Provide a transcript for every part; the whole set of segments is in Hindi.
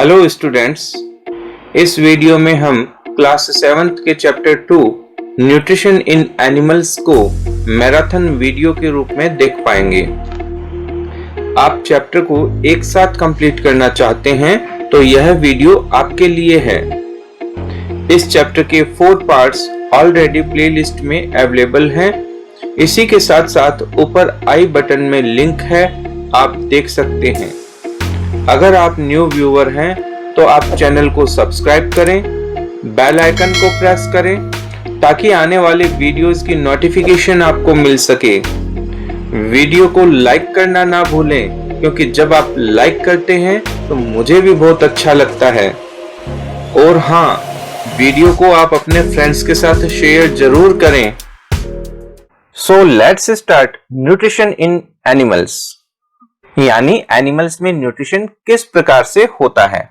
हेलो स्टूडेंट्स, इस वीडियो में हम क्लास 7th के चैप्टर 2 न्यूट्रिशन इन एनिमल्स को मैराथन वीडियो के रूप में देख पाएंगे। आप चैप्टर को एक साथ कंप्लीट करना चाहते हैं तो यह वीडियो आपके लिए है। इस चैप्टर के 4 पार्ट्स ऑलरेडी प्लेलिस्ट में अवेलेबल हैं। इसी के साथ साथ ऊपर आई बटन में लिंक है, आप देख सकते हैं। अगर आप न्यू व्यूअर हैं तो आप चैनल को सब्सक्राइब करें, बेल आइकन को प्रेस करें ताकि आने वाले वीडियोस की नोटिफिकेशन आपको मिल सके। वीडियो को लाइक करना ना भूलें, क्योंकि जब आप लाइक करते हैं तो मुझे भी बहुत अच्छा लगता है। और हाँ, वीडियो को आप अपने फ्रेंड्स के साथ शेयर जरूर करें। So let's start nutrition in animals, यानी एनिमल्स में न्यूट्रिशन किस प्रकार से होता है।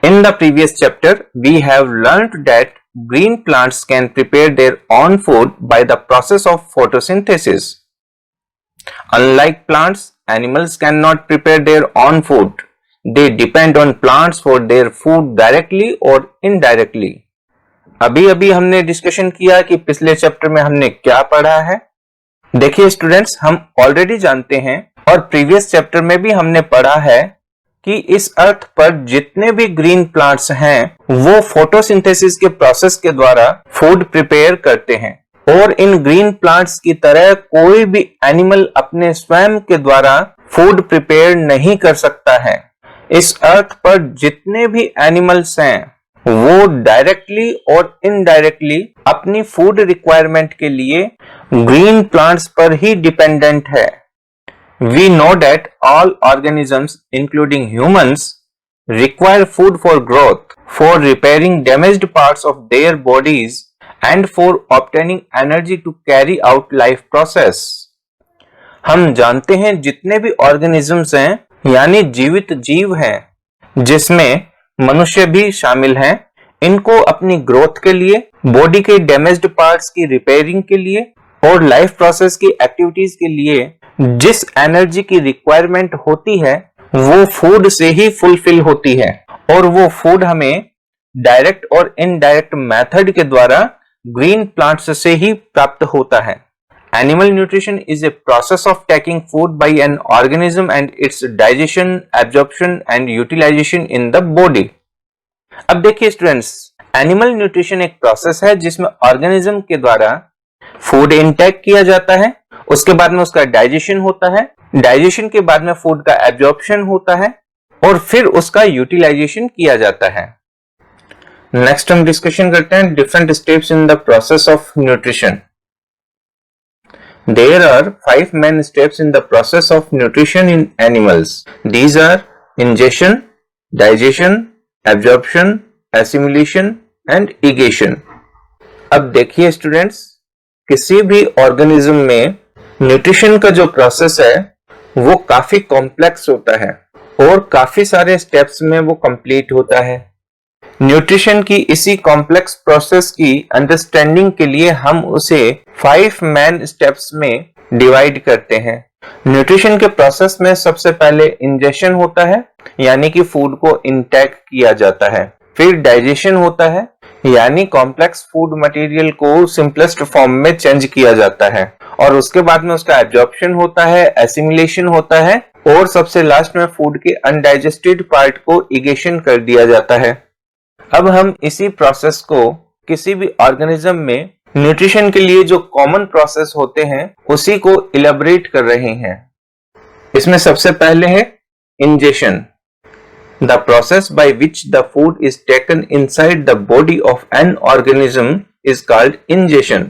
In the previous chapter we have learned that green plants can prepare their own food by the process of photosynthesis. Unlike plants, animals can not prepare their own food. They depend on plants for their food directly और इनडायरेक्टली। अभी हमने डिस्कशन किया कि पिछले चैप्टर में हमने क्या पढ़ा है। देखिए स्टूडेंट्स, हम ऑलरेडी जानते हैं और प्रीवियस चैप्टर में भी हमने पढ़ा है कि इस अर्थ पर जितने भी ग्रीन प्लांट्स हैं वो फोटोसिंथेसिस के प्रोसेस के द्वारा फूड प्रिपेयर करते हैं। और इन ग्रीन प्लांट्स की तरह कोई भी एनिमल अपने स्वयं के द्वारा फूड प्रिपेयर नहीं कर सकता है। इस अर्थ पर जितने भी एनिमल्स हैं वो डायरेक्टली और इनडायरेक्टली अपनी फूड रिक्वायरमेंट के लिए ग्रीन प्लांट्स पर ही डिपेंडेंट है। We know that all organisms, including humans, require food for growth, for repairing damaged parts of their bodies, and for obtaining energy to carry out life process. हम जानते हैं जितने भी organisms हैं, यानी जीवित जीव हैं, जिसमें मनुष्य भी शामिल हैं, इनको अपनी ग्रोथ के लिए, बॉडी के डैमेज्ड पार्ट्स की रिपेयरिंग के लिए और लाइफ प्रोसेस की एक्टिविटीज के लिए जिस एनर्जी की रिक्वायरमेंट होती है वो फूड से ही फुलफिल होती है। और वो फूड हमें डायरेक्ट और इनडायरेक्ट मेथड के द्वारा ग्रीन प्लांट्स से ही प्राप्त होता है। Animal nutrition is a process of taking food by an organism and its digestion, absorption and utilisation in the body. अब देखिए स्टूडेंट्स, एनिमल न्यूट्रिशन एक प्रोसेस है जिसमें ऑर्गेनिज्म के द्वारा फूड इनटेक किया जाता है, उसके बाद में उसका डाइजेशन होता है, डाइजेशन के बाद में फूड का एब्जॉर्प्शन होता है और फिर उसका यूटिलाइजेशन किया जाता है। नेक्स्ट हम डिस्कशन करते हैं different steps in the process of nutrition. There are 5 main steps in the process of nutrition in animals. These are ingestion, digestion, absorption, assimilation and egation. अब देखिए स्टूडेंट्स, किसी भी ऑर्गेनिज्म में न्यूट्रिशन का जो प्रोसेस है वो काफी कॉम्प्लेक्स होता है और काफी सारे स्टेप्स में वो कंप्लीट होता है। न्यूट्रिशन की इसी कॉम्प्लेक्स प्रोसेस की अंडरस्टैंडिंग के लिए हम उसे 5 मेन स्टेप्स में डिवाइड करते हैं। न्यूट्रिशन के प्रोसेस में सबसे पहले इंजेशन होता है, यानी कि फूड को इंटेक किया जाता है। फिर डाइजेशन होता है, यानी कॉम्प्लेक्स फूड मटेरियल को सिंपलेस्ट फॉर्म में चेंज किया जाता है। और उसके बाद में उसका एब्जॉर्प्शन होता है, एसिमिलेशन होता है और सबसे लास्ट में फूड के अनडाइजेस्टेड पार्ट को इगेशन कर दिया जाता है। अब हम इसी प्रोसेस को किसी भी ऑर्गेनिज्म में न्यूट्रिशन के लिए जो कॉमन प्रोसेस होते हैं उसी को इलेबोरेट कर रहे हैं। इसमें सबसे पहले है ingestion. The process by which the food is taken inside the body of an organism is called ingestion.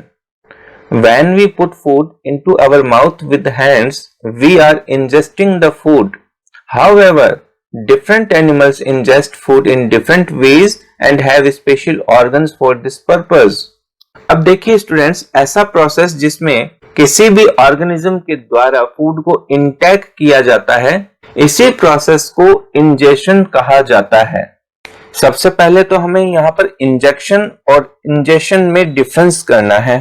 When we put food into our mouth with hands, we are ingesting the food. However, different animals ingest food in different ways and have special organs for this purpose. अब देखिए स्टूडेंट्स, ऐसा प्रोसेस जिसमें किसी भी ऑर्गेनिज्म के द्वारा फूड को इंटेक किया जाता है, इसी प्रोसेस को इंजेशन कहा जाता है। सबसे पहले तो हमें यहाँ पर इंजेक्शन और इंजेशन में डिफरेंस करना है।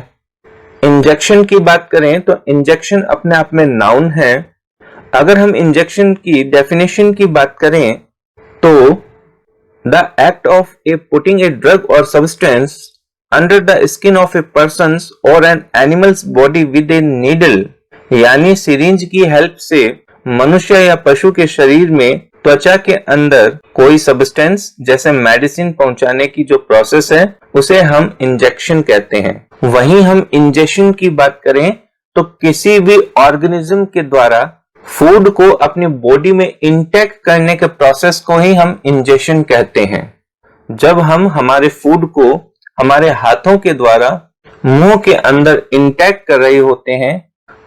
इंजेक्शन की बात करें तो इंजेक्शन अपने आप में नाउन है। अगर हम इंजेक्शन की डेफिनेशन की बात करें तो The act of putting a drug or substance under the skin of a person's or an animal's body with a needle यानी सिरिंज की हेल्प से मनुष्य या पशु के शरीर में त्वचा के अंदर कोई सब्सटेंस जैसे मेडिसिन पहुंचाने की जो प्रोसेस है उसे हम इंजेक्शन कहते हैं। वहीं हम इंजेक्शन की बात करें तो किसी भी ऑर्गेनिज्म के द्वारा फूड को अपनी बॉडी में इंटेक करने के प्रोसेस को ही हम इंजेक्शन कहते हैं। जब हम हमारे फूड को हमारे हाथों के द्वारा मुंह के अंदर इंटेक कर रहे होते हैं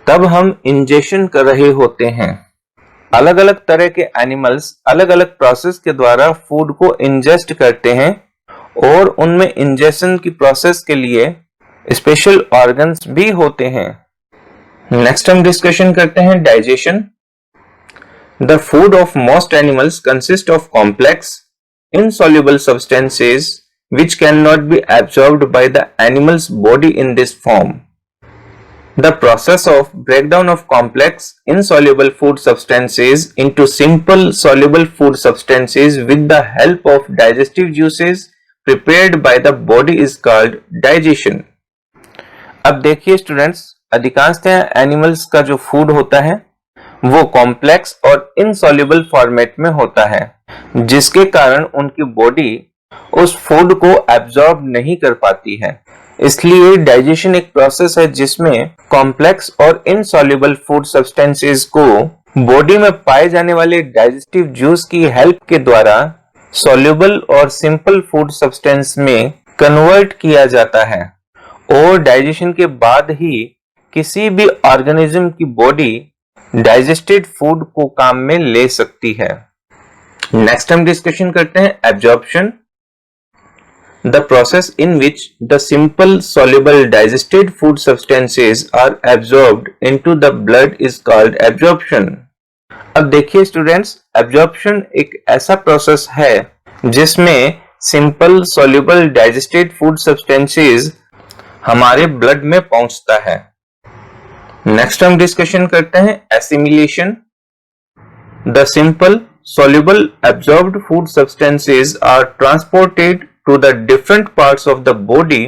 तब हम इंजेक्शन कर रहे होते हैं। अलग अलग तरह के एनिमल्स अलग अलग प्रोसेस के द्वारा फूड को इंजेस्ट करते हैं और उनमें इंजेक्शन की प्रोसेस के लिए स्पेशल ऑर्गन्स भी होते हैं। नेक्स्ट हम डिस्कशन करते हैं digestion. The food of most animals consist of complex insoluble substances which cannot be absorbed by the animal's body in this form. The process of breakdown of complex insoluble food substances into simple soluble food substances with the help of digestive juices prepared by the body is called digestion. अब देखिए स्टूडेंट्स, अधिकांशतः एनिमल्स का जो फूड होता है वो कॉम्प्लेक्स और इनसॉल्युबल फॉर्मेट में होता है, जिसके कारण उनकी बॉडी उस फूड को एब्जॉर्ब नहीं कर पाती है। इसलिए डाइजेशन एक प्रोसेस है जिसमें कॉम्प्लेक्स और इनसॉल्युबल फूड सब्सटेंसेस को बॉडी में पाए जाने वाले डाइजेस्टिव जूस की हेल्प के द्वारा सॉल्युबल और सिंपल फूड सब्सटेंस में कन्वर्ट किया जाता है और डाइजेशन के बाद ही किसी भी ऑर्गेनिज्म की बॉडी डाइजेस्टेड फूड को काम में ले सकती है। नेक्स्ट हम डिस्कशन करते हैं absorption. The process in which the simple soluble digested food substances are absorbed into the blood is called absorption. अब देखिए स्टूडेंट्स, एब्जॉर्प्शन एक ऐसा प्रोसेस है जिसमें simple soluble digested food substances हमारे ब्लड में पहुंचता है। नेक्स्ट हम डिस्कशन करते हैं assimilation. The simple soluble absorbed food substances are transported to the different parts of the body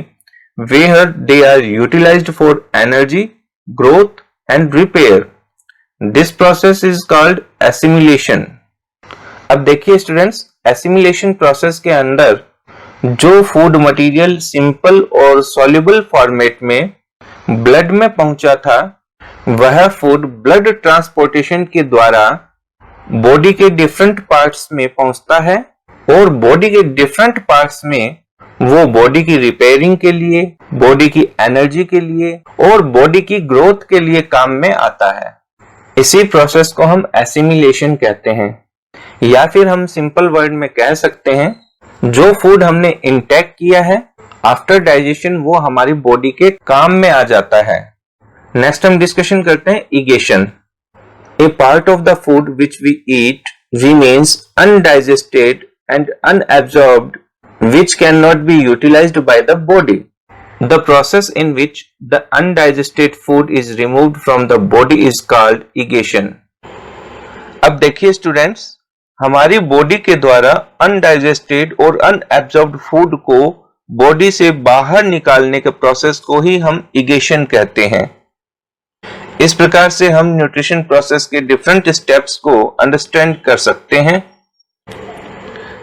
where they are utilized for energy, growth and repair. This process is called assimilation. अब देखिए स्टूडेंट्स, एसिमिलेशन प्रोसेस के अंदर जो फूड मटेरियल सिंपल और सॉल्युबल फॉर्मेट में ब्लड में पहुंचा था वह फूड ब्लड ट्रांसपोर्टेशन के द्वारा बॉडी के डिफरेंट पार्ट्स में पहुंचता है और बॉडी के डिफरेंट पार्ट्स में वो बॉडी की रिपेयरिंग के लिए, बॉडी की एनर्जी के लिए और बॉडी की ग्रोथ के लिए काम में आता है। इसी प्रोसेस को हम एसिमिलेशन कहते हैं, या फिर हम सिंपल वर्ड में कह सकते हैं जो फूड हमने इंटेक किया है आफ्टर डाइजेशन वो हमारी बॉडी के काम में आ जाता है। नेक्स्ट हम डिस्कशन करते हैं इगेशन। A part of the food which we eat remains undigested and unabsorbed, which cannot be utilized by the body. The process in which the undigested food is removed from the body is called igation. अब देखिए स्टूडेंट्स, हमारी बॉडी के द्वारा अनडाइजेस्टेड और अनएब्जॉर्ब्ड फूड को बॉडी से बाहर निकालने के प्रोसेस को ही हम इगेशन कहते हैं। इस प्रकार से हम न्यूट्रिशन प्रोसेस के डिफरेंट स्टेप्स को अंडरस्टैंड कर सकते हैं।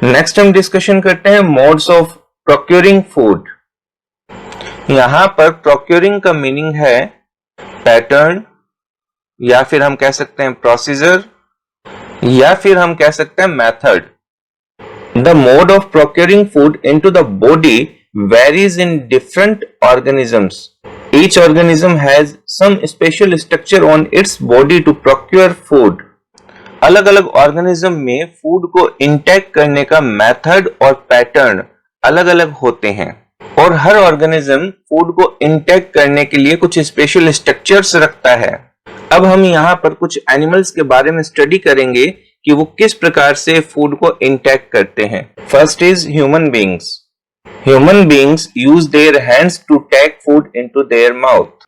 नेक्स्ट हम डिस्कशन करते हैं मोड्स ऑफ प्रोक्योरिंग फूड। यहां पर प्रोक्योरिंग का मीनिंग है पैटर्न, या फिर हम कह सकते हैं प्रोसीजर, या फिर हम कह सकते हैं method. The mode of procuring food into the body varies in different organisms. Each organism has some special structure on its body to procure food. अलग अलग ऑर्गेनिज्म में फूड को इंटेक करने का मेथड और पैटर्न अलग अलग होते हैं और हर ऑर्गेनिज्म फूड को इंटेक करने के लिए कुछ स्पेशल स्ट्रक्चर्स रखता है। अब हम यहाँ पर कुछ एनिमल्स के बारे में स्टडी करेंगे कि वो किस प्रकार से फूड को इंटेक करते हैं। First is human beings. Human beings use their hands to take food into their mouth.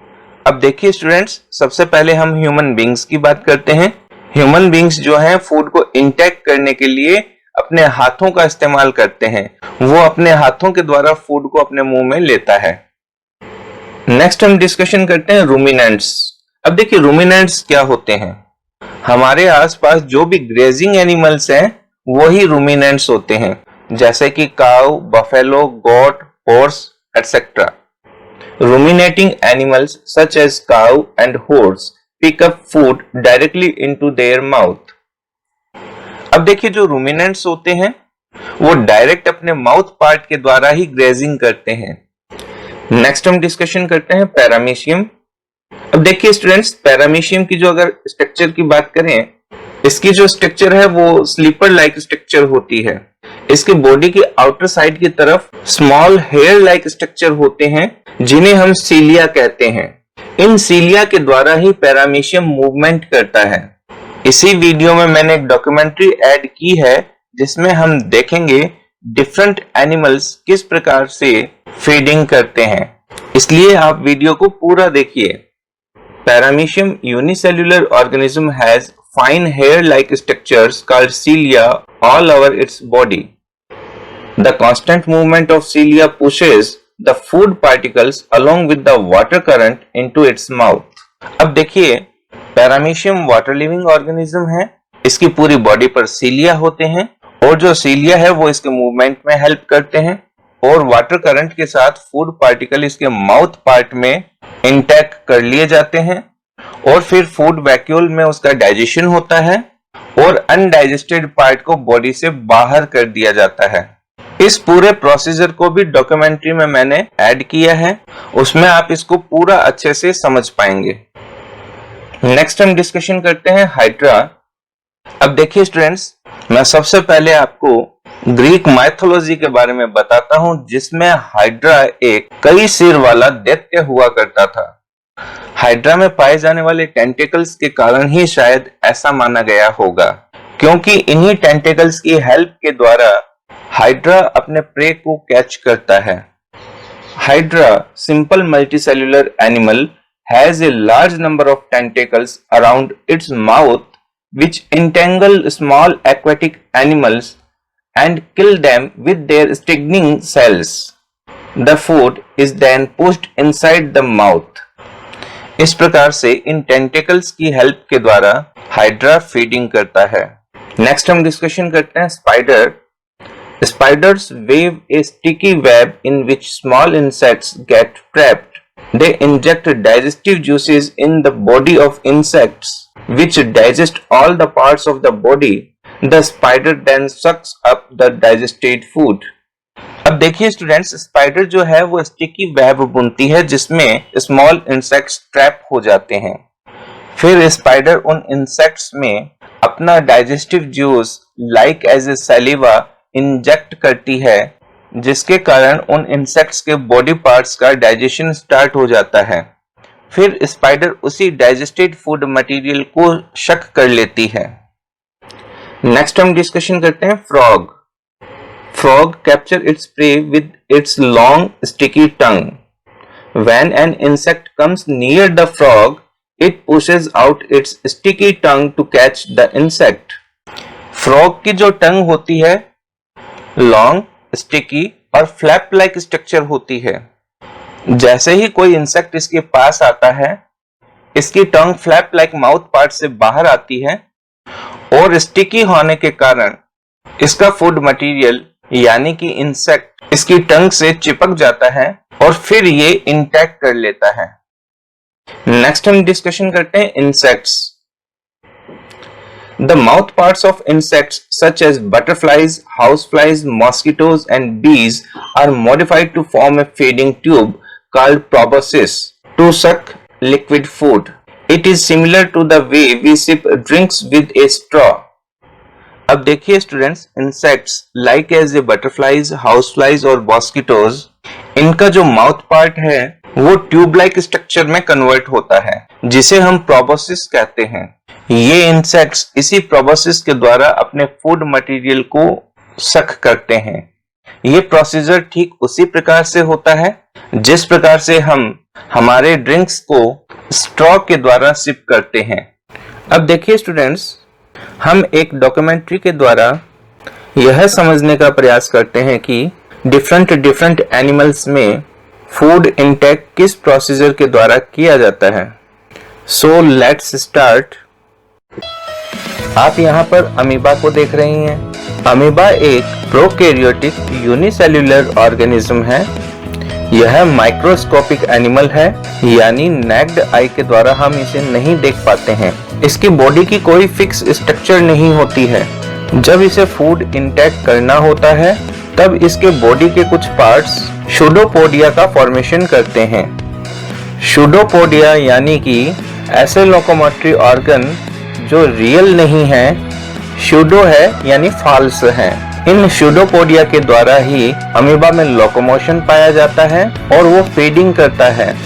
अब देखिए स्टूडेंट्स, सबसे पहले हम ह्यूमन बीइंग्स की बात करते हैं। ह्यूमन बीइंग्स जो हैं फूड को इंटेक करने के लिए अपने हाथों का इस्तेमाल करते हैं, वो अपने हाथों के द्वारा फूड को अपने मुंह में लेता है। नेक्स्ट हम डिस्कशन करते हैं रूमिनेंट्स। अब देखिए रूमिनेंट्स क्या होते हैं। हमारे आसपास जो भी ग्रेजिंग एनिमल्स हैं वही रूमिनेंट्स होते हैं, जैसे कि cow, buffalo, goat, horse etcetera. Ruminating animals such as cow and horse pick up food directly into their mouth. अब देखिए जो रूमिनेंट्स होते हैं वो डायरेक्ट अपने माउथ पार्ट के द्वारा ही ग्रेजिंग करते हैं। नेक्स्ट हम डिस्कशन करते हैं पैरामीशियम। अब देखिए स्टूडेंट्स, पैरामीशियम की जो अगर स्ट्रक्चर की बात करें, इसकी जो स्ट्रक्चर है वो स्लीपर लाइक स्ट्रक्चर होती है। इसके बॉडी की आउटर साइड की तरफ स्मॉल हेयर लाइक स्ट्रक्चर होते हैं जिन्हें हम सीलिया कहते हैं। इन सीलिया के द्वारा ही पैरामीशियम मूवमेंट करता है। इसी वीडियो में मैंने एक डॉक्यूमेंट्री ऐड की है जिसमें हम देखेंगे डिफरेंट एनिमल्स किस प्रकार से फीडिंग करते हैं, इसलिए आप वीडियो को पूरा देखिए। Paramecium unicellular organism has fine hair-like structures called cilia all over its body. The constant movement of cilia pushes the food particles along with the water current into its mouth. अब देखिए पैरामीशियम वाटर लिविंग ऑर्गेनिज्म है, इसकी पूरी बॉडी पर सीलिया होते हैं और जो सीलिया है वो इसके मूवमेंट में हेल्प करते हैं और वाटर करंट के साथ फूड पार्टिकल इसके माउथ पार्ट में इंटैक्ट कर लिए जाते हैं और फिर फूड वैक्यूल में उसका डाइजेशन होता है और अनडाइजेस्टेड पार्ट को बॉडी से बाहर कर दिया जाता है। इस पूरे प्रोसीजर को भी डॉक्यूमेंट्री में मैंने ऐड किया है, उसमें आप इसको पूरा अच्छे से समझ पाएंगे। नेक्स्ट हम डिस्कशन करते हैं हाइड्रा। अब देखिए स्टूडेंट्स, मैं सबसे पहले आपको ग्रीक माइथोलॉजी के बारे में बताता हूं जिसमें हाइड्रा एक कई सिर वाला दैत्य हुआ करता था। हाइड्रा में पाए जाने वाले टेंटेकल्स के कारण ही शायद ऐसा माना गया होगा, क्योंकि इन्हीं टेंटेकल्स की हेल्प के द्वारा हाइड्रा अपने प्रे को कैच करता है। Hydra, simple multicellular animal, has a large number of tentacles around its mouth which entangle small aquatic animals and kill them with their stinging cells. The food is then pushed inside the mouth. इस प्रकार से इन टेंटेकल्स की हेल्प के द्वारा हाइड्रा फीडिंग करता है। नेक्स्ट हम डिस्कशन करते हैं spider. Spiders weave a sticky web in which small insects get trapped. They inject digestive juices in the body of insects, which digest all the parts of the body. The spider then sucks up the digested food. अब देखिए स्टूडेंट्स, स्पाइडर जो है वो स्टिकी वेब बुनती है जिसमें स्मॉल इंसेक्ट्स ट्रैप हो जाते हैं। फिर स्पाइडर उन इंसेक्ट्स में अपना digestive juice like as a saliva inject करती है, जिसके कारण उन इंसेक्ट्स के बॉडी पार्ट्स का डाइजेशन स्टार्ट हो जाता है। फिर स्पाइडर उसी डाइजेस्टेड फूड मटेरियल को शक कर लेती है। नेक्स्ट हम डिस्कशन करते हैं frog. Frog capture its prey with its long sticky tongue. When an insect comes near the frog, it pushes out its sticky tongue to catch the insect. Frog की जो टंग होती है लॉन्ग, स्टिकी और फ्लैप लाइक स्ट्रक्चर होती है। जैसे ही कोई इंसेक्ट इसके पास आता है, इसकी टंग फ्लैप लाइक माउथ पार्ट से बाहर आती है और स्टिकी होने के कारण इसका फूड मटेरियल यानी कि इंसेक्ट इसकी टंग से चिपक जाता है और फिर ये इंटैक्ट कर लेता है। नेक्स्ट हम डिस्कशन करते हैं insects. The mouth parts of insects such as butterflies, houseflies, mosquitoes and bees are modified to form a feeding tube called proboscis to suck liquid food. It is similar to the way we sip drinks with a straw. अब देखिए students, insects like as a butterflies, house flies और मॉस्किटोज, इनका जो माउथ पार्ट है वो ट्यूब लाइक स्ट्रक्चर में कन्वर्ट होता है जिसे हम प्रोबोसिस कहते हैं। ये इंसेक्ट्स इसी प्रोबोसिस के द्वारा अपने फूड मटेरियल को सक करते हैं। ये प्रोसीजर ठीक उसी प्रकार से होता है जिस प्रकार से हम हमारे ड्रिंक्स को स्ट्रॉ के द्वारा सिप करते हैं। अब देखिए स्टूडेंट्स, हम एक डॉक्यूमेंट्री के द्वारा यह समझने का प्रयास करते हैं कि डिफरेंट एनिमल्स में फूड इंटेक किस प्रोसीजर के द्वारा किया जाता है। सो लेट्स स्टार्ट। आप यहाँ पर अमीबा को देख रही हैं। अमीबा एक प्रोकैरियोटिक यूनिसेल्युलर ऑर्गेनिज्म है। यह माइक्रोस्कोपिक एनिमल है, यानी नेक्ड आई के द्वारा हम इसे नहीं देख पाते हैं। इसकी बॉडी की कोई फिक्स स्ट्रक्चर नहीं होती है। जब इसे फूड इंटेक करना होता है तब इसके बॉडी के कुछ पार्ट्स सूडोपोडिया का फॉर्मेशन करते हैं। सूडोपोडिया यानी कि ऐसे लोकोमोटरी ऑर्गन जो रियल नहीं है, सूडो है यानी फाल्स है। इन सूडोपोडिया के द्वारा ही अमीबा में लोकोमोशन पाया जाता है और वो फीडिंग करता है।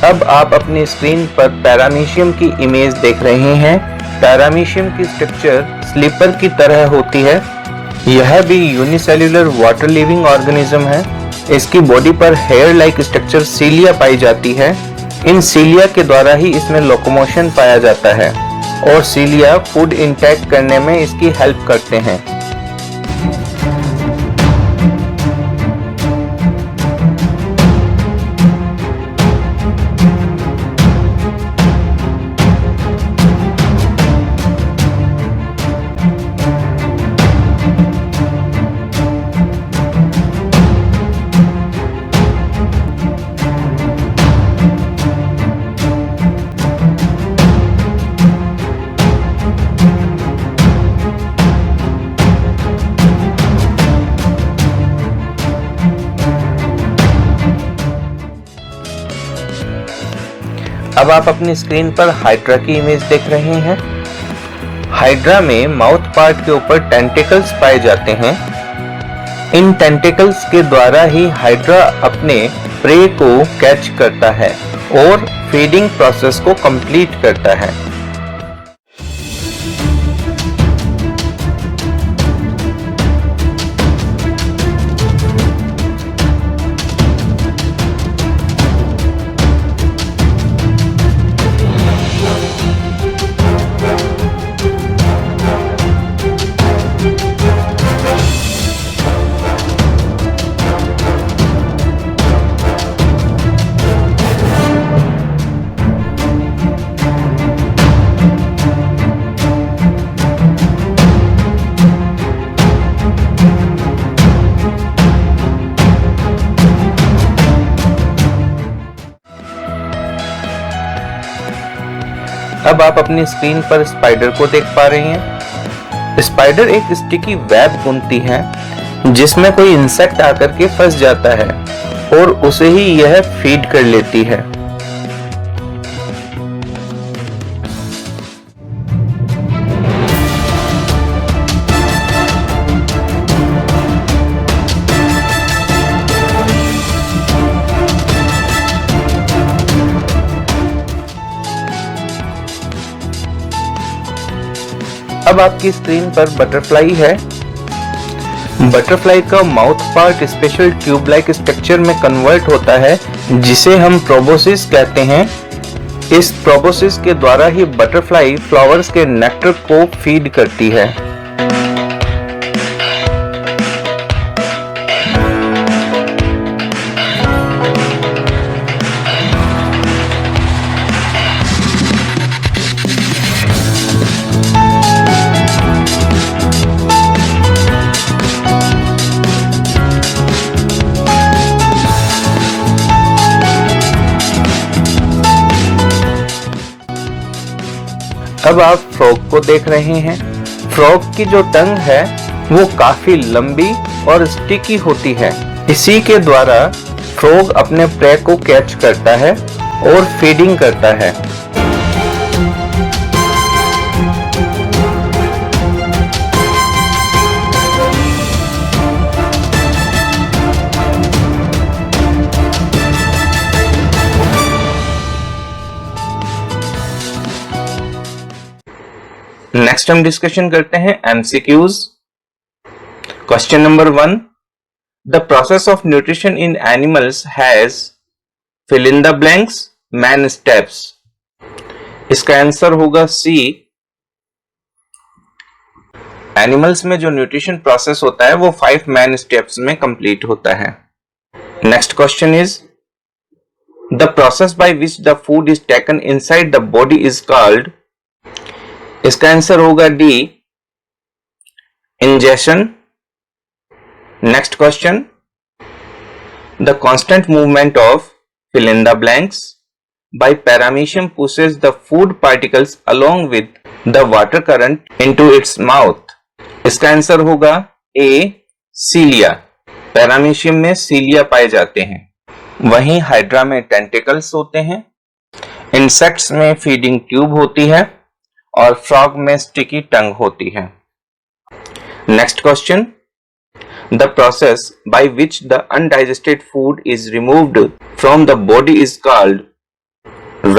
अब आप अपनी स्क्रीन पर पैरामीशियम की इमेज देख रहे हैं। पैरामीशियम की स्ट्रक्चर स्लीपर की तरह होती है। यह भी यूनिसेल्युलर वाटर लिविंग ऑर्गेनिज्म है। इसकी बॉडी पर हेयर लाइक स्ट्रक्चर सीलिया पाई जाती है। इन सीलिया के द्वारा ही इसमें लोकोमोशन पाया जाता है और सीलिया फूड इंटेक करने में इसकी हेल्प करते हैं। अब आप अपनी स्क्रीन पर हाइड्रा की इमेज देख रहे हैं। हाइड्रा में माउथ पार्ट के ऊपर टेंटिकल्स पाए जाते हैं। इन टेंटिकल्स के द्वारा ही हाइड्रा अपने प्रे को कैच करता है और फीडिंग प्रोसेस को कंप्लीट करता है। अब आप अपनी स्क्रीन पर स्पाइडर को देख पा रही हैं। स्पाइडर एक स्टिकी वेब बुनती है जिसमें कोई इंसेक्ट आकर के फंस जाता है और उसे ही यह फीड कर लेती है। अब आपकी स्क्रीन पर बटरफ्लाई है। बटरफ्लाई का mouth part special tube like structure में कन्वर्ट होता है जिसे हम प्रोबोसिस कहते हैं। इस प्रोबोसिस के द्वारा ही बटरफ्लाई फ्लावर्स के नेक्टर को फीड करती है। अब आप फ्रॉग को देख रहे हैं। फ्रॉग की जो टंग है वो काफी लंबी और स्टिकी होती है। इसी के द्वारा फ्रॉग अपने प्रे को कैच करता है और फीडिंग करता है। नेक्स्ट हम डिस्कशन करते हैं MCQs. Question number 1, the process of nutrition in animals has fill in the blanks main steps. इसका आंसर होगा सी। एनिमल्स में जो न्यूट्रिशन प्रोसेस होता है वो 5 मैन स्टेप्स में कंप्लीट होता है। Next question is the process by which the food is taken inside the body is called. इसका आंसर होगा D, ingestion. Next question, the constant movement of fill in the blanks by paramecium pushes the food particles along with the water current into its mouth। इसका आंसर होगा ए, सीलिया। पैरामीशियम में सीलिया पाए जाते हैं, वहीं हाइड्रा में टेंटिकल्स होते हैं, इंसेक्ट्स में फीडिंग ट्यूब होती है और फ्रॉग में स्टिकी टंग होती है। Next question, the process by which the undigested food is removed from the body is called।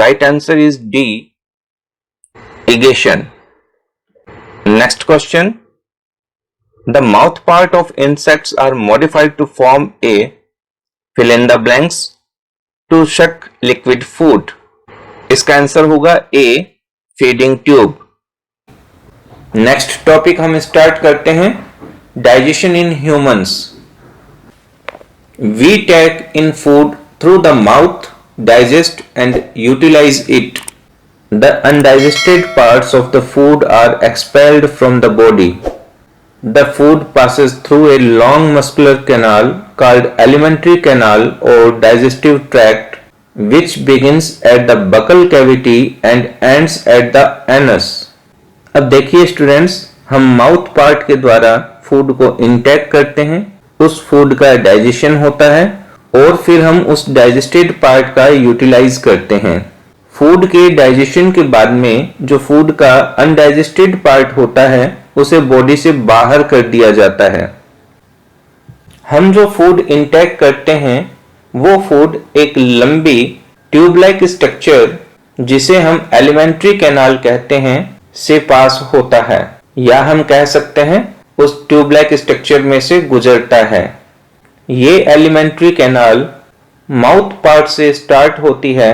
right answer is D, egestion। next question, the mouth part of insects are modified to form a fill in the blanks to suck liquid food। इसका आंसर होगा A, feeding tube। Next topic हम स्टार्ट करते हैं, digestion in humans। We take in food through the mouth, digest and utilize it। The undigested parts of the food are expelled from the body। The food passes through a long muscular canal called alimentary canal or digestive tract, which begins at the buccal cavity and ends at the anus। अब देखिए स्टूडेंट्स, हम माउथ पार्ट के द्वारा फूड को इंटेक करते हैं, उस फूड का डाइजेशन होता है और फिर हम उस डाइजेस्टेड पार्ट का यूटिलाइज करते हैं। फूड के डाइजेशन के बाद में जो फूड का अनडाइजेस्टेड पार्ट होता है उसे बॉडी से बाहर कर दिया जाता है। हम जो फूड इंटेक करते हैं वो फूड एक लंबी ट्यूब लाइक स्ट्रक्चर, जिसे हम एलिमेंट्री कैनाल कहते हैं, से पास होता है, या हम कह सकते हैं उस ट्यूबलाइक स्ट्रक्चर में से गुजरता है। ये एलिमेंट्री कैनाल माउथ पार्ट से स्टार्ट होती है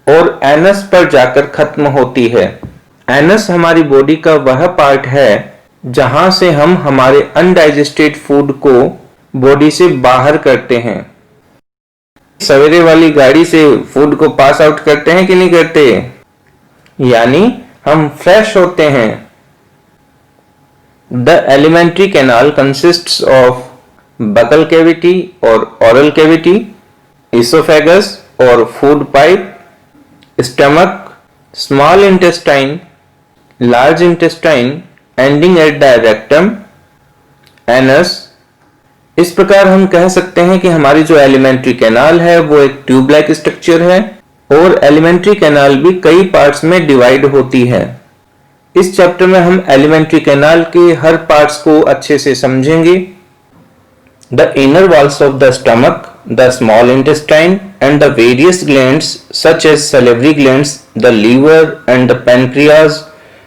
और एनस पर जाकर खत्म होती है। एनस हमारी बॉडी का वह पार्ट है जहां से हम हमारे अनडाइजेस्टेड फूड को बॉडी से बाहर करते हैं। सवेरे वाली गाड़ी से फूड को पास आउट करते हैं कि नहीं करते, यानी हम फ्रेश होते हैं। The alimentary canal consists of buccal cavity or oral cavity, esophagus or food pipe, stomach, small intestine, large intestine ending at the rectum, anus। इस प्रकार हम कह सकते हैं कि हमारी जो एलिमेंट्री कैनाल है वो एक ट्यूब लाइक स्ट्रक्चर है और एलिमेंट्री कैनाल भी कई पार्ट्स में डिवाइड होती है। इस चैप्टर में हम एलिमेंट्री कैनाल के हर पार्ट्स को अच्छे से समझेंगे। The inner walls of the stomach, the small intestine and the various glands such as salivary glands, the liver and the pancreas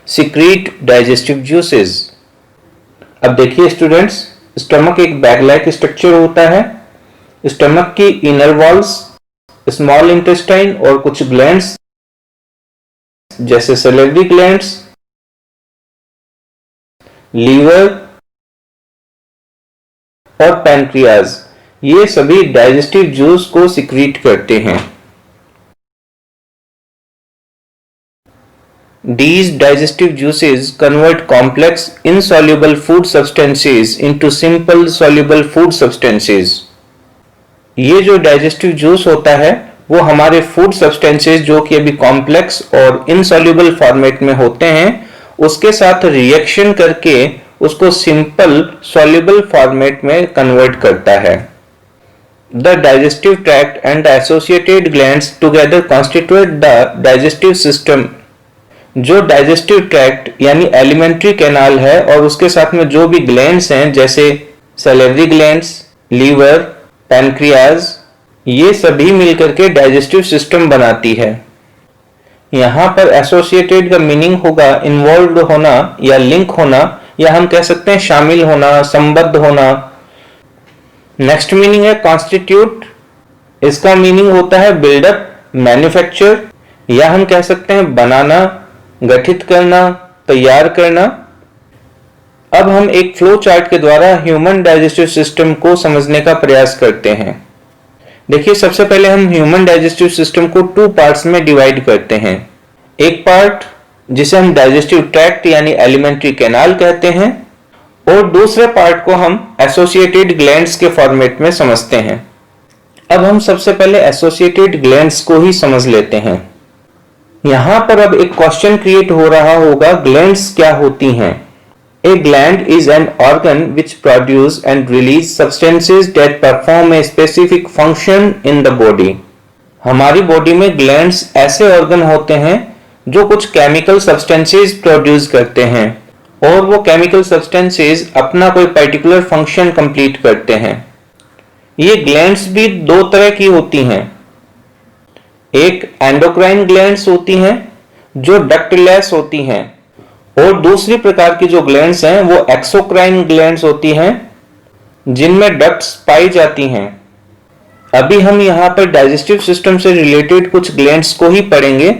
secrete digestive juices. अब देखिए स्टूडेंट्स, स्टमक एक बैग लाइक स्ट्रक्चर होता है। स्टमक की इनर वॉल्स, स्मॉल इंटेस्टाइन और कुछ ग्लैंड्स जैसे सैलिवरी ग्लैंड्स, लीवर और पैनक्रियाज, ये सभी डाइजेस्टिव जूस को सिक्रीट करते हैं। These digestive juices convert complex insoluble food substances into simple soluble food substances। ये जो डाइजेस्टिव जूस होता है वो हमारे फूड सब्सटेंसेस जो कि अभी कॉम्प्लेक्स और इनसॉल्युबल फॉर्मेट में होते हैं उसके साथ रिएक्शन करके उसको सिंपल सॉल्युबल फॉर्मेट में कन्वर्ट करता है। The digestive tract and associated glands together constitute the digestive system. जो डाइजेस्टिव ट्रैक्ट यानी एलिमेंट्री कैनाल है और उसके साथ में जो भी ग्लैंड्स हैं जैसे सैलिवरी ग्लैंड्स, लीवर, पैनक्रियाज, ये सभी मिलकर के डाइजेस्टिव सिस्टम बनाती है। यहाँ पर एसोसिएटेड का मीनिंग होगा इन्वॉल्व होना या लिंक होना, या हम कह सकते हैं शामिल होना, संबद्ध होना। नेक्स्ट मीनिंग है कॉन्स्टिट्यूट। इसका मीनिंग होता है बिल्डअप, मैन्युफैक्चर, या हम कह सकते हैं बनाना, गठित करना, तैयार करना। अब हम एक फ्लो चार्ट के द्वारा ह्यूमन डाइजेस्टिव सिस्टम को समझने का प्रयास करते हैं। देखिए, सबसे पहले हम ह्यूमन डाइजेस्टिव सिस्टम को 2 पार्ट्स में डिवाइड करते हैं। एक पार्ट जिसे हम डाइजेस्टिव ट्रैक्ट यानी एलिमेंट्री कैनाल कहते हैं, और दूसरे पार्ट को हम एसोसिएटेड ग्लैंड्स के फॉर्मेट में समझते हैं। अब हम सबसे पहले एसोसिएटेड ग्लैंड्स को ही समझ लेते हैं। यहां पर अब एक क्वेश्चन क्रिएट हो रहा होगा, ग्लैंड्स क्या होती हैं? A gland is an organ which produce and release substances that perform a specific function in the body. हमारी बॉडी में ग्लैंड्स ऐसे ऑर्गन होते हैं जो कुछ केमिकल सब्सटेंसेस प्रोड्यूस करते हैं, और वो केमिकल सब्सटेंसेस अपना कोई पर्टिकुलर फंक्शन कंप्लीट करते हैं। ये ग्लैंड्स भी 2 तरह की होती हैं। एक एंडोक्राइन ग्लैंड्स होती हैं जो डक्टलेस होती हैं, और दूसरी प्रकार की जो ग्लैंड्स हैं वो एक्सोक्राइन ग्लैंड्स होती हैं जिनमें डक्ट्स पाई जाती हैं। अभी हम यहाँ पर डाइजेस्टिव सिस्टम से रिलेटेड कुछ ग्लैंड्स को ही पढ़ेंगे,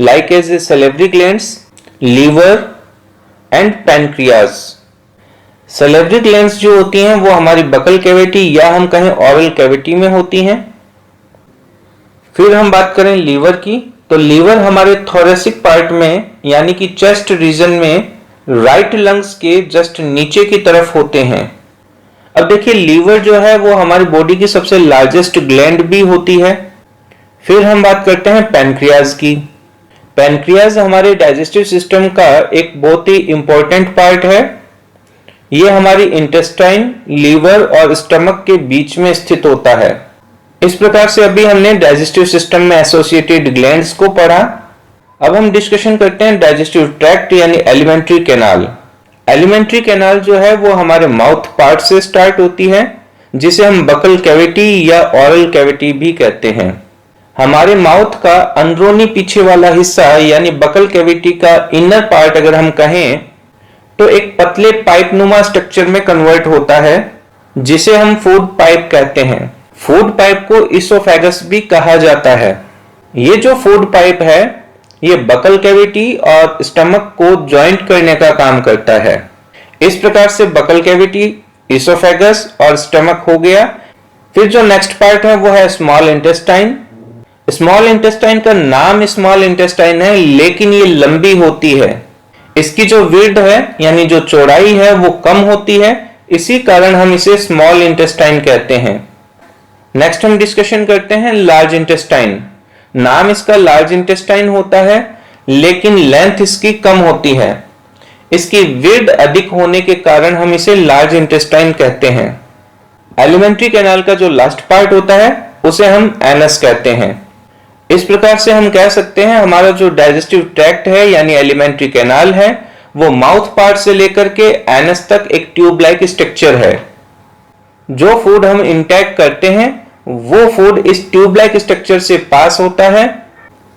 like as a salivary glands, liver and pancreas. Salivary glands जो होती हैं वो हमारी बकल कैविटी या हम कहें ऑरल कैविटी में होती हैं। फिर हम बात करें लीवर की, तो लीवर हमारे थोरेसिक पार्ट में यानी कि चेस्ट रीजन में राइट लंग्स के जस्ट नीचे की तरफ होते हैं। अब देखिए, लीवर जो है वो हमारी बॉडी की सबसे लार्जेस्ट ग्लैंड भी होती है। फिर हम बात करते हैं पैनक्रियाज की। पैनक्रियाज हमारे डाइजेस्टिव सिस्टम का एक बहुत ही इंपॉर्टेंट पार्ट है। ये हमारी इंटेस्टाइन, लीवर और स्टमक के बीच में स्थित होता है। इस प्रकार से अभी हमने डाइजेस्टिव सिस्टम में एसोसिएटेड ग्लैंड्स को पढ़ा। अब हम डिस्कशन करते हैं डाइजेस्टिव ट्रैक्ट यानी एलिमेंट्री कैनाल। एलिमेंट्री कैनाल जो है वो हमारे माउथ पार्ट से स्टार्ट होती है, जिसे हम बकल कैविटी या ऑरल कैविटी भी कहते हैं। हमारे माउथ का अंदरूनी पीछे वाला हिस्सा यानी बकल कैविटी का इनर पार्ट अगर हम कहें तो एक पतले पाइप नुमा स्ट्रक्चर में कन्वर्ट होता है, जिसे हम फूड पाइप कहते हैं। फूड पाइप को इसोफेगस भी कहा जाता है। ये जो फूड पाइप है ये बकल कैविटी और स्टमक को जॉइंट करने का काम करता है। इस प्रकार से बकल कैविटी, इसोफेगस और स्टमक हो गया। फिर जो नेक्स्ट पार्ट है वो है स्मॉल इंटेस्टाइन। स्मॉल इंटेस्टाइन का नाम स्मॉल इंटेस्टाइन है, लेकिन ये लंबी होती है। इसकी जो विड्थ है यानी जो चौड़ाई है वो कम होती है, इसी कारण हम इसे स्मॉल इंटेस्टाइन कहते हैं। नेक्स्ट हम डिस्कशन करते हैं लार्ज इंटेस्टाइन। नाम इसका लार्ज इंटेस्टाइन होता है, लेकिन लेंथ इसकी कम होती है। इसकी विड्थ अधिक होने के कारण हम इसे लार्ज इंटेस्टाइन कहते हैं। एलिमेंट्री कैनाल का जो लास्ट पार्ट होता है उसे हम एनस कहते हैं। इस प्रकार से हम कह सकते हैं हमारा जो डाइजेस्टिव ट्रैक्ट है यानी एलिमेंट्री कैनाल है वो माउथ पार्ट से लेकर के एनस तक एक ट्यूब लाइक स्ट्रक्चर है। जो फूड हम इंटेक करते हैं वो फूड इस ट्यूब लाइक स्ट्रक्चर से पास होता है।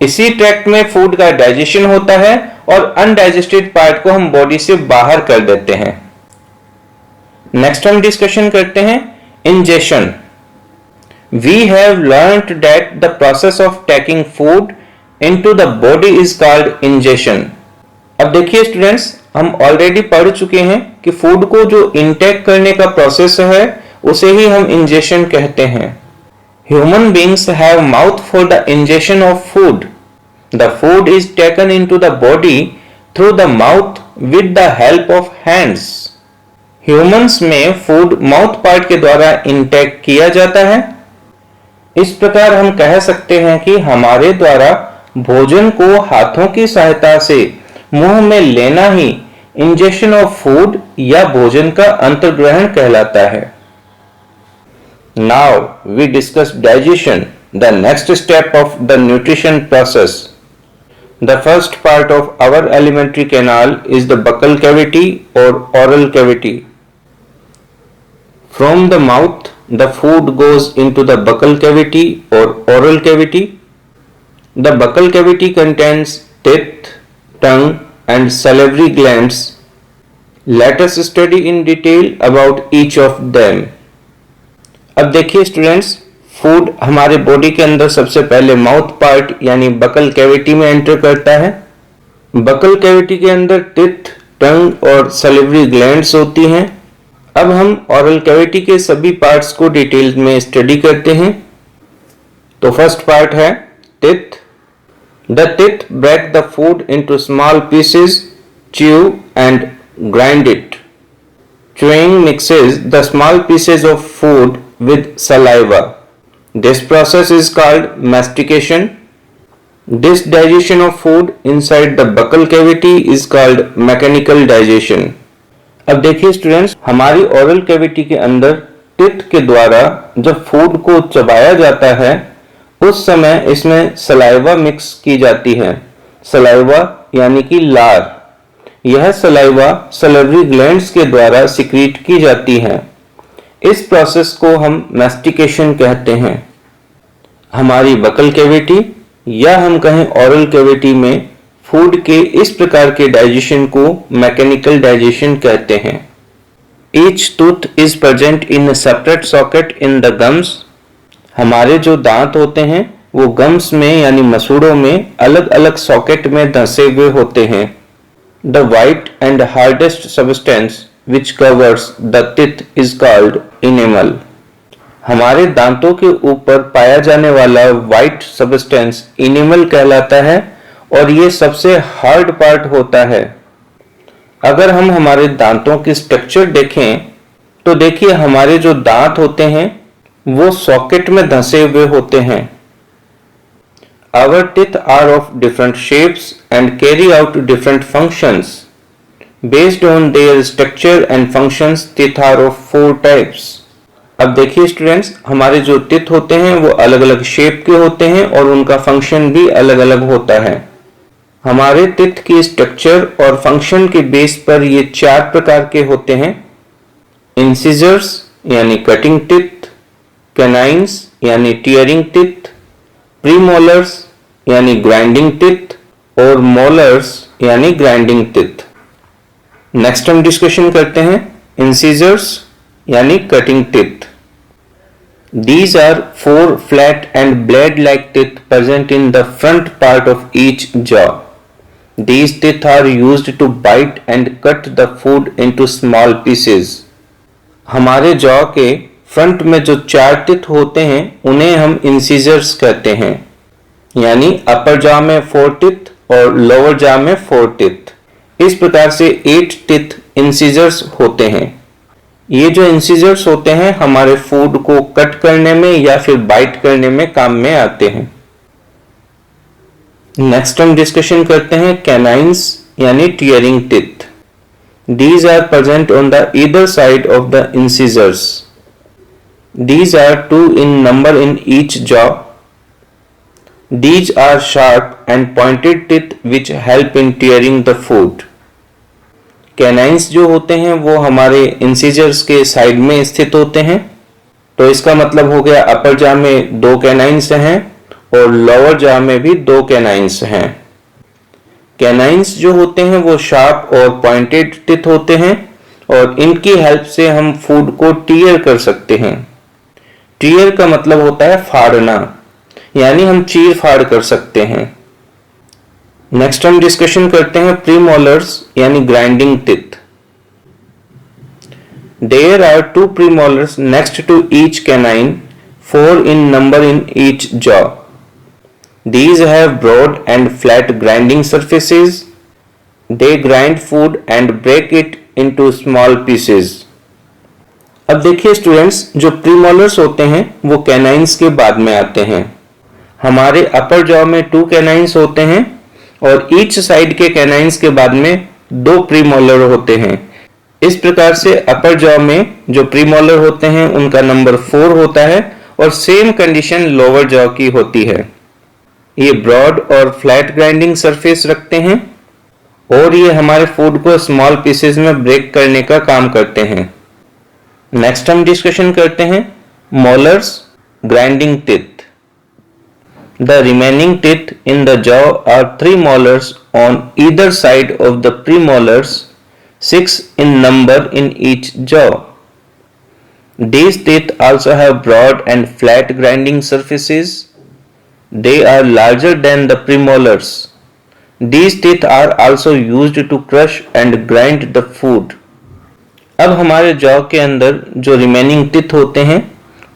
इसी ट्रैक्ट में फूड का डाइजेशन होता है और अनडाइजेस्टेड पार्ट को हम बॉडी से बाहर कर देते हैं। नेक्स्ट हम डिस्कशन करते हैं ingestion. We have learnt that the process of taking food into the body is called ingestion. अब देखिए स्टूडेंट्स, हम ऑलरेडी पढ़ चुके हैं कि फूड को जो इंटेक करने का प्रोसेस है उसे ही हम इंजेशन कहते हैं। Human beings have mouth for the ingestion of food. The food is taken into the body through the mouth with the help of hands. Humans में फूड माउथ पार्ट के द्वारा इंटेक किया जाता है। इस प्रकार हम कह सकते हैं कि हमारे द्वारा भोजन को हाथों की सहायता से मुंह में लेना ही इंजेक्शन ऑफ फूड या भोजन का अंतर्ग्रहण कहलाता है। Now we discuss digestion, the next step of the nutrition process. The first part of our alimentary canal is the buccal cavity और oral cavity. From the mouth the food goes into the buccal cavity or oral cavity. The buccal cavity contains teeth, tongue and salivary glands. Let us study in detail about each of them. अब देखिए स्टूडेंट्स, फूड हमारे बॉडी के अंदर सबसे पहले माउथ पार्ट यानी बकल कैविटी में एंटर करता है। बकल कैविटी के अंदर टिथ, टंग और सलिवरी ग्लैंड्स होती हैं। अब हम ओरल कैविटी के सभी पार्ट्स को डिटेल में स्टडी करते हैं। तो फर्स्ट पार्ट है teeth. The teeth break the food into small pieces, chew and grind it. Chewing mixes the small pieces of food with saliva. This process is called mastication. This digestion of food inside the buccal cavity is called mechanical digestion. अब देखिए स्टूडेंट्स, हमारी ओरल कैविटी के अंदर टिथ के द्वारा जब फूड को चबाया जाता है उस समय इसमें सलाइवा मिक्स की जाती है। सलाइवा यानी कि लार। यह सलाइवा सलिवरी ग्लैंड्स के द्वारा सिक्रीट की जाती है। इस प्रोसेस को हम मैस्टिकेशन कहते हैं। हमारी बकल कैविटी या हम कहें ओरल कैविटी में फूड के इस प्रकार के डाइजेशन को मैकेनिकल डाइजेशन कहते हैं। Each tooth is present in separate socket in the gums. हमारे जो दांत होते हैं वो गम्स में यानी मसूड़ों में अलग अलग सॉकेट में धंसे हुए होते हैं। The white and hardest substance which covers the teeth is called enamel. हमारे दांतों के ऊपर पाया जाने वाला व्हाइट सब्सटेंस इनेमल कहलाता है और ये सबसे हार्ड पार्ट होता है। अगर हम हमारे दांतों की स्ट्रक्चर देखें तो देखिए हमारे जो दांत होते हैं वो सॉकेट में धंसे हुए होते हैं। Our teeth are of different shapes and carry out different functions. Based on their structure and functions, teeth are of 4 types. अब देखिए स्टूडेंट्स, हमारे जो टीथ होते हैं वो अलग अलग शेप के होते हैं और उनका फंक्शन भी अलग अलग होता है। हमारे टीथ की स्ट्रक्चर और फंक्शन के बेस पर ये 4 प्रकार के होते हैं। इंसिजर्स यानी कटिंग टीथ, कैनाइन्स यानी टीयरिंग टीथ, प्रीमोलर्स यानी ग्राइंडिंग टीथ और मोलर्स यानी ग्राइंडिंग टीथ। नेक्स्ट हम डिस्कशन करते हैं इंसिजर्स यानी cutting teeth. These are 4 flat and blade-like teeth present in the front part of each jaw. These teeth are used to bite and cut the food into small pieces. हमारे जॉ के फ्रंट में जो 4 टीथ होते हैं उन्हें हम इंसिजर्स कहते हैं। यानी अपर जॉ में 4 टीथ और लोअर जॉ में 4 टीथ। इस प्रकार से 8 टीथ इंसिजर्स होते हैं। ये जो इंसिजर्स होते हैं हमारे फूड को कट करने में या फिर बाइट करने में काम में आते हैं। नेक्स्ट हम डिस्कशन करते हैं कैनाइन्स यानी tearing teeth. These are present on the either side of the incisors. These are 2 in number in each jaw. These are sharp and pointed teeth which help in tearing the food. Canines जो होते हैं वो हमारे इंसिजर्स के साइड में स्थित होते हैं। तो इसका मतलब हो गया अपर जॉ में 2 कैनाइन्स हैं और लोअर जॉ में भी 2 कैनाइन्स हैं। कैनाइन्स जो होते हैं वो शार्प और पॉइंटेड टिथ होते हैं और इनकी हेल्प से हम फूड को टीयर कर सकते हैं। टीयर का मतलब होता है फाड़ना, यानी हम चीर फाड़ कर सकते हैं। नेक्स्ट हम डिस्कशन करते हैं प्रीमोलर्स यानी grinding teeth. There are 2 premolars next to each canine, 4 in number in each jaw. These have broad and flat grinding surfaces. They grind food and break it into small pieces. अब देखिए स्टूडेंट्स, जो प्रीमोलर्स होते हैं वो कैनाइन्स के बाद में आते हैं। हमारे अपर जॉ में 2 कैनाइन्स होते हैं और ईच साइड के कैनाइन्स के बाद में 2 प्रीमोलर होते हैं। इस प्रकार से अपर जॉ में जो प्रीमोलर होते हैं उनका नंबर 4 होता है और सेम कंडीशन लोअर जॉ की होती है। ये ब्रॉड और फ्लैट ग्राइंडिंग सरफेस रखते हैं और ये हमारे फूड को स्मॉल पीसेस में ब्रेक करने का काम करते हैं। नेक्स्ट हम डिस्कशन करते हैं molars, grinding teeth. The remaining teeth in the jaw are 3 molars on either side of the premolars, 6 in number in each jaw. These teeth also have broad and flat grinding surfaces. They are larger than the premolars. These teeth are also used to crush and grind the food. अब हमारे जॉ के अंदर जो रिमेनिंग टीथ होते हैं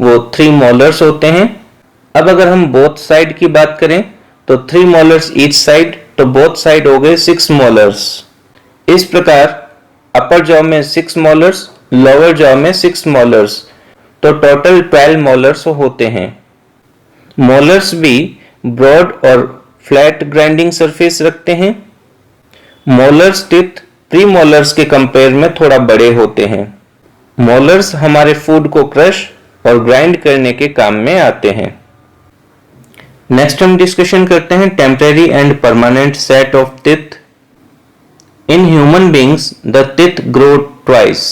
वो 3 मोलर्स होते हैं। अब अगर हम बोथ साइड की बात करें तो 3 मोलर्स ईच साइड, तो बोथ साइड हो गए 6 मोलर्स। इस प्रकार अपर जॉ में 6 मोलर्स, लोअर जॉ में 6 मोलर्स, तो टोटल 12 मोलर्स होते हैं। मोलर्स भी ब्रॉड और फ्लैट ग्राइंडिंग सरफेस रखते हैं। मोलर्स टीथ प्रीमोलर्स के कंपेयर में थोड़ा बड़े होते हैं। मोलर्स हमारे फूड को क्रश और ग्राइंड करने के काम में आते हैं। नेक्स्ट हम डिस्कशन करते हैं temporary and permanent set of teeth. In human beings the teeth grow twice.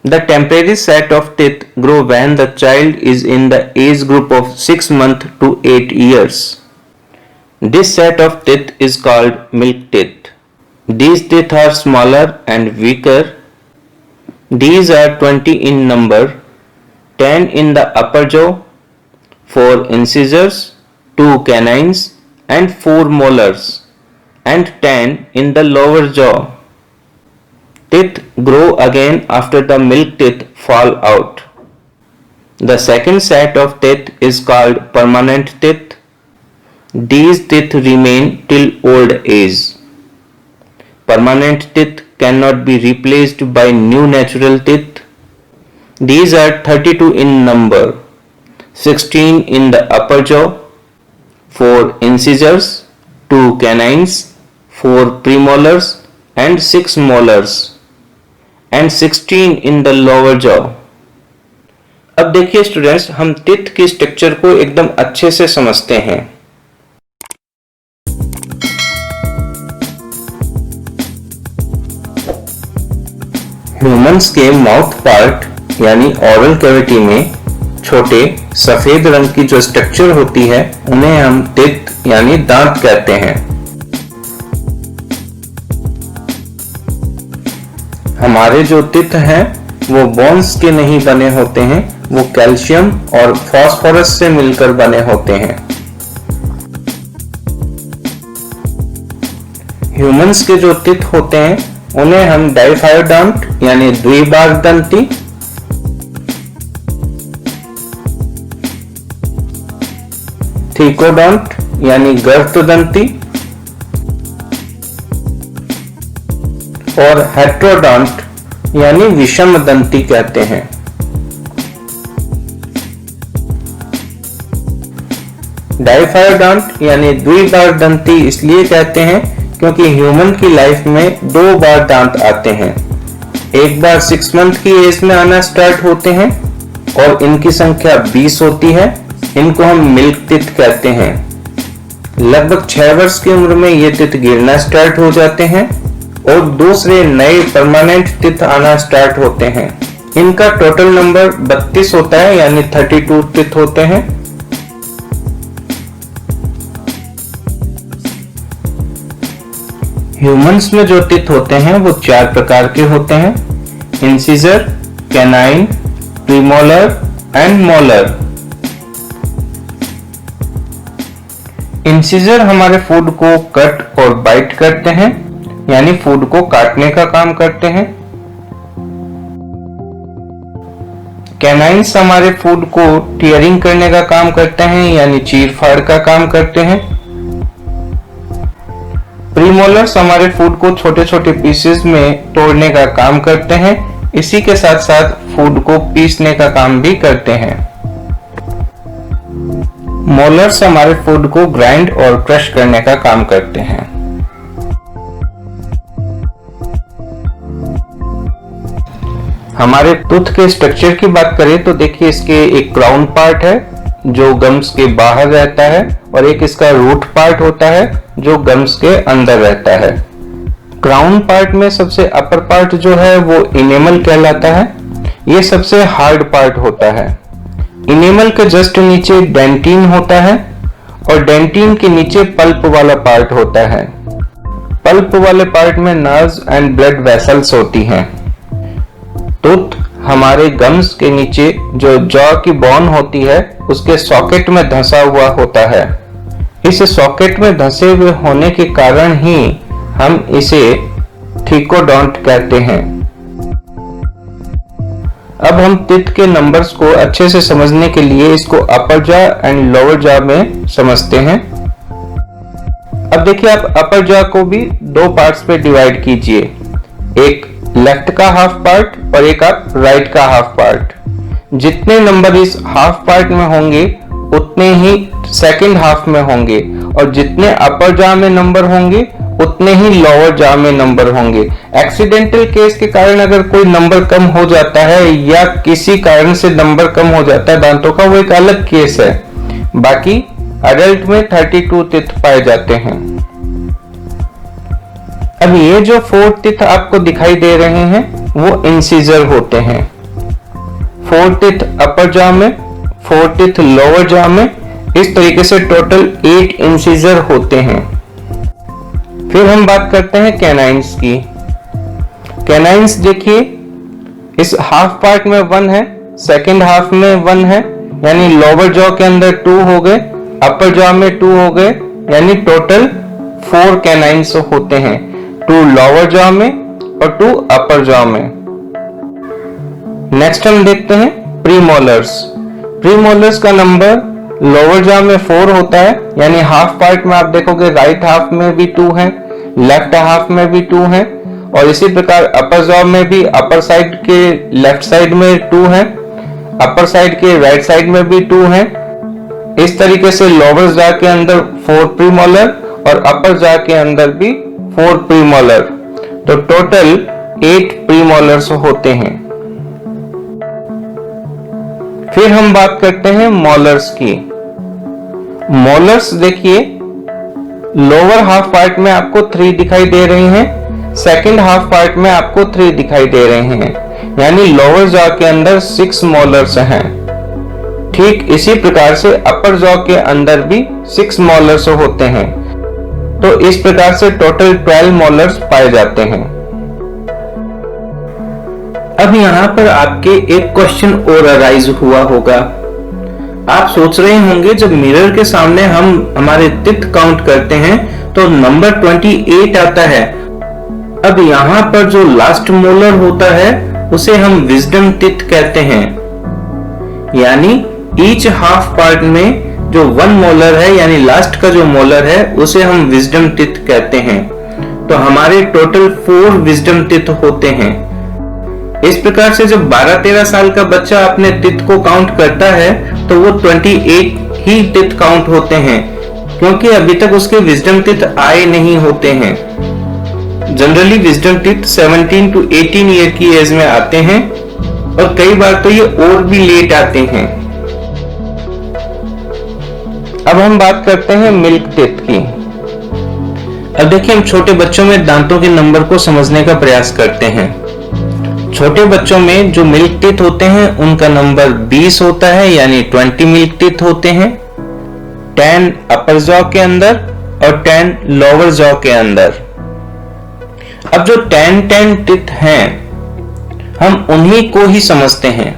The temporary set of teeth grow when the child is in the age group of 6 months to 8 years. This set of teeth is called milk teeth. These teeth are smaller and weaker. These are 20 in number, 10 in the upper jaw, 4 incisors, 2 canines and 4 molars, and 10 in the lower jaw. Teeth grow again after the milk teeth fall out. The second set of teeth is called permanent teeth. These teeth remain till old age. Permanent teeth cannot be replaced by new natural teeth. These are 32 in number, 16 in the upper jaw, 4 incisors, 2 canines, 4 premolars and 6 molars, and 16 in the lower jaw. अब देखिए स्टूडेंट्स, हम टीथ के स्ट्रक्चर को एकदम अच्छे से समझते हैं। ह्यूमंस के माउथ पार्ट यानी ओरल कैविटी में छोटे सफेद रंग की जो स्ट्रक्चर होती है उन्हें हम टीथ यानी दांत कहते हैं। हमारे जो टीथ हैं वो बोन्स के नहीं बने होते हैं, वो कैल्शियम और फास्फोरस से मिलकर बने होते हैं। ह्यूमंस के जो टीथ होते हैं उन्हें हम डाइफायोडॉन्ट यानी द्विबार दंती, थिकोडॉन्ट यानी गर्त दंती और हेट्रोडॉन्ट यानी विषम दंती कहते हैं। डाइफायोडॉन्ट यानी द्विबार दंती इसलिए कहते हैं क्योंकि ह्यूमन की लाइफ में 2 बार दांत आते हैं। एक बार 6 मंथ की एज में आना स्टार्ट होते हैं और इनकी संख्या 20 होती है। इनको हम मिल्क टीथ कहते हैं। लगभग 6 वर्ष की उम्र में ये टीथ गिरना स्टार्ट हो जाते हैं और दूसरे नए परमानेंट टीथ आना स्टार्ट होते हैं। इनका टोटल नंबर 32 होता है यानी 32 टीथ होते हैं। ह्यूमंस में जो टीथ होते हैं वो 4 प्रकार के होते हैं: incisor, canine, premolar and molar. Incisor हमारे फूड को कट और बाइट करते हैं यानी फूड को काटने का काम करते हैं। कैनाइन्स हमारे फूड को टीयरिंग करने का काम करते हैं यानी चीर फाड़ का काम करते हैं। प्रीमोलर्स हमारे फूड को छोटे छोटे पीसेस में तोड़ने का काम करते हैं। इसी के साथ साथ फूड को पीसने का काम भी करते हैं। मोलर्स हमारे फूड को ग्राइंड और क्रश करने का काम करते हैं। हमारे टूथ के स्ट्रक्चर की बात करें तो देखिए इसके एक क्राउन पार्ट है जो गम्स के बाहर रहता है और एक इसका रूट पार्ट होता है जो गम्स के अंदर रहता है। क्राउन पार्ट में सबसे अपर पार्ट जो है वो इनेमल कहलाता है। ये सबसे हार्ड पार्ट होता है। इनेमल के जस्ट नीचे डेंटिन होता है और डेंटिन के नीचे पल्प वाला पार्ट होता है। पल्प वाले पार्ट में नर्व्स एंड ब्लड वेसल्स होती हैं। टूथ हमारे गम्स के नीचे जो जॉ की बोन होती है उसके सॉकेट में धंसा हुआ होता है। इस सॉकेट में धंसे हुए होने के कारण ही हम इसे थिकोडोंट कहते हैं। अब हम टीथ के नंबर्स को अच्छे से समझने के लिए इसको अपर जॉ एंड लोअर जॉ में समझते हैं। अब देखिए, आप अपर जॉ को भी दो पार्ट्स पे डिवाइड कीजिए, एक लेफ्ट का हाफ पार्ट और एक आप राइट का हाफ पार्ट। जितने नंबर इस हाफ पार्ट में होंगे उतने ही सेकंड हाफ में होंगे, और जितने अपर जॉ में नंबर होंगे उतने ही लोअर जॉ में नंबर होंगे। एक्सीडेंटल केस के कारण अगर कोई नंबर कम हो जाता है या किसी कारण से नंबर कम हो जाता है दांतों का, वो एक अलग केस है। बाकी एडल्ट में 32 टीथ पाए जाते हैं। अब ये जो 4 टीथ आपको दिखाई दे रहे हैं वो इंसिजर होते हैं। 4 टीथ अपर जॉ में, 4 टीथ लोअर जॉ में, इस तरीके से टोटल 8 इंसिजर होते हैं। फिर हम बात करते हैं कैनाइन्स की। कैनाइन्स देखिए, इस हाफ पार्ट में 1 है, सेकंड हाफ में 1 है, यानी लोअर जॉ के अंदर 2 हो गए, अपर जॉ में 2 हो गए, यानी टोटल 4 कैनाइन्स होते हैं, 2 लोअर जॉ में और 2 अपर जॉ में। नेक्स्ट हम देखते हैं प्रीमोलर्स। प्रीमोलर्स का नंबर लोअर जॉ में 4 होता है, यानी हाफ पार्ट में आप देखोगे राइट हाफ में भी 2 है, लेफ्ट हाफ में भी 2 है, और इसी प्रकार अपर जॉ में भी अपर साइड के लेफ्ट साइड में 2 है, अपर साइड के राइट साइड में भी 2 है। इस तरीके से लोअर जॉ के अंदर 4 प्रीमोलर और अपर जॉ के अंदर भी 4 प्रीमोलर, तो टोटल 8 प्रीमोलर्स होते हैं। फिर हम बात करते हैं मोलर्स की। मोलर्स देखिए, लोअर हाफ पार्ट में आपको 3 दिखाई दे रही हैं, सेकंड हाफ पार्ट में आपको 3 दिखाई दे रहे हैं, यानी लोअर जॉ के अंदर 6 मोलर्स हैं। ठीक इसी प्रकार से अपर जॉ के अंदर भी 6 मोलर्स होते हैं, तो इस प्रकार से टोटल 12 मोलर्स पाए जाते हैं। अब यहाँ पर आपके एक क्वेश्चन और अराइज हुआ होगा। आप सोच रहे होंगे, जब मिरर के सामने हम हमारे टीथ काउंट करते हैं तो नंबर 28 आता है। अब यहाँ पर जो लास्ट मोलर होता है उसे हम विजडम टीथ कहते हैं, यानी ईच हाफ पार्ट में जो 1 मोलर है, यानी लास्ट का जो मोलर है उसे हम विजडम टीथ कहते हैं। तो हमारे टोटल 4 विजडम टीथ होते हैं। इस प्रकार से जब 12-13 साल का बच्चा अपने टीथ को काउंट करता है तो वो 28 ही टीथ काउंट होते हैं, क्योंकि अभी तक उसके विजडम टीथ आए नहीं होते हैं। Generally wisdom teeth 17 to 18 year की एज में आते हैं, और कई बार तो ये और भी लेट आते हैं। अब हम बात करते हैं मिल्क टीथ की। अब देखिए, हम छोटे बच्चों में दांतों के नंबर को समझने का प्रयास करते हैं। छोटे बच्चों में जो मिल्क टीथ होते हैं उनका नंबर 20 होता है, यानी 20 मिल्क टीथ होते हैं, 10 अपर जॉ के अंदर और 10 लोअर जॉ के अंदर। अब जो 10 टीथ हैं हम उन्हीं को ही समझते हैं।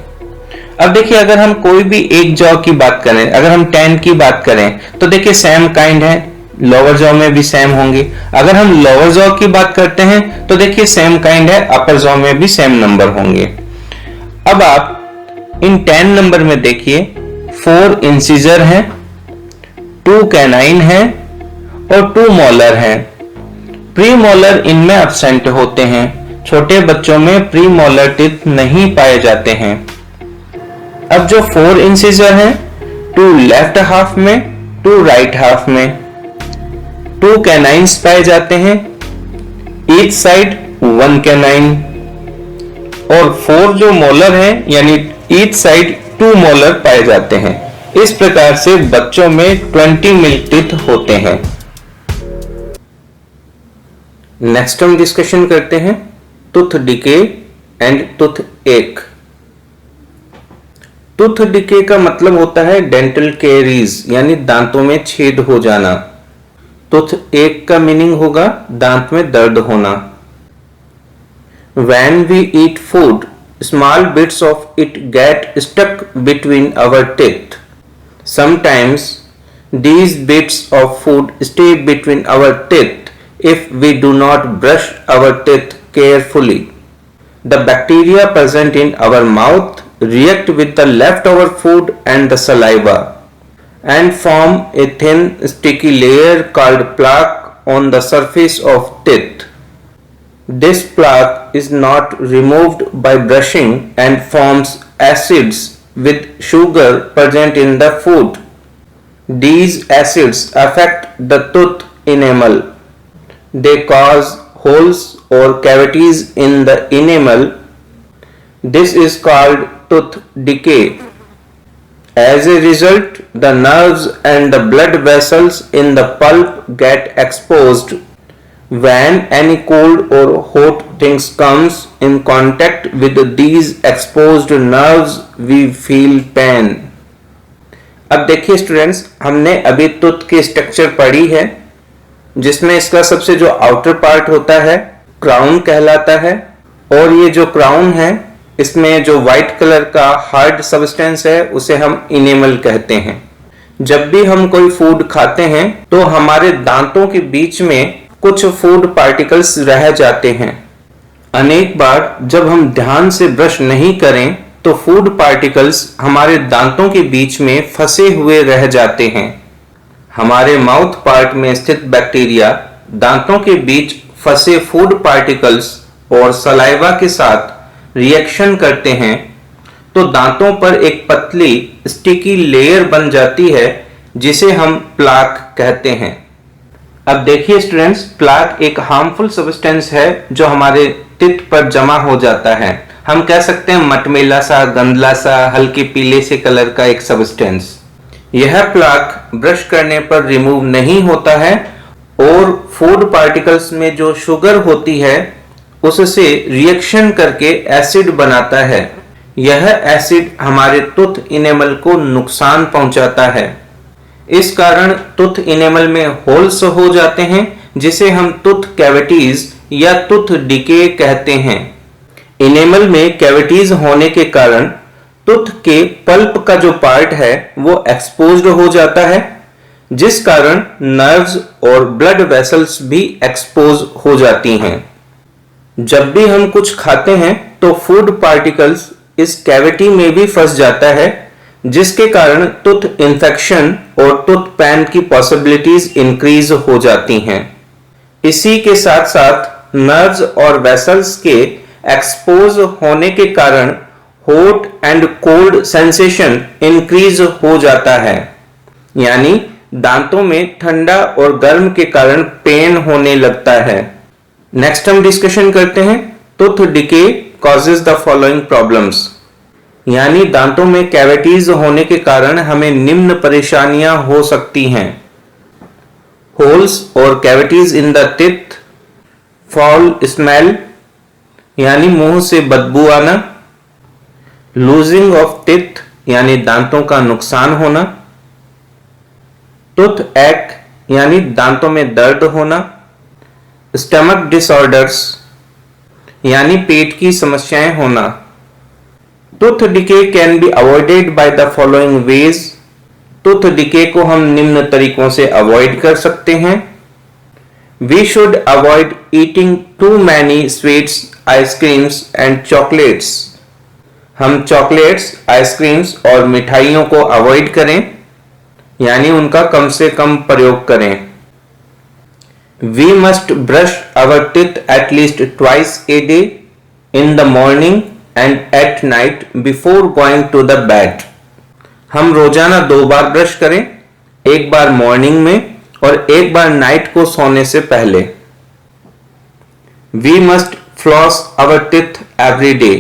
अब देखिए, अगर हम कोई भी एक जॉ की बात करें, अगर हम 10 की बात करें तो देखिए सेम काइंड है, लोअर जॉ में भी सेम होंगे। अगर हम लोअर जॉ की बात करते हैं तो देखिए सेम काइंड है, अपर जॉ में भी सेम नंबर होंगे। अब आप इन 10 नंबर में देखिए 4 इंसिजर हैं, 2 कैनाइन हैं और 2 मोलर हैं। प्री मोलर इनमें एब्सेंट होते हैं। छोटे बच्चों में प्री मोलर टीथ नहीं पाए जाते हैं। अब जो 4 इंसिजर हैं, 2 लेफ्ट हाफ में, 2 राइट हाफ में, 2 कैनाइन्स पाए जाते हैं, ईच साइड 1 कैनाइन, और 4 जो मोलर हैं यानी ईच साइड 2 मोलर पाए जाते हैं। इस प्रकार से बच्चों में 20 मिल्क टीथ होते हैं। नेक्स्ट हम डिस्कशन करते हैं टूथ डिके एंड टूथ एक। टूथ डिके का मतलब होता है डेंटल कैरीज, यानी दांतों में छेद हो जाना। टूथ एक का मीनिंग होगा दांत में दर्द होना। When we eat food, small bits of it get stuck between our teeth. Sometimes these bits of food stay between our teeth if we do not brush our teeth carefully. The bacteria present in our mouth react with the leftover food and the saliva and form a thin sticky layer called plaque on the surface of teeth. This plaque is not removed by brushing and forms acids with sugar present in the food. These acids affect the tooth enamel. They cause holes or cavities in the enamel. This is called tooth decay. As a result, the nerves and the blood vessels in the pulp get exposed. When any cold or hot things comes in contact with these exposed nerves, we feel pain. अब देखिए स्टूडेंट्स, हमने अभी टूथ की स्ट्रक्चर पढ़ी है, जिसमें इसका सबसे जो आउटर पार्ट होता है क्राउन कहलाता है, और ये जो क्राउन है इसमें जो व्हाइट कलर का हार्ड सब्सटेंस है उसे हम इनेमल कहते हैं। जब भी हम कोई फूड खाते हैं तो हमारे दांतों के बीच में कुछ फूड पार्टिकल्स रह जाते हैं। अनेक बार जब हम ध्यान से ब्रश नहीं करें तो फूड पार्टिकल्स हमारे दांतों के बीच में फंसे हुए रह जाते हैं। हमारे माउथ पार्ट में स्थित बैक्टीरिया दांतों के बीच फंसे फूड पार्टिकल्स और सलाइवा के साथ रिएक्शन करते हैं तो दांतों पर एक पतली स्टिकी लेयर बन जाती है जिसे हम प्लाक कहते हैं। अब देखिए स्टूडेंट्स, प्लाक एक हार्मफुल सब्सटेंस है जो हमारे टीथ पर जमा हो जाता है। हम कह सकते हैं मटमैला सा, गंदला सा, हल्के पीले से कलर का एक सब्सटेंस। यह प्लाक ब्रश करने पर रिमूव नहीं होता है और फूड पार्टिकल्स में जो शुगर होती है उससे रिएक्शन करके एसिड बनाता है। यह एसिड हमारे टूथ इनेमल को नुकसान पहुंचाता है। इस कारण टूथ इनेमल में होल्स हो जाते हैं जिसे हम टूथ कैविटीज या टूथ डिके कहते हैं। इनेमल में कैविटीज होने के कारण टूथ के पल्प का जो पार्ट है वो एक्सपोज्ड हो जाता है, जिस कारण नर्व्स और ब्लड वेसल्स भी एक्सपोज हो जाती हैं। जब भी हम कुछ खाते हैं तो फूड पार्टिकल्स इस कैविटी में भी फंस जाता है, जिसके कारण टूथ इन्फेक्शन और टूथ पेन की पॉसिबिलिटीज इंक्रीज हो जाती हैं। इसी के साथ साथ नर्व्स और वेसल्स के एक्सपोज होने के कारण hot and cold sensation increase हो जाता है, यानी दांतों में ठंडा और गर्म के कारण पेन होने लगता है। नेक्स्ट हम डिस्कशन करते हैं tooth decay causes the following problems, यानी दांतों में कैविटीज होने के कारण हमें निम्न परेशानियां हो सकती हैं। होल्स और cavities in the teeth, foul smell यानी मुंह से बदबू आना, लूजिंग ऑफ टीथ यानी दांतों का नुकसान होना, टूथ एक यानी दांतों में दर्द होना, स्टमक डिसऑर्डर्स यानी पेट की समस्याएं होना। Tooth decay can be avoided by the following ways. Tooth decay को हम निम्न तरीकों से अवॉइड कर सकते हैं। We should avoid eating too many sweets, ice creams and chocolates. हम चॉकलेट्स, आइसक्रीम्स और मिठाइयों को अवॉइड करें, यानी उनका कम से कम प्रयोग करें। We must brush our teeth at least twice a day, in the morning and at night before going to the bed. हम रोजाना 2 बार ब्रश करें, एक बार मॉर्निंग में और एक बार नाइट को सोने से पहले। We must floss our teeth every day.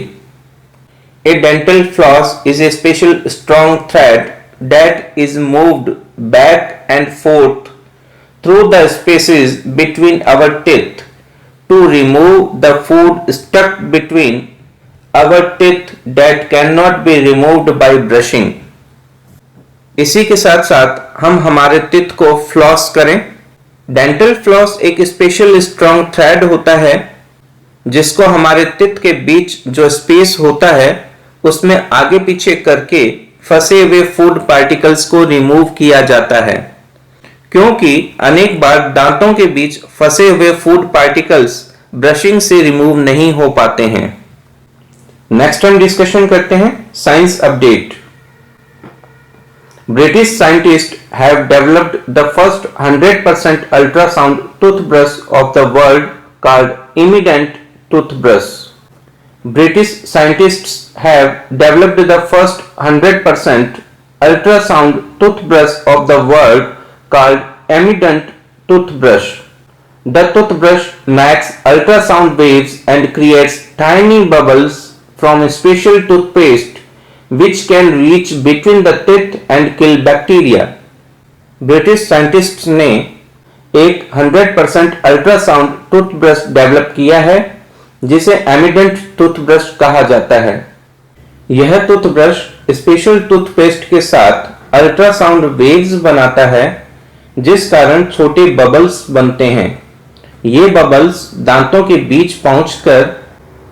A dental floss is a special strong thread that is moved back and forth through the spaces between our teeth to remove the food stuck between our teeth that cannot be removed by brushing. इसी के साथ साथ हम हमारे teeth को फ्लॉस करें। डेंटल फ्लॉस एक स्पेशल स्ट्रॉन्ग थ्रेड होता है जिसको हमारे teeth के बीच जो स्पेस होता है उसमें आगे पीछे करके फंसे हुए फूड पार्टिकल्स को रिमूव किया जाता है, क्योंकि अनेक बार दांतों के बीच फंसे हुए फूड पार्टिकल्स ब्रशिंग से रिमूव नहीं हो पाते हैं। नेक्स्ट हम डिस्कशन करते हैं science update. British scientist have developed the first 100% ultrasound toothbrush of the world called Emmident toothbrush. British scientists have developed the first 100% ultrasound toothbrush of the world called Amident toothbrush. The toothbrush makes ultrasound waves and creates tiny bubbles from a special toothpaste which can reach between the teeth and kill bacteria. British scientists ने एक 100% अल्ट्रासाउंड टूथब्रश डेवलप किया है जिसे एमिडेंट टूथब्रश कहा जाता है। यह टूथब्रश स्पेशल टूथपेस्ट के साथ अल्ट्रासाउंड वेव्स बनाता है जिस कारण छोटे बबल्स बनते हैं। ये बबल्स दांतों के बीच पहुंचकर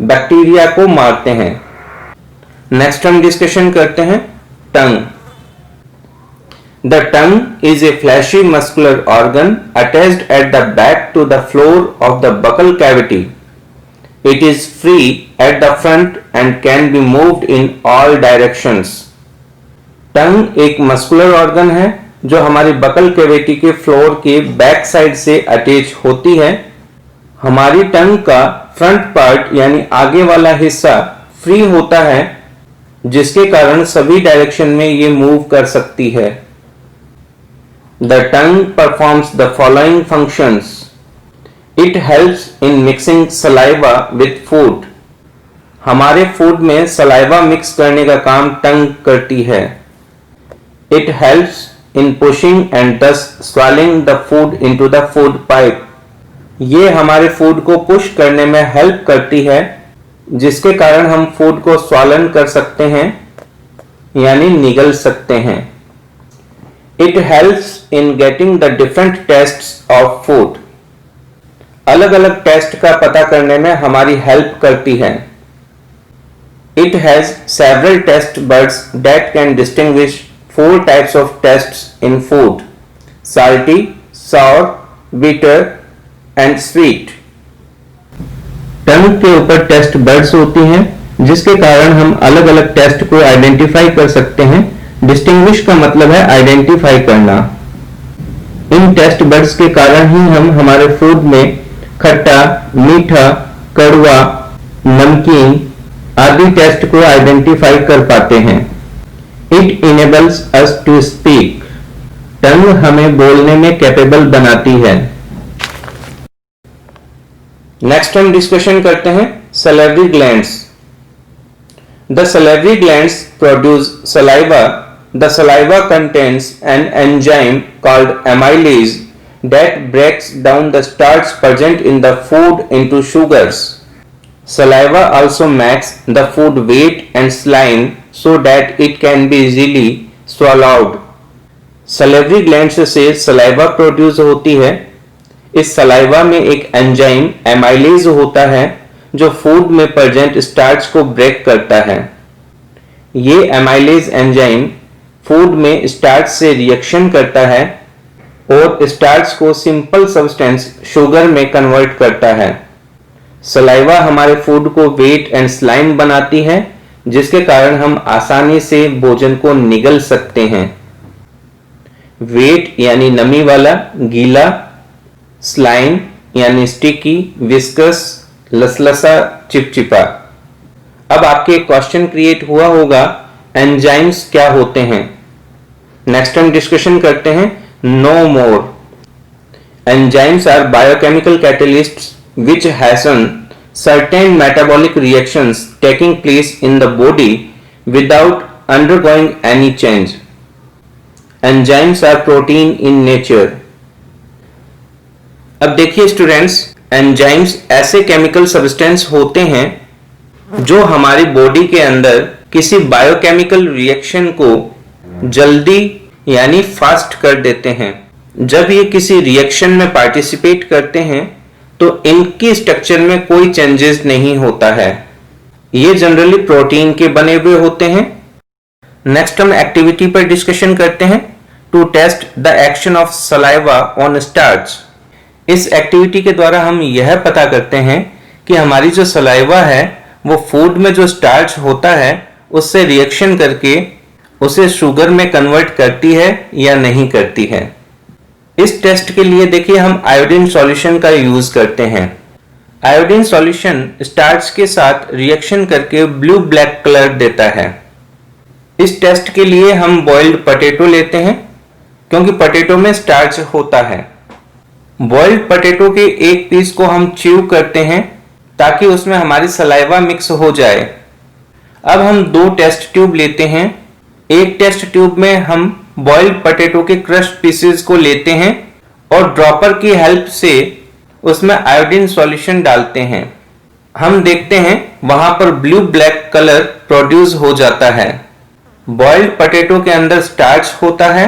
बैक्टीरिया को मारते हैं। नेक्स्ट हम डिस्कशन करते हैं tongue. The tongue is a fleshy muscular organ attached at the back to the floor of the buccal cavity. It is free at the front and can be moved in all directions. टंग एक मस्कुलर ऑर्गन है जो हमारी बकल कैविटी के फ्लोर के बैक साइड से अटैच होती है। हमारी टंग का फ्रंट पार्ट यानी आगे वाला हिस्सा फ्री होता है जिसके कारण सभी डायरेक्शन में ये मूव कर सकती है। The tongue performs the following functions. It helps in mixing saliva with food. हमारे फूड में सलाइवा मिक्स करने का काम टंग करती है। It helps in pushing and thus swallowing the food into the food pipe. ये हमारे फूड को पुश करने में हेल्प करती है जिसके कारण हम फूड को स्वालन कर सकते हैं यानी निगल सकते हैं। It helps in getting the different tastes of food. अलग अलग टेस्ट का पता करने में हमारी हेल्प करती है। It has several taste buds that can distinguish 4 types of tastes in food: salty, sour, bitter and sweet. टंग के ऊपर टेस्ट बर्ड्स होती हैं जिसके कारण हम अलग अलग टेस्ट को आइडेंटिफाई कर सकते हैं। डिस्टिंग्विश का मतलब है आइडेंटिफाई करना। इन टेस्ट बर्ड्स के कारण ही हम हमारे फूड में खट्टा, मीठा, कड़वा, नमकीन आदि टेस्ट को आइडेंटिफाई कर पाते हैं। It enables us to speak. Tongue हमें बोलने में कैपेबल बनाती है। नेक्स्ट हम डिस्कशन करते हैं salivary glands. The salivary glands produce saliva. The saliva contains an enzyme called amylase that breaks down the starch present in the food into sugars. Saliva also makes the food wet and slime so that it can be easily swallowed. Salivary glands से saliva प्रोड्यूस होती है। इस सलाइवा में एक एंजाइम एमाइलेज होता है जो फूड में प्रेजेंट स्टार्च को ब्रेक करता है। ये एमाइलेज एंजाइम फूड में स्टार्च से रिएक्शन करता है और स्टार्च को सिंपल सब्सटेंस शुगर में कन्वर्ट करता है। सलाइवा हमारे फूड को वेट एंड स्लाइम बनाती है जिसके कारण हम आसानी से भोजन को निगल सकते हैं। वेट यानी नमी वाला, गीला, स्लाइम यानी स्टिकी, विस्कस, लसलसा, चिपचिपा। अब आपके क्वेश्चन क्रिएट हुआ होगा एंजाइम्स क्या होते हैं। नेक्स्ट हम डिस्कशन करते हैं no more. Enzymes are biochemical catalysts which hasten certain metabolic reactions taking place in the body without undergoing any change. Enzymes are protein in nature. अब देखिए स्टूडेंट्स, एंजाइम्स ऐसे केमिकल सब्सटेंस होते हैं जो हमारी बॉडी के अंदर किसी बायोकेमिकल रिएक्शन को जल्दी यानी फास्ट कर देते हैं। जब ये किसी रिएक्शन में पार्टिसिपेट करते हैं तो इनकी स्ट्रक्चर में कोई चेंजेस नहीं होता है। ये जनरली प्रोटीन के बने हुए होते हैं। नेक्स्ट हम एक्टिविटी पर डिस्कशन करते हैं। To test the action of saliva on starch. इस एक्टिविटी के द्वारा हम यह पता करते हैं कि हमारी जो सलाइवा है वो फूड में जो स्टार्च होता है उससे रिएक्शन करके उसे शुगर में कन्वर्ट करती है या नहीं करती है। इस टेस्ट के लिए देखिए हम आयोडीन सॉल्यूशन का यूज करते हैं। आयोडीन सॉल्यूशन स्टार्च के साथ रिएक्शन करके ब्लू ब्लैक कलर देता है। इस टेस्ट के लिए हम बॉइल्ड पोटैटो लेते हैं क्योंकि पोटैटो में स्टार्च होता है। बॉइल्ड पोटैटो के एक पीस को हम च्यू करते हैं ताकि उसमें हमारी सलाइवा मिक्स हो जाए। अब हम 2 टेस्ट ट्यूब लेते हैं। एक टेस्ट ट्यूब में हम बॉइल्ड पोटैटो के क्रश्ड पीसेस को लेते हैं और ड्रॉपर की हेल्प से उसमें आयोडीन सॉल्यूशन डालते हैं। हम देखते हैं वहां पर ब्लू ब्लैक कलर प्रोड्यूस हो जाता है। बॉइल्ड पोटैटो के अंदर स्टार्च होता है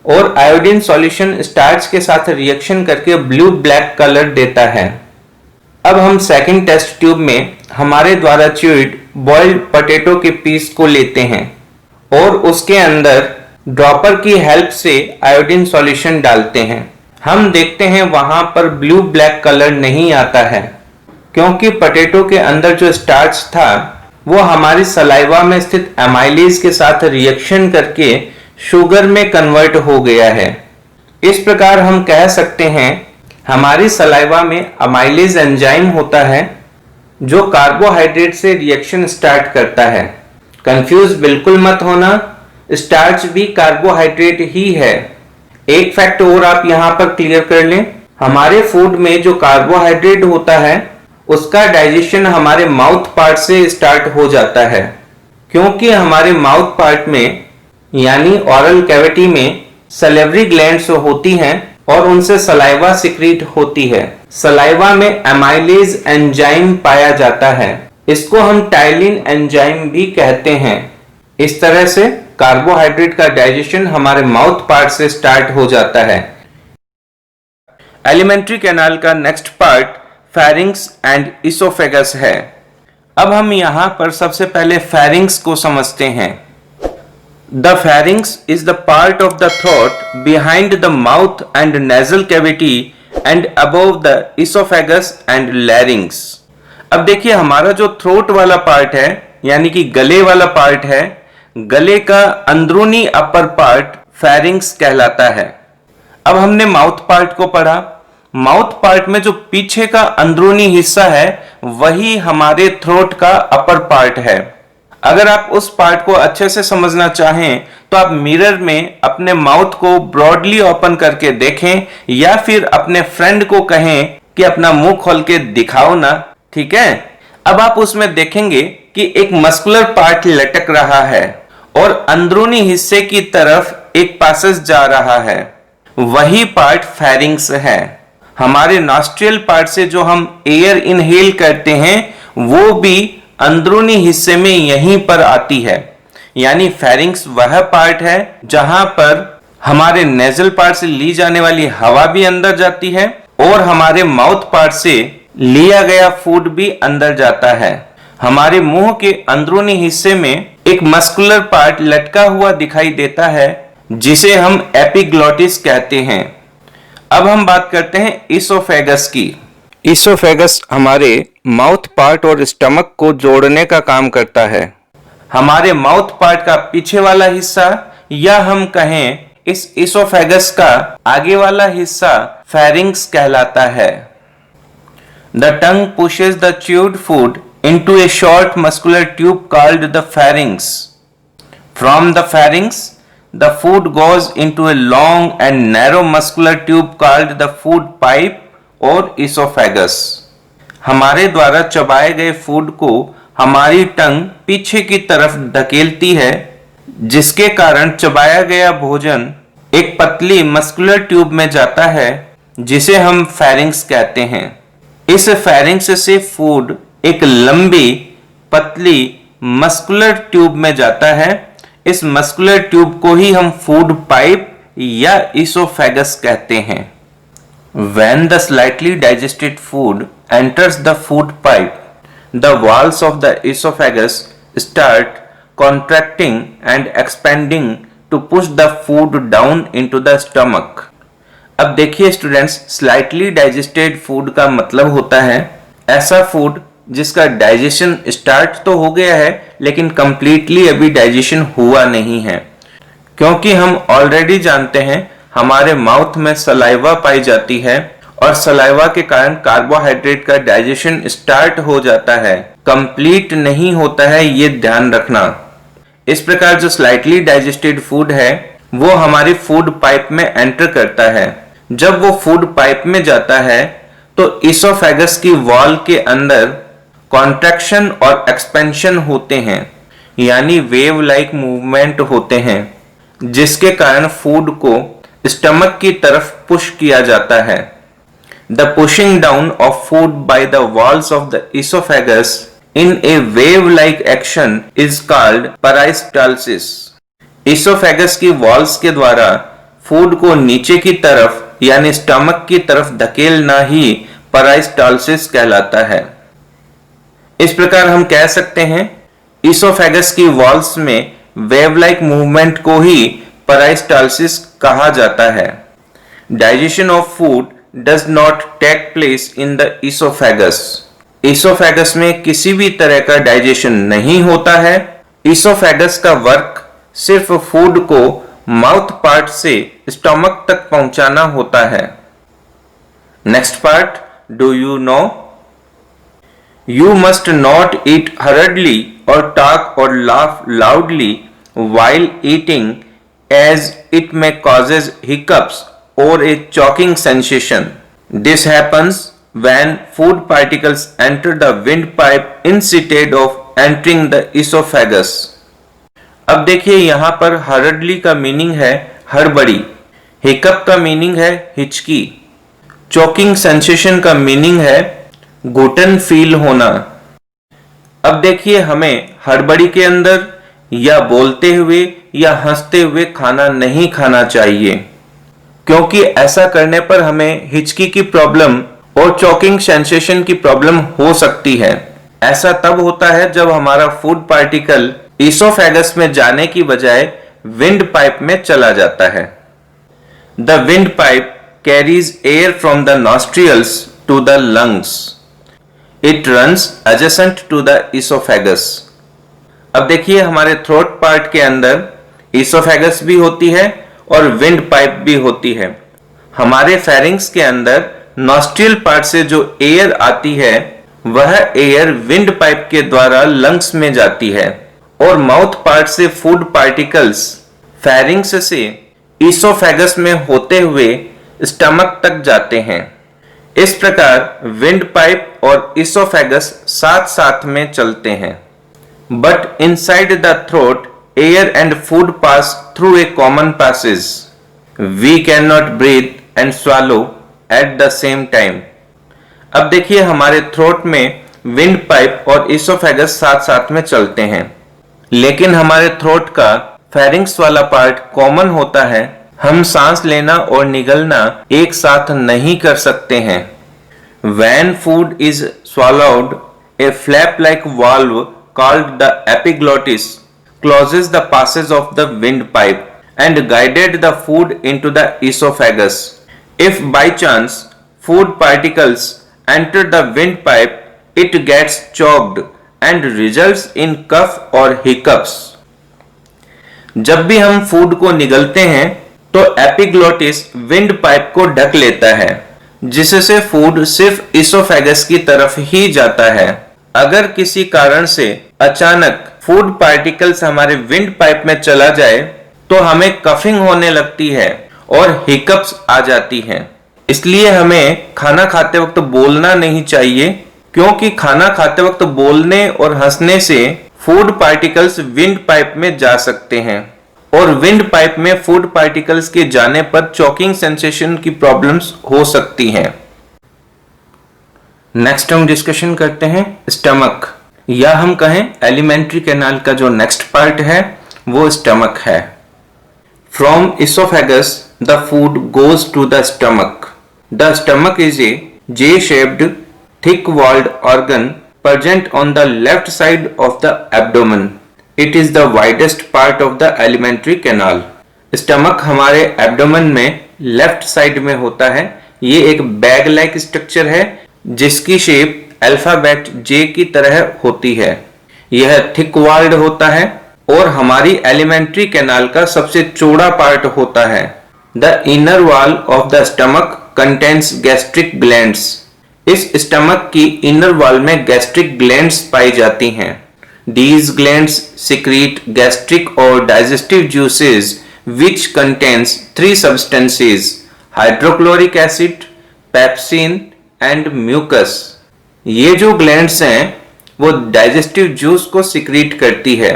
और आयोडीन सॉल्यूशन स्टार्च के साथ रिएक्शन करके ब्लू ब्लैक कलर देता है। अब हम सेकंड टेस्ट ट्यूब में हमारे द्वारा च्यूड बॉइल्ड पोटैटो के पीस को लेते हैं और उसके अंदर ड्रॉपर की हेल्प से आयोडीन सॉल्यूशन डालते हैं। हम देखते हैं वहां पर ब्लू ब्लैक कलर नहीं आता है क्योंकि पोटैटो के अंदर जो स्टार्च था वो हमारी सलाइवा में स्थित एमाइलेज के साथ रिएक्शन करके शुगर में कन्वर्ट हो गया है। इस प्रकार हम कह सकते हैं हमारी सलाइवा में अमाइलेज एंजाइम होता है जो कार्बोहाइड्रेट से रिएक्शन स्टार्ट करता है। कंफ्यूज बिल्कुल मत होना, स्टार्च भी कार्बोहाइड्रेट ही है। एक फैक्ट और आप यहां पर क्लियर कर लें, हमारे फूड में जो कार्बोहाइड्रेट होता है उसका डाइजेशन हमारे माउथ पार्ट से स्टार्ट हो जाता है क्योंकि हमारे माउथ पार्ट में यानी ओरल कैविटी में सलेवरी ग्लैंड्स होती हैं और उनसे सलाइवा सिक्रीट होती है। सलाइवा में एमाइलेज एंजाइम पाया जाता है, इसको हम टाइलिन एंजाइम भी कहते हैं। इस तरह से कार्बोहाइड्रेट का डाइजेशन हमारे माउथ पार्ट से स्टार्ट हो जाता है। एलिमेंट्री कैनाल का next part pharynx and oesophagus है। अब हम यहां पर सबसे पहले फेरिंग्स को समझते हैं। The pharynx is the part of the throat behind the mouth and nasal cavity and above the esophagus and larynx. अब देखिए हमारा जो थ्रोट वाला पार्ट है यानी कि गले वाला पार्ट है, गले का अंदरूनी अपर पार्ट फेरिंग्स कहलाता है। अब हमने माउथ पार्ट को पढ़ा। माउथ पार्ट में जो पीछे का अंदरूनी हिस्सा है वही हमारे थ्रोट का अपर पार्ट है। अगर आप उस पार्ट को अच्छे से समझना चाहें तो आप मिरर में अपने माउथ को ब्रॉडली ओपन करके देखें या फिर अपने फ्रेंड को कहें कि अपना मुंह खोल के दिखाओ ना, ठीक है। अब आप उसमें देखेंगे कि एक मस्कुलर पार्ट लटक रहा है और अंदरूनी हिस्से की तरफ एक पासेज जा रहा है, वही पार्ट फेरिंग्स है। हमारे नॉस्ट्रियल पार्ट से जो हम एयर इनहेल करते हैं वो भी अंदरूनी हिस्से में यहीं पर आती है, यानी फेरिंग्स वह पार्ट है जहां पर हमारे नेजल पार्ट से ली जाने वाली हवा भी अंदर जाती है और हमारे माउथ पार्ट से लिया गया फूड भी अंदर जाता है। हमारे मुंह के अंदरूनी हिस्से में एक मस्कुलर पार्ट लटका हुआ दिखाई देता है जिसे हम एपिग्लॉटिस कहते हैं। अब हम बात करते हैं इसोफेगस की। इसोफेगस हमारे माउथ पार्ट और स्टमक को जोड़ने का काम करता है। हमारे माउथ पार्ट का पीछे वाला हिस्सा या हम कहें इस इसोफेगस का आगे वाला हिस्सा फेरिंग्स कहलाता है। The tongue pushes the chewed food into a short muscular tube called the pharynx. From the pharynx, the food goes into a long and narrow muscular tube called the food pipe और इसोफेगस। हमारे द्वारा चबाए गए फूड को हमारी टंग पीछे की तरफ धकेलती है जिसके कारण चबाया गया भोजन एक पतली मस्कुलर ट्यूब में जाता है जिसे हम फेरिंग्स कहते हैं। इस फेरिंग्स से फूड एक लंबी पतली मस्कुलर ट्यूब में जाता है। इस मस्कुलर ट्यूब को ही हम फूड पाइप या इसोफेगस कहते हैं। When the slightly digested food enters the food pipe, the walls of the esophagus start contracting and expanding to push the food down into the stomach. अब देखिए स्टूडेंट्स, स्लाइटली डाइजेस्टेड फूड का मतलब होता है ऐसा फूड जिसका डाइजेशन स्टार्ट तो हो गया है लेकिन कंप्लीटली अभी डाइजेशन हुआ नहीं है, क्योंकि हम ऑलरेडी जानते हैं हमारे माउथ में सलाइवा पाई जाती है और सलाइवा के कारण कार्बोहाइड्रेट का डाइजेशन स्टार्ट हो जाता है, कंप्लीट नहीं होता है, ये ध्यान रखना। इस प्रकार जो स्लाइटली डाइजेस्टेड फूड है वो हमारी फूड पाइप में एंटर करता है। जब वो फूड पाइप में जाता है तो इसोफेगस की वॉल के अंदर कॉन्ट्रैक्शन और एक्सपेंशन होते हैं, यानी वेव लाइक मूवमेंट होते हैं, जिसके कारण फूड को स्टमक की तरफ पुश किया जाता है। The pushing down of food by the walls of the oesophagus in A wave like action is called peristalsis. Oesophagus की वॉल्स के द्वारा फूड को नीचे की तरफ यानी स्टमक की तरफ धकेलना ही पेरिस्टाल्सिस कहलाता है। इस प्रकार हम कह सकते हैं इसोफेगस की वॉल्स में वेव लाइक मूवमेंट को ही पेरिस्टाल्सिस कहा जाता है। Digestion of food does not take place in the oesophagus. Oesophagus में किसी भी तरह का डाइजेशन नहीं होता है। इसोफेगस का वर्क सिर्फ फूड को माउथ पार्ट से स्टमक तक पहुंचाना होता है। Next part, do you no? You must not eat hurriedly or talk or laugh loudly while eating, as it may causes hiccups or a choking sensation. This happens when food particles enter the windpipe instead of entering the esophagus. अब देखिए यहाँ पर hurriedly का मीनिंग है हड़बड़ी, hiccup का मीनिंग है हिचकी, choking sensation का मीनिंग है घुटन फील होना। अब देखिए हमें हड़बड़ी के अंदर या बोलते हुए या हंसते हुए खाना नहीं खाना चाहिए, क्योंकि ऐसा करने पर हमें हिचकी की प्रॉब्लम और चॉकिंग सेंसेशन की प्रॉब्लम हो सकती है। ऐसा तब होता है जब हमारा फूड पार्टिकल इसोफेगस में जाने की बजाय विंड पाइप में चला जाता है। The windpipe carries air from the nostrils to the lungs. It runs adjacent to the esophagus. अब देखिए हमारे थ्रोट पार्ट के अंदर इसोफेगस भी होती है और विंड पाइप भी होती है। हमारे फेरिंग्स के अंदर नॉस्ट्रियल पार्ट से जो एयर आती है वह एयर विंड पाइप के द्वारा लंग्स में जाती है और माउथ पार्ट से फूड पार्टिकल्स फेरिंग्स से इसोफेगस में होते हुए स्टमक तक जाते हैं। इस प्रकार विंड पाइप और इसोफेगस साथ साथ में चलते हैं। But inside the throat air and food pass through a common passage. We can not breathe and swallow at the same time. अब देखिए हमारे थ्रोट में विंड पाइप और इसोफेगस साथ साथ में चलते हैं, लेकिन हमारे थ्रोट का फेरिंग्स वाला पार्ट कॉमन होता है। हम सांस लेना और निगलना एक साथ नहीं कर सकते हैं। When food is swallowed, a flap-like valve called the epiglottis closes the passage of the windpipe and guided the food into the esophagus. If by chance food particles enter the windpipe, it gets choked and results in cough or hiccups. जब भी हम फूड को निगलते हैं तो एपिग्लोटिस विंड पाइप को ढक लेता है, जिससे फूड सिर्फ इसोफेगस की तरफ ही जाता है। अगर किसी कारण से अचानक फूड पार्टिकल्स हमारे विंड पाइप में चला जाए तो हमें कफिंग होने लगती है और हिकअप्स आ जाती हैं। इसलिए हमें खाना खाते वक्त बोलना नहीं चाहिए, क्योंकि खाना खाते वक्त बोलने और हंसने से फूड पार्टिकल्स विंड पाइप में जा सकते हैं और विंड पाइप में फूड पार्टिकल्स के जाने पर चॉकिंग सेंसेशन की प्रॉब्लम्स हो सकती हैं। नेक्स्ट हम डिस्कशन करते हैं स्टमक। या हम कहें एलिमेंट्री कैनाल का जो नेक्स्ट पार्ट है वो स्टमक है। From oesophagus the food goes to the stomach. The stomach is a J-shaped thick walled organ present on the left side of the abdomen. It is the widest part of the alimentary canal. Stomach हमारे एब्डोमेन में लेफ्ट साइड में होता है। ये एक बैग लाइक स्ट्रक्चर है जिसकी शेप अल्फाबेट J की तरह होती है। यह थिक वॉल्ड होता है और हमारी एलिमेंट्री कैनाल का सबसे चौड़ा पार्ट होता है। The inner wall of the stomach contains gastric glands. इस स्टमक की इनर वॉल में गैस्ट्रिक ग्लैंड्स पाई जाती हैं। These glands secrete gastric or digestive juices which contains three substances: hydrochloric acid, pepsin and mucus. ये जो ग्लैंड्स हैं वो डाइजेस्टिव जूस को सिक्रीट करती है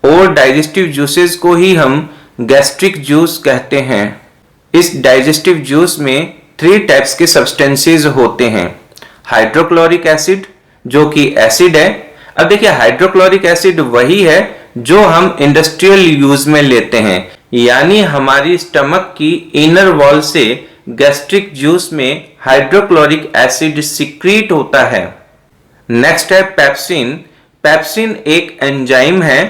और डाइजेस्टिव जूसेस को ही हम गैस्ट्रिक जूस कहते हैं। इस डाइजेस्टिव जूस में 3 टाइप्स के सब्सटेंसेस होते हैं। हाइड्रोक्लोरिक एसिड जो कि एसिड है। अब देखिए हाइड्रोक्लोरिक एसिड वही है जो हम इंडस्ट्रियल यूज में लेते हैं, यानी हमारी स्टमक की इनर वॉल से गैस्ट्रिक जूस में हाइड्रोक्लोरिक एसिड सिक्रीट होता है। नेक्स्ट है पेप्सिन। पेप्सिन एक एंजाइम है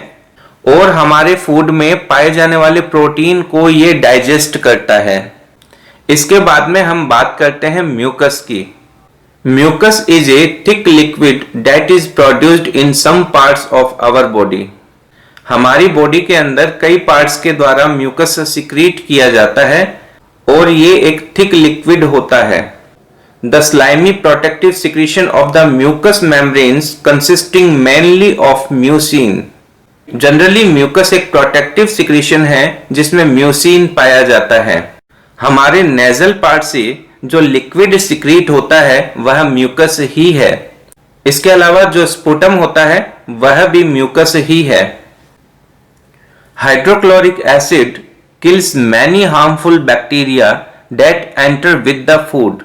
और हमारे फूड में पाए जाने वाले प्रोटीन को ये डाइजेस्ट करता है। इसके बाद में हम बात करते हैं म्यूकस की। Mucus is a thick liquid that is produced in some parts of our body. हमारी बॉडी के अंदर कई पार्ट्स के द्वारा म्यूकस सिक्रीट किया जाता है और ये एक थिक लिक्विड होता है। The slimy protective secretion of the mucous membranes consisting mainly of mucin. Generally mucus एक प्रोटेक्टिव सिक्रीशन है जिसमें म्यूसिन पाया जाता है। हमारे नेजल पार्ट से जो लिक्विड सिक्रीट होता है वह म्यूकस ही है। इसके अलावा जो स्पुटम होता है वह भी म्यूकस ही है। Hydrochloric acid kills many harmful bacteria that enter with the food.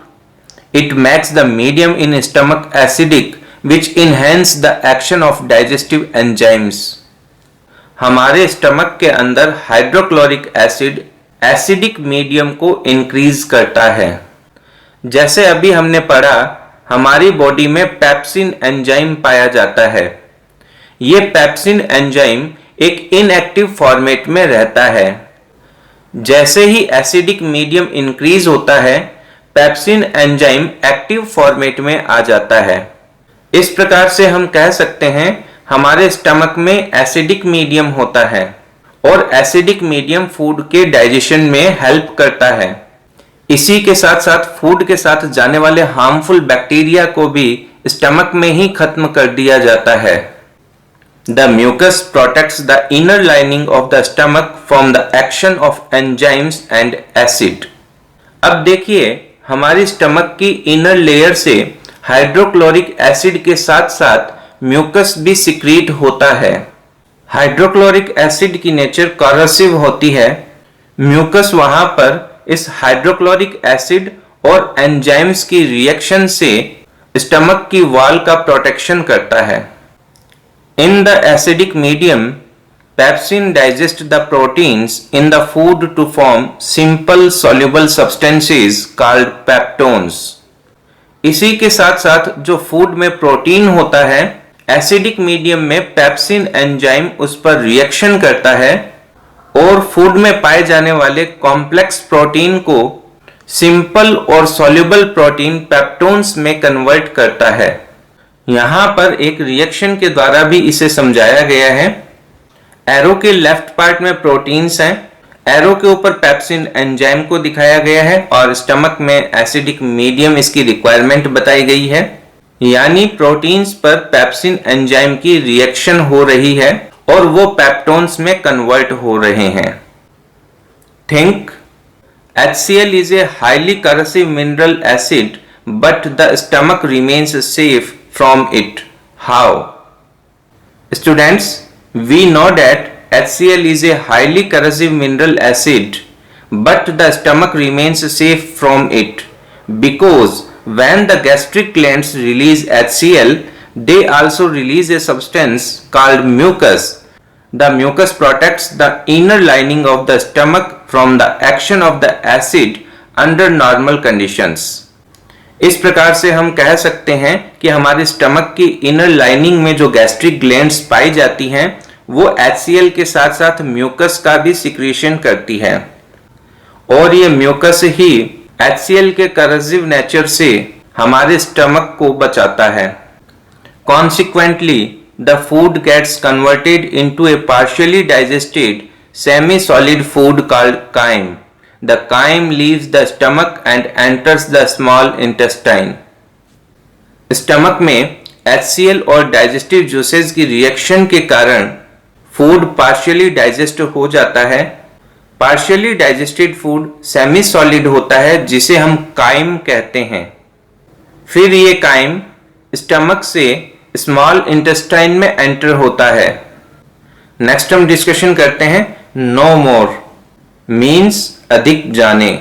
It makes the medium in stomach acidic which enhance the action of digestive enzymes. हमारे स्टमक के अंदर हाइड्रोक्लोरिक एसिड एसिडिक मीडियम को इंक्रीज करता है। जैसे अभी हमने पढ़ा हमारी बॉडी में पेप्सिन एंजाइम पाया जाता है। ये पेप्सिन एंजाइम एक इनएक्टिव फॉर्मेट में रहता है। जैसे ही एसिडिक मीडियम इंक्रीज होता है पेप्सिन एंजाइम एक्टिव फॉर्मेट में आ जाता है। इस प्रकार से हम कह सकते हैं हमारे स्टमक में एसिडिक मीडियम होता है और एसिडिक मीडियम फूड के डाइजेशन में हेल्प करता है। इसी के साथ साथ फूड के साथ जाने वाले हार्मफुल बैक्टीरिया को भी स्टमक में ही खत्म कर दिया जाता है। The mucus protects the inner lining of the stomach from the action of enzymes and acid. अब देखिए हमारी स्टमक की इनर लेयर से हाइड्रोक्लोरिक एसिड के साथ साथ म्यूकस भी सिक्रीट होता है। हाइड्रोक्लोरिक एसिड की नेचर कॉरोसिव होती है। म्यूकस वहां पर इस हाइड्रोक्लोरिक एसिड और एंजाइम्स की रिएक्शन से स्टमक की वॉल का प्रोटेक्शन करता है। In the acidic medium pepsin digest the proteins in the food to form simple soluble substances called peptones. इसी के साथ साथ जो फूड में प्रोटीन होता है एसिडिक मीडियम में पेप्सिन एंजाइम उस पर रिएक्शन करता है और फूड में पाए जाने वाले कॉम्प्लेक्स प्रोटीन को सिंपल और सॉल्युबल प्रोटीन पेप्टोन्स में कन्वर्ट करता है। यहां पर एक रिएक्शन के द्वारा भी इसे समझाया गया है। एरो के लेफ्ट पार्ट में प्रोटीन्स हैं, एरो के ऊपर पेप्सिन एंजाइम को दिखाया गया है और स्टमक में एसिडिक मीडियम इसकी रिक्वायरमेंट बताई गई है। यानी प्रोटीन्स पर पेप्सिन एंजाइम की रिएक्शन हो रही है और वो पेप्टोन्स में कन्वर्ट हो रहे हैं। Think HCl is a highly corrosive mineral acid but the stomach remains safe from it. How? Students, we know that HCl is a highly corrosive mineral acid but the stomach remains safe from it because when the gastric glands release HCl, They also release a substance called mucus. The mucus protects the inner lining of the stomach from the action of the acid under normal conditions. इस प्रकार से हम कह सकते हैं कि हमारे स्टमक की इनर लाइनिंग में जो गैस्ट्रिक ग्लैंड्स पाई जाती हैं वो HCl के साथ साथ म्यूकस का भी सिक्रीशन करती है और ये म्यूकस ही HCl के करसिव नेचर से हमारे स्टमक को बचाता है. Consequently, the food gets converted into a partially digested semi-solid food called chyme. The chyme leaves the stomach and enters the small intestine. Stomach में HCl और डाइजेस्टिव जूसेस की रिएक्शन के कारण फूड पार्शियली डाइजेस्ट हो जाता है. Partially digested food semi solid होता है जिसे हम काइम कहते हैं. फिर ये काइम स्टमक से स्मॉल इंटेस्टाइन में एंटर होता है. नेक्स्ट हम डिस्कशन करते हैं नो मोर मीन्स अधिक जाने.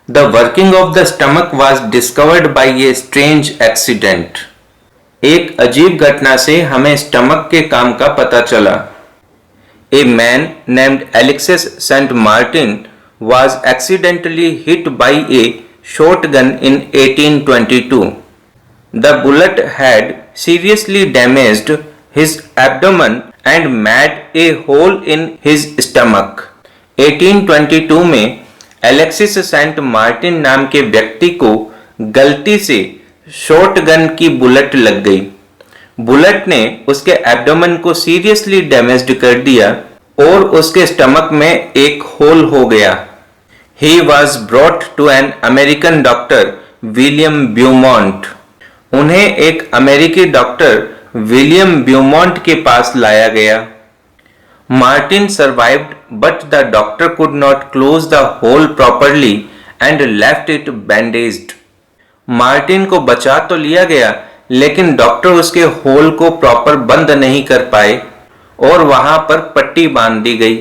The working of the stomach was discovered by a strange accident. एक अजीब घटना से हमें स्टमक के काम का पता चला. A man named Alexis Saint Martin was accidentally hit by a shotgun in 1822. The bullet had seriously damaged his abdomen and made a hole in his stomach. 1822 में एलेक्सिस सेंट मार्टिन नाम के व्यक्ति को गलती से शॉटगन की बुलेट लग गई. बुलेट ने उसके एब्डोमेन को सीरियसली डैमेज्ड कर दिया और उसके स्टमक में एक होल हो गया. He was brought to an American doctor, William Beaumont. उन्हें एक अमेरिकी डॉक्टर विलियम ब्यूमॉन्ट के पास लाया गया. Martin survived, but the doctor could not close the hole properly and left it bandaged. Martin को बचा तो लिया गया लेकिन डॉक्टर उसके होल को प्रॉपर बंद नहीं कर पाए और वहां पर पट्टी बांध दी गई.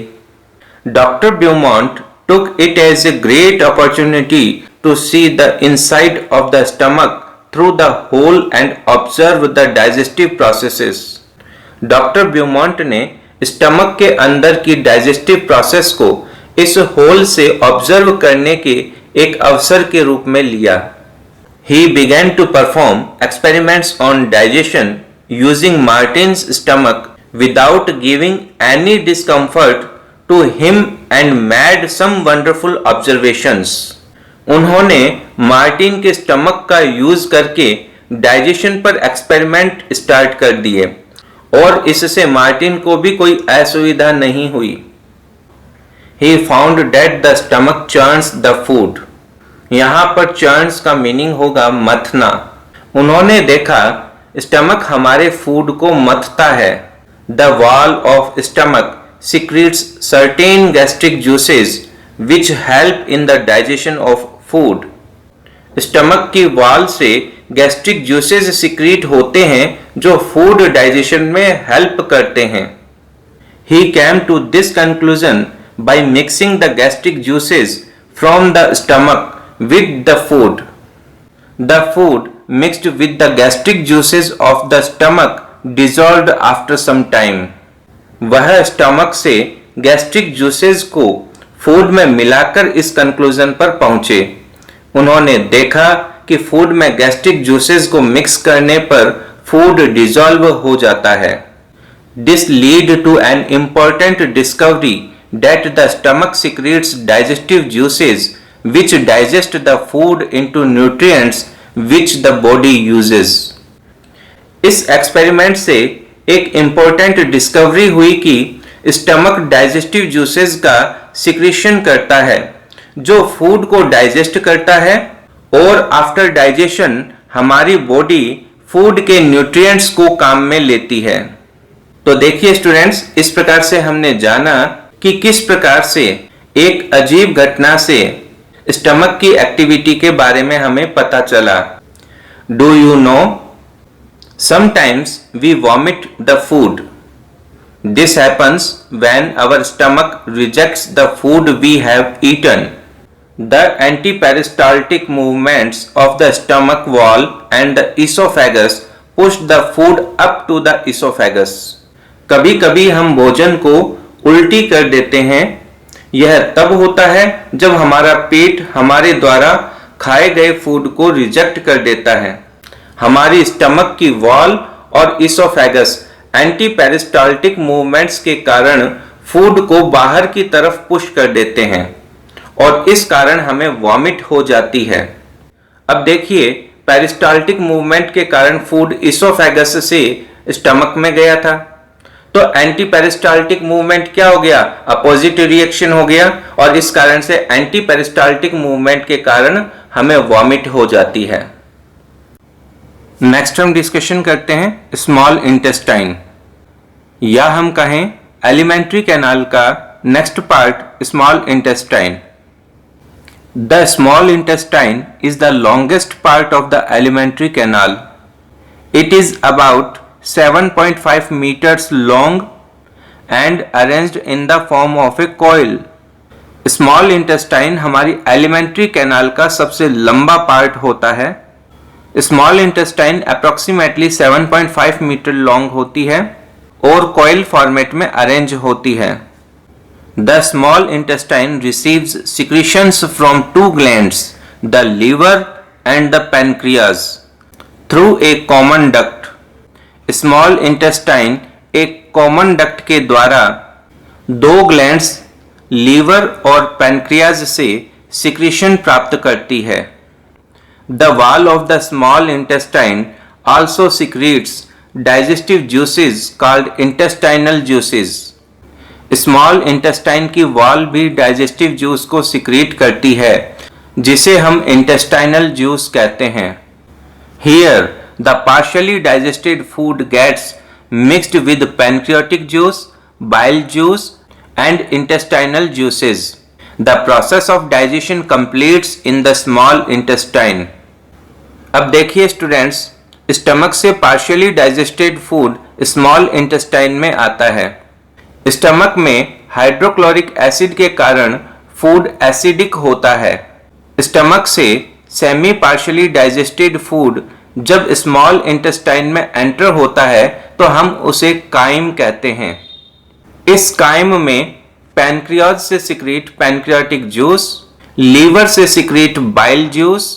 Doctor Beaumont took it as a great opportunity to see the inside of the stomach through the hole and observe the digestive processes. Doctor Beaumont ने स्टमक के अंदर की डाइजेस्टिव प्रोसेस को इस होल से ऑब्जर्व करने के एक अवसर के रूप में लिया. He began to perform experiments on digestion using Martin's stomach without giving any discomfort to him and made some wonderful observations. उन्होंने मार्टिन के स्टमक का यूज करके डाइजेशन पर एक्सपेरिमेंट स्टार्ट कर दिए और इससे मार्टिन को भी कोई असुविधा नहीं हुई. He found that the stomach churns the food. यहाँ पर churns का मीनिंग होगा मथना. उन्होंने देखा स्टमक हमारे फूड को मथता है. The wall of stomach secretes certain gastric juices which help in the digestion of food. Stomach की वॉल से गैस्ट्रिक जूसेस सिक्रीट होते हैं जो फूड डाइजेशन में हेल्प करते हैं. He came to this conclusion by mixing the gastric juices from the stomach with the food. The food mixed with the gastric juices of the stomach dissolved after some time. वह स्टमक से गैस्ट्रिक जूसेस को फूड में मिलाकर इस कंक्लूजन पर पहुंचे. उन्होंने देखा कि फूड में गैस्ट्रिक जूसेस को मिक्स करने पर फूड डिसॉल्व हो जाता है. This lead to an important discovery that the stomach secretes digestive juices which digest the food into nutrients which the body uses. इस एक्सपेरिमेंट से एक इंपॉर्टेंट डिस्कवरी हुई कि स्टमक डाइजेस्टिव जूसेस का सिक्रीशन करता है जो फूड को डाइजेस्ट करता है और आफ्टर डाइजेशन हमारी बॉडी फूड के न्यूट्रिएंट्स को काम में लेती है. तो देखिए स्टूडेंट्स, इस प्रकार से हमने जाना कि किस प्रकार से एक अजीब घटना से स्टमक की एक्टिविटी के बारे में हमें पता चला. Do you no sometimes we vomit the food. This happens when our stomach rejects the food we have eaten. The antiperistaltic movements of the stomach wall and the esophagus push the food up to the esophagus. कभी कभी हम भोजन को उल्टी कर देते हैं। यह तब होता है जब हमारा पेट हमारे द्वारा खाए गए फूड को रिजेक्ट कर देता है। हमारी स्टमक की वॉल और इसोफेगस एंटी पेरिस्टाल्टिक मूवमेंट्स के कारण फूड को बाहर की तरफ पुश कर देते हैं और इस कारण हमें वॉमिट हो जाती है। अब देखिए, पेरिस्टाल्टिक मूवमेंट के कारण फूड इसोफेगस से स्टमक में गया था, तो एंटी पेरिस्टाल्टिक मूवमेंट क्या हो गया? अपोजिट रिएक्शन हो गया और इस कारण से एंटी पेरिस्टाल्टिक मूवमेंट के कारण हमें वॉमिट हो जाती है। नेक्स्ट हम डिस्कशन करते हैं स्मॉल इंटेस्टाइन, या हम कहें एलिमेंट्री कैनाल का next part small intestine. The small intestine is the longest part of the alimentary canal. It is about 7.5 meters long and arranged in the form of a coil. Small intestine हमारी एलिमेंट्री कैनाल का सबसे लंबा पार्ट होता है। Small intestine approximately 7.5 metre long होती है और कॉइल फॉर्मेट में अरेंज होती है। The small intestine receives secretions from two glands, the liver and the pancreas, through a common duct. Small intestine एक कॉमन डक्ट के द्वारा दो ग्लैंड्स लीवर और पैनक्रियाज से सिक्रीशन प्राप्त करती है। The wall of the small intestine also secretes digestive juices called intestinal juices. Small intestine की वॉल भी डाइजेस्टिव जूस को सिक्रीट करती है जिसे हम इंटेस्टाइनल जूस कहते हैं। Here the partially digested food gets mixed with pancreatic juice, bile juice and intestinal juices. The process of digestion completes in the small intestine. अब देखिए स्टूडेंट्स, स्टमक से partially digested food small intestine में आता है। स्टमक में हाइड्रोक्लोरिक एसिड के कारण फूड एसिडिक होता है। स्टमक से सेमी पार्शियली डाइजेस्टेड फूड जब स्मॉल इंटेस्टाइन में एंटर होता है तो हम उसे काइम कहते हैं। इस काइम में पैनक्रियाज से सिक्रीट पैनक्रियाटिक जूस, लीवर से secrete bile juice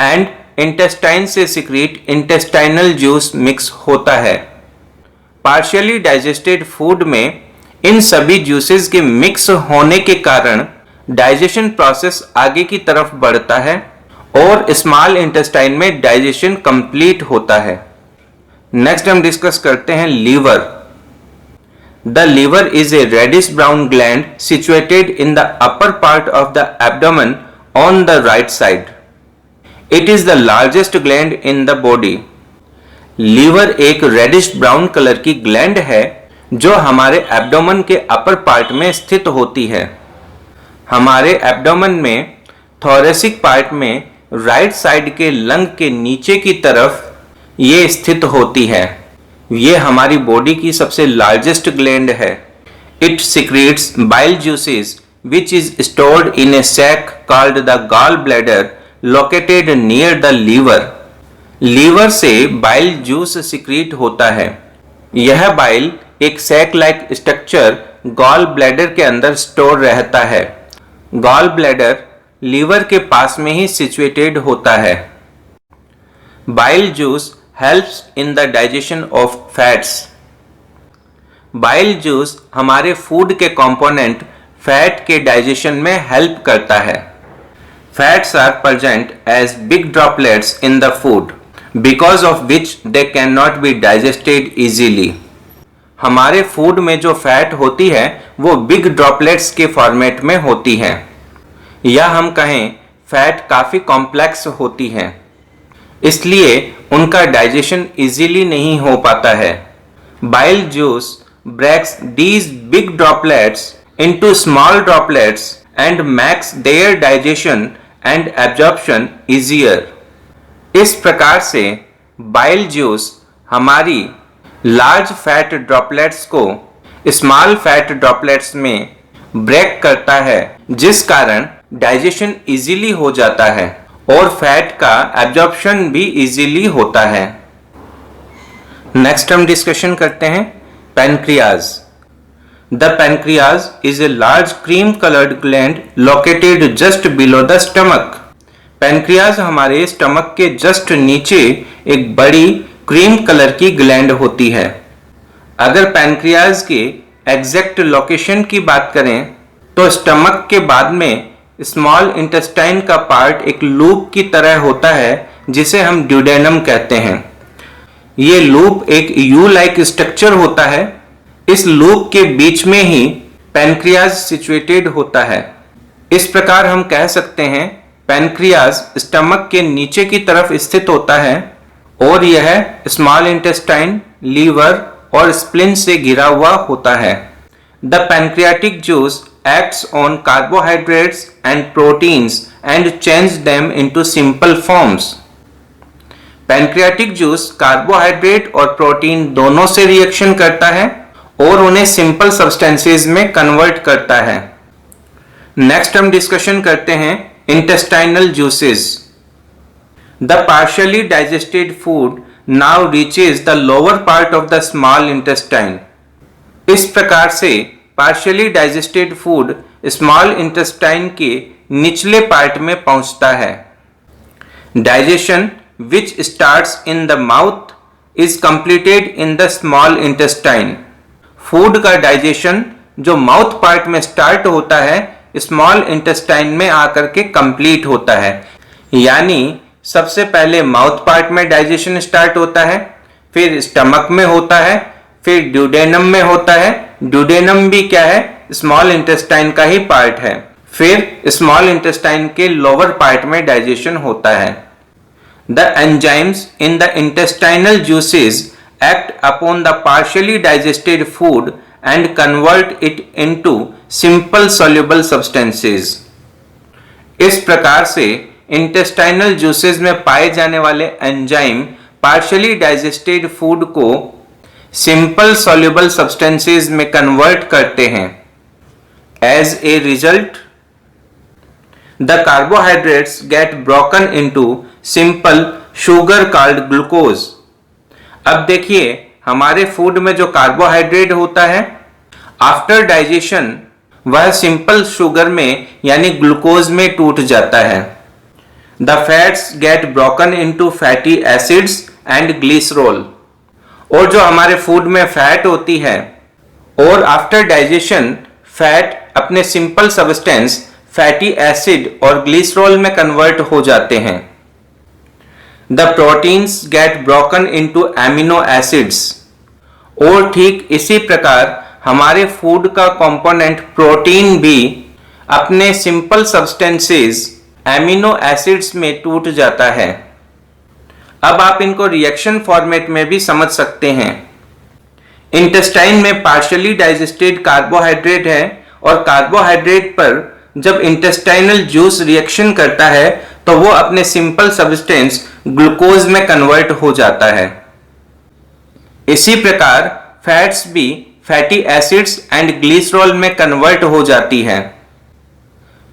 and intestine से सिक्रीट इंटेस्टाइनल जूस मिक्स होता है। पार्शियली डाइजेस्टेड फूड में इन सभी जूसेस के मिक्स होने के कारण डाइजेशन प्रोसेस आगे की तरफ बढ़ता है और स्मॉल इंटेस्टाइन में डाइजेशन कंप्लीट होता है। नेक्स्ट हम डिस्कस करते हैं liver. The liver is a reddish brown gland situated in the upper part of the abdomen on the right side. It is the largest gland in the body. Liver एक रेडिश ब्राउन कलर की ग्लैंड है जो हमारे एब्डोमेन के अपर पार्ट में स्थित होती है। हमारे एब्डोमेन में थोरेसिक पार्ट में राइट साइड के लंग के नीचे की तरफ ये स्थित होती है। ये हमारी बॉडी की सबसे लार्जेस्ट ग्लैंड है। It secretes bile juices which is stored in a sac called the gall bladder located near the liver. Liver से बाइल जूस सिक्रीट होता है। यह बाइल एक sac like structure gall bladder के अंदर स्टोर रहता है। गॉल ब्लैडर लीवर के पास में ही सिचुएटेड होता है। Bile juice helps in the digestion of fats. Bile juice हमारे फूड के कंपोनेंट फैट के डाइजेशन में हेल्प करता है। Fats are present as big droplets in the food because of which they can not be digested easily. हमारे फूड में जो फैट होती है वो बिग ड्रॉपलेट्स के फॉर्मेट में होती है, या हम कहें फैट काफ़ी कॉम्प्लेक्स होती हैं, इसलिए उनका डाइजेशन इजीली नहीं हो पाता है। Bile juice breaks these big droplets into small droplets and makes their digestion and absorption easier. इस प्रकार से बाइल जूस हमारी लार्ज फैट ड्रॉपलेट्स को स्मॉल फैट ड्रॉपलेट्स में ब्रेक करता है, जिस कारण डाइजेशन इजीली हो जाता है और फैट का एब्जॉर्प्शन भी इजीली होता है। नेक्स्ट हम डिस्कशन करते हैं pancreas. The pancreas is a large cream coloured gland located just below the stomach. Pancreas हमारे स्टमक के जस्ट नीचे एक बड़ी क्रीम कलर की ग्लैंड होती है। अगर पैनक्रियाज के एग्जैक्ट लोकेशन की बात करें तो स्टमक के बाद में स्मॉल इंटेस्टाइन का पार्ट एक लूप की तरह होता है जिसे हम ड्यूडेनम कहते हैं। ये लूप एक यू लाइक स्ट्रक्चर होता है। इस लूप के बीच में ही पैनक्रियाज सिचुएटेड होता है। इस प्रकार हम कह सकते हैं पैनक्रियाज स्टमक के नीचे की तरफ स्थित होता है और यह स्मॉल इंटेस्टाइन, लीवर और स्प्लीन से घिरा हुआ होता है। The pancreatic juice acts on carbohydrates and proteins and change them into simple forms. Pancreatic juice carbohydrate और प्रोटीन दोनों से रिएक्शन करता है और उन्हें सिंपल सब्सटेंसेस में कन्वर्ट करता है। नेक्स्ट हम डिस्कशन करते हैं intestinal juices. The partially digested food now reaches the lower part of the small intestine. इस प्रकार से partially digested food small intestine के निचले पार्ट में पहुंचता है। Digestion which starts in the mouth is completed in the small intestine. Food का डाइजेशन जो माउथ पार्ट में स्टार्ट होता है स्मॉल इंटेस्टाइन में आकर के कंप्लीट होता है। यानी सबसे पहले माउथ पार्ट में डाइजेशन स्टार्ट होता है, फिर स्टमक में होता है, फिर ड्यूडेनम में होता है। ड्यूडेनम भी क्या है? स्मॉल इंटेस्टाइन का ही पार्ट है। फिर स्मॉल इंटेस्टाइन के लोअर पार्ट में डाइजेशन होता है। The enzymes in the intestinal juices act upon the partially digested food and convert it into simple soluble substances. इस प्रकार से इंटेस्टाइनल जूसेस में पाए जाने वाले एंजाइम पार्शियली डाइजेस्टेड फूड को सिंपल सॉल्युबल सब्सटेंसेस में कन्वर्ट करते हैं। As a result the carbohydrates get broken into simple sugar called glucose. अब देखिए हमारे फूड में जो कार्बोहाइड्रेट होता है आफ्टर डाइजेशन वह सिंपल शुगर में यानी ग्लूकोज में टूट जाता है। The fats gate broken into fatty acids and glycerol. और जो हमारे फूड में फैट होती है और आफ्टर डाइजेशन फैट अपने सिंपल सब्सटेंस फैटी एसिड और ग्लिसरॉल में कन्वर्ट हो जाते हैं। The proteins gate broken into amino acids. और ठीक इसी प्रकार हमारे फूड का कंपोनेंट प्रोटीन भी अपने सिंपल सब्सटेंसेस एमिनो एसिड्स में टूट जाता है। अब आप इनको रिएक्शन फॉर्मेट में भी समझ सकते हैं। इंटेस्टाइन में पार्शियली डाइजेस्टेड कार्बोहाइड्रेट है और कार्बोहाइड्रेट पर जब इंटेस्टाइनल जूस रिएक्शन करता है तो वो अपने सिंपल सब्सटेंस ग्लूकोज में कन्वर्ट हो जाता है। इसी प्रकार फैट्स भी फैटी एसिड्स एंड ग्लिसरॉल में कन्वर्ट हो जाती है।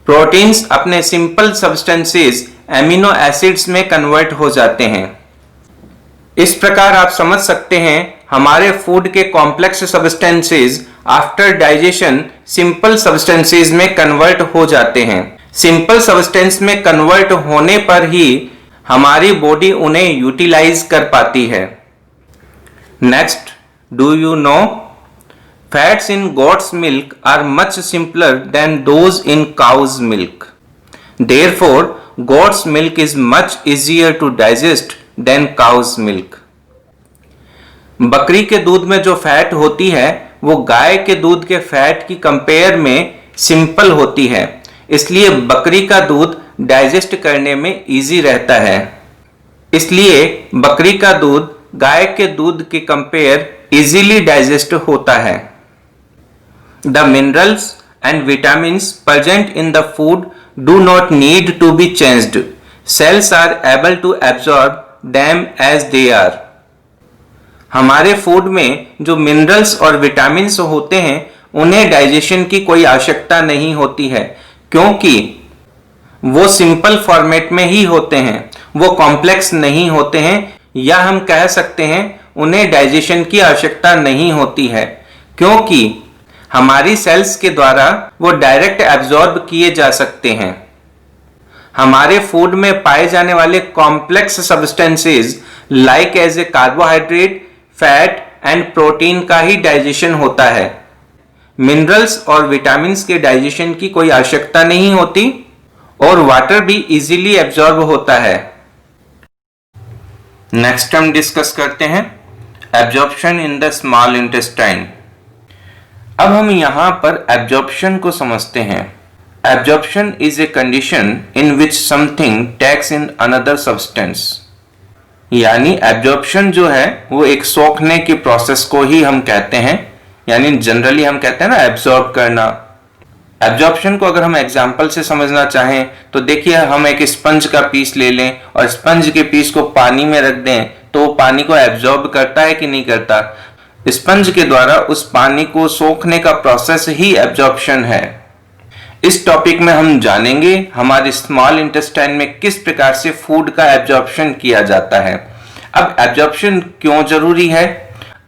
प्रोटीन्स अपने सिंपल सब्सटेंसेस एमिनो एसिड्स में कन्वर्ट हो जाते हैं। इस प्रकार आप समझ सकते हैं हमारे फूड के complex substances after digestion simple substances में कन्वर्ट हो जाते हैं। सिंपल सब्सटेंस में कन्वर्ट होने पर ही हमारी बॉडी उन्हें यूटिलाइज कर पाती है। Next, do you know fats in goat's milk are much simpler than those in cow's milk. Therefore goat's milk is much easier to digest than cow's milk. बकरी के दूध में जो फैट होती है वो गाय के दूध के फैट की कंपेयर में सिंपल होती है, इसलिए बकरी का दूध डाइजेस्ट करने में इजी रहता है। इसलिए बकरी का दूध गाय के दूध के कंपेयर इजीली डाइजेस्ट होता है। The minerals and vitamins present in the food do not need to be changed. Cells are able to absorb them as they are. हमारे फूड में जो मिनरल्स और विटामिन्स होते हैं उन्हें डाइजेशन की कोई आवश्यकता नहीं होती है, क्योंकि वो सिंपल फॉर्मेट में ही होते हैं, वो कॉम्प्लेक्स नहीं होते हैं, या हम कह सकते हैं उन्हें डाइजेशन की आवश्यकता नहीं होती है, क्योंकि हमारी सेल्स के द्वारा वो डायरेक्ट एब्जॉर्ब किए जा सकते हैं। हमारे फूड में पाए जाने वाले complex substances like as a carbohydrate, fat and protein का ही डाइजेशन होता है। मिनरल्स और विटामिन्स के डाइजेशन की कोई आवश्यकता नहीं होती और वाटर भी इजीली एब्जॉर्ब होता है। नेक्स्ट हम डिस्कस करते हैं absorption in the small intestine. अब हम यहां पर एब्जॉर्प्शन को समझते हैं। Absorption is a condition in which something takes in another substance. यानी एब्जॉर्प्शन जो है वो एक सोखने की प्रोसेस को ही हम कहते हैं, यानी जनरली हम कहते हैं ना एब्जॉर्ब करना। एब्जॉर्प्शन को अगर हम एग्जाम्पल से समझना चाहें तो देखिए, हम एक स्पंज का पीस ले लें और स्पंज के पीस को पानी में रख दें तो वो पानी को एब्जॉर्ब करता है कि नहीं करता। स्पंज के द्वारा उस पानी को सोखने का प्रोसेस ही एब्जॉर्प्शन है। इस टॉपिक में हम जानेंगे हमारे स्मॉल इंटेस्टाइन में किस प्रकार से फूड का एब्जॉर्प्शन किया जाता है। अब एब्जॉर्प्शन क्यों जरूरी है?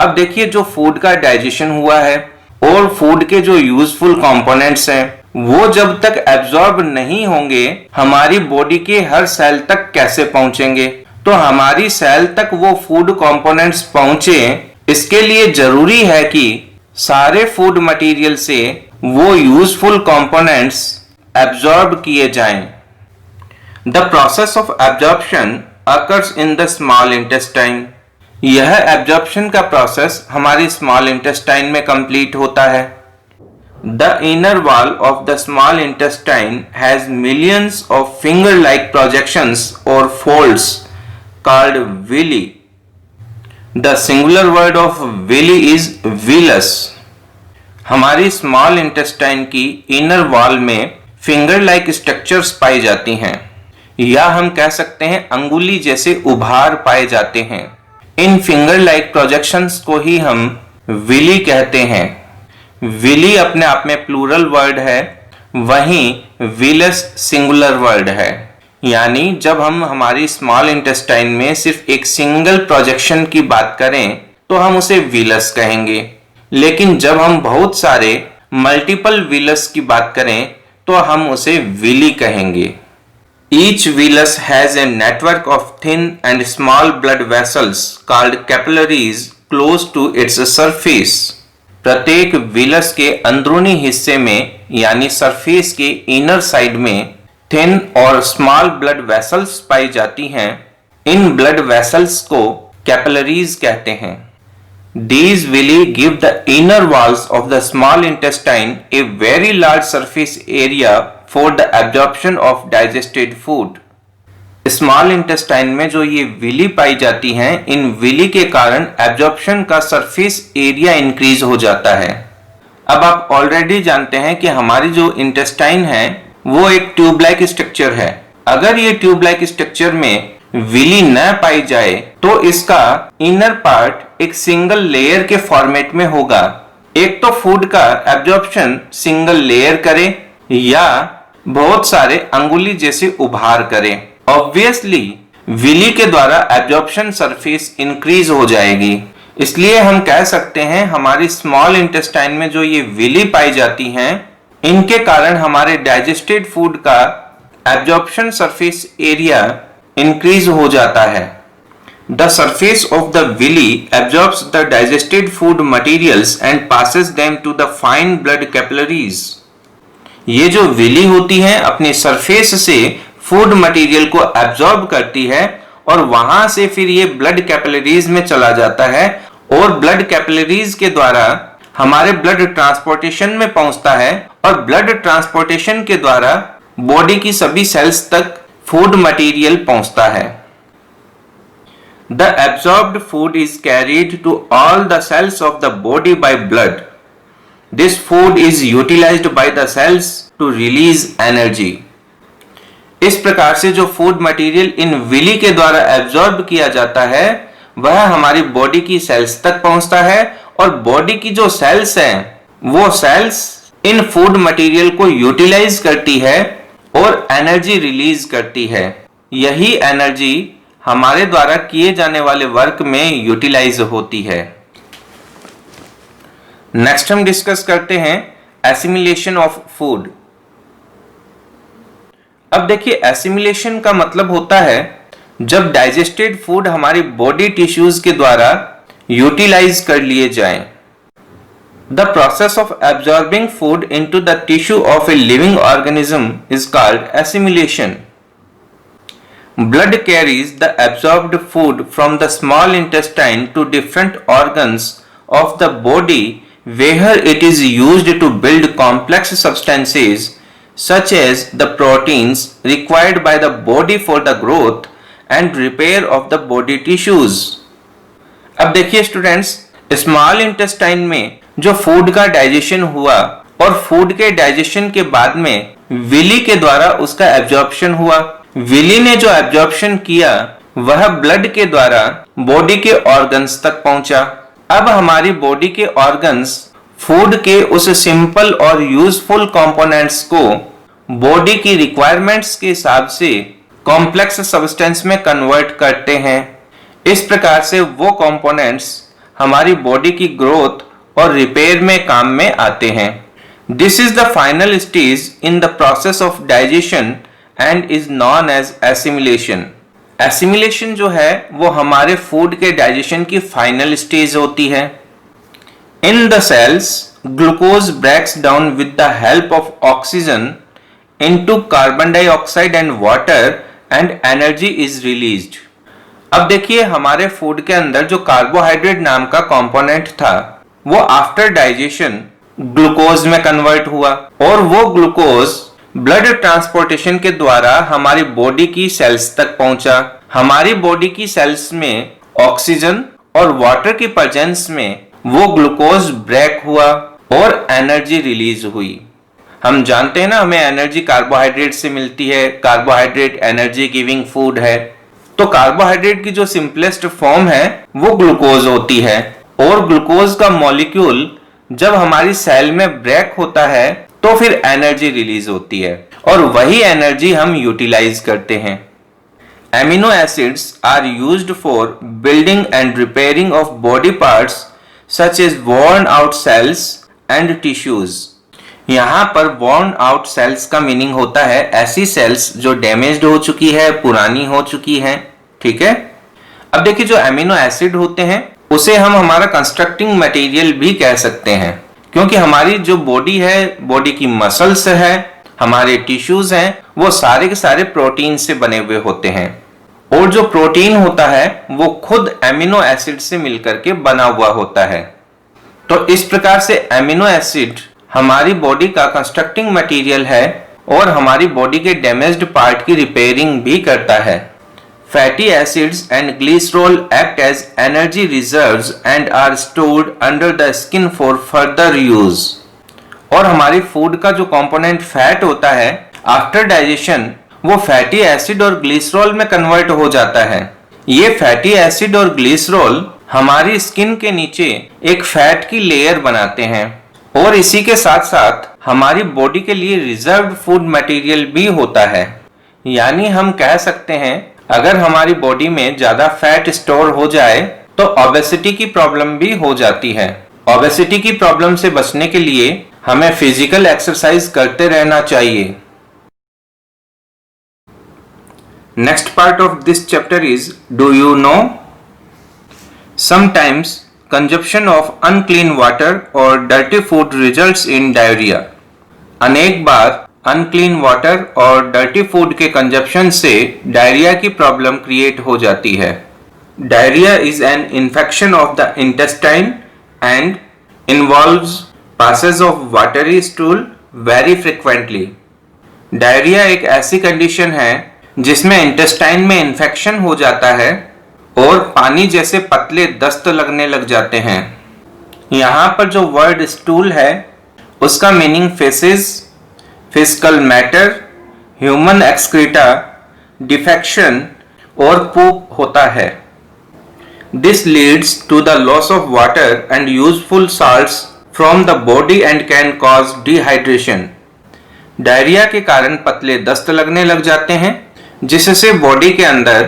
अब देखिए, जो फूड का डाइजेशन हुआ है और फूड के जो यूजफुल कंपोनेंट्स हैं वो जब तक एब्जॉर्ब नहीं होंगे हमारी बॉडी के हर सेल तक कैसे पहुंचेंगे। तो हमारी सेल तक वो फूड कंपोनेंट्स पहुंचे, इसके लिए जरूरी है कि सारे फूड मटेरियल से वो यूजफुल कंपोनेंट्स एब्जॉर्ब किए जाएं। The process of absorption occurs in the small intestine. यह एब्जॉर्प्शन का प्रोसेस हमारी स्मॉल इंटेस्टाइन में कंप्लीट होता है। The inner wall of the small intestine has millions of finger like projections और folds called villi. The singular word of villi is villus. हमारी स्मॉल इंटेस्टाइन की इनर वॉल में फिंगर लाइक स्ट्रक्चर्स पाई जाती हैं, या हम कह सकते हैं अंगुली जैसे उभार पाए जाते हैं। इन फिंगर लाइक प्रोजेक्शंस को ही हम विली कहते हैं। विली अपने आप में प्लूरल वर्ड है, वहीं विलस सिंगुलर वर्ड है। यानी जब हम हमारी स्मॉल इंटेस्टाइन में सिर्फ एक सिंगल प्रोजेक्शन की बात करें तो हम उसे विलस कहेंगे, लेकिन जब हम बहुत सारे मल्टीपल विलस की बात करें तो हम उसे विली कहेंगे। Each villus has a network of thin and small blood vessels called capillaries close to its surface. प्रत्येक विलस के अंदरूनी हिस्से में यानी सरफेस के इनर साइड में थिन और स्मॉल ब्लड वेसल्स पाई जाती हैं। इन ब्लड वेसल्स को कैपिलरीज कहते हैं। These villi give the inner walls of the small intestine a very large surface area for the absorption of digested food. Small intestine में जो ये विली पाई जाती हैं, इन विली के कारण एब्जॉर्प्शन का सरफेस एरिया इंक्रीज हो जाता है। अब आप ऑलरेडी जानते हैं कि हमारी जो इंटेस्टाइन है वो एक ट्यूब लाइक स्ट्रक्चर है। अगर ये ट्यूब लाइक स्ट्रक्चर में विली न पाई जाए तो इसका इनर पार्ट एक सिंगल लेयर के फॉर्मेट में होगा। एक तो फूड का एब्जॉर्प्शन सिंगल लेयर करे या बहुत सारे अंगुली जैसे उभार करे। ऑब्वियसली विली के द्वारा एब्जॉर्प्शन सरफेस इंक्रीज हो जाएगी, इसलिए हम कह सकते हैं हमारी स्मॉल इंटेस्टाइन में जो ये विली पाई जाती हैं, इनके कारण हमारे डाइजेस्टेड फूड का एब्जॉर्प्शन सरफेस एरिया इंक्रीज हो जाता है। The surface of the villi absorbs the digested food materials and passes them to the fine blood capillaries. ये जो विली होती है अपनी सरफेस से फूड मटेरियल को एब्जॉर्ब करती है और वहां से फिर ये ब्लड कैपिलरीज में चला जाता है और ब्लड कैपिलरीज के द्वारा हमारे ब्लड ट्रांसपोर्टेशन में पहुंचता है और ब्लड ट्रांसपोर्टेशन के द्वारा बॉडी की सभी सेल्स तक फूड मटेरियल पहुंचता है। The absorbed food is carried to all the cells of the body by blood. This food is utilized by the cells to release energy. इस प्रकार से जो फूड मटेरियल इन विली के द्वारा एब्जॉर्ब किया जाता है वह हमारी बॉडी की सेल्स तक पहुंचता है और बॉडी की जो सेल्स हैं वो सेल्स इन फूड मटेरियल को यूटिलाइज करती है और एनर्जी रिलीज करती है। यही एनर्जी हमारे द्वारा किए जाने वाले वर्क में यूटिलाइज होती है। नेक्स्ट हम डिस्कस करते हैं एसिमिलेशन ऑफ फूड। अब देखिए, एसिमिलेशन का मतलब होता है जब डाइजेस्टेड फूड हमारी बॉडी टिश्यूज के द्वारा यूटिलाइज कर लिए जाएं। The process of absorbing food into the tissue of a living organism is called assimilation. Blood carries the absorbed food from the small intestine to different organs of the body where it is used to build complex substances such as the proteins required by the body for the growth and repair of the body tissues. अब देखिए स्टूडेंट्स, स्मॉल इंटेस्टाइन में जो फूड का डाइजेशन हुआ और फूड के डाइजेशन के बाद में विली के द्वारा उसका एब्जॉर्प्शन हुआ। विली ने जो एब्जॉर्प्शन किया वह ब्लड के द्वारा बॉडी के ऑर्गन्स तक पहुंचा। अब हमारी बॉडी के ऑर्गन्स फूड के उस सिंपल और यूजफुल कंपोनेंट्स को बॉडी की रिक्वायरमेंट्स के हिसाब से कॉम्प्लेक्स सब्सटेंस में कन्वर्ट करते हैं। इस प्रकार से वो कंपोनेंट्स हमारी बॉडी की ग्रोथ और रिपेयर में काम में आते हैं। This is the final stage in the process of digestion and is known as assimilation. Assimilation जो है वो हमारे फूड के डाइजेशन की फाइनल स्टेज होती है। In the cells glucose breaks down with the help of oxygen into carbon dioxide and water and energy is released. अब देखिए, हमारे फूड के अंदर जो कार्बोहाइड्रेट नाम का कंपोनेंट था वो आफ्टर डाइजेशन ग्लूकोज में कन्वर्ट हुआ और वो ग्लूकोज ब्लड ट्रांसपोर्टेशन के द्वारा हमारी बॉडी की सेल्स तक पहुंचा। हमारी बॉडी की सेल्स में ऑक्सीजन और वाटर की प्रेजेंस में वो ग्लूकोज ब्रेक हुआ और एनर्जी रिलीज हुई। हम जानते हैं ना, हमें एनर्जी कार्बोहाइड्रेट से मिलती है। कार्बोहाइड्रेट एनर्जी गिविंग फूड है। तो कार्बोहाइड्रेट की जो सिंपलेस्ट फॉर्म है वो ग्लूकोज होती है और ग्लूकोज का मॉलिक्यूल जब हमारी सेल में ब्रेक होता है तो फिर एनर्जी रिलीज होती है और वही एनर्जी हम यूटिलाइज करते हैं। Amino acids are used for building and repairing of body parts such as worn out cells and tissues. यहाँ पर वॉर्न आउट सेल्स का मीनिंग होता है ऐसी सेल्स जो डैमेज्ड हो चुकी है, पुरानी हो चुकी है। ठीक है। अब देखिए, जो एमिनो एसिड होते हैं उसे हम हमारा कंस्ट्रक्टिंग मटेरियल भी कह सकते हैं, क्योंकि हमारी जो बॉडी है, बॉडी की मसल्स है, हमारे टिश्यूज हैं, वो सारे के सारे प्रोटीन से बने हुए होते हैं और जो प्रोटीन होता है वो खुद एमिनो एसिड से मिलकर के बना हुआ होता है। तो इस प्रकार से एमिनो एसिड हमारी बॉडी का कंस्ट्रक्टिंग मटेरियल है और हमारी बॉडी के डैमेज्ड पार्ट की रिपेयरिंग भी करता है। Fatty acids and glycerol act as energy reserves and are stored under the skin for further use. और हमारी फूड का जो कंपोनेंट फैट होता है आफ्टर डाइजेशन वो फैटी एसिड और ग्लिसरॉल में कन्वर्ट हो जाता है। ये फैटी एसिड और ग्लिसरॉल हमारी स्किन के नीचे एक फैट की लेयर बनाते हैं और इसी के साथ साथ हमारी बॉडी के लिए रिजर्व्ड फूड मटेरियल भी होता है। यानी हम कह सकते हैं अगर हमारी बॉडी में ज्यादा फैट स्टोर हो जाए तो ओबेसिटी की प्रॉब्लम भी हो जाती है। ओबेसिटी की प्रॉब्लम से बचने के लिए हमें फिजिकल एक्सरसाइज करते रहना चाहिए। Next part of this chapter is, do you know? Sometimes consumption of unclean water और dirty food results in diarrhoea. अनेक बार अनक्लीन वाटर और डर्टी फूड के कंजप्शन से डायरिया की प्रॉब्लम क्रिएट हो जाती है। Diarrhoea is an infection of the intestine and involves passage of watery stool very frequently. Diarrhoea एक ऐसी कंडीशन है जिसमें इंटेस्टाइन में इन्फेक्शन हो जाता है और पानी जैसे पतले दस्त लगने लग जाते हैं। यहाँ पर जो वर्ड स्टूल है उसका meaning faeces, physical matter, human excreta, defecation और पूप होता है। This leads to the loss of water and useful salts from the body and can cause dehydration. Diarrhoea के कारण पतले दस्त लगने लग जाते हैं जिससे बॉडी के अंदर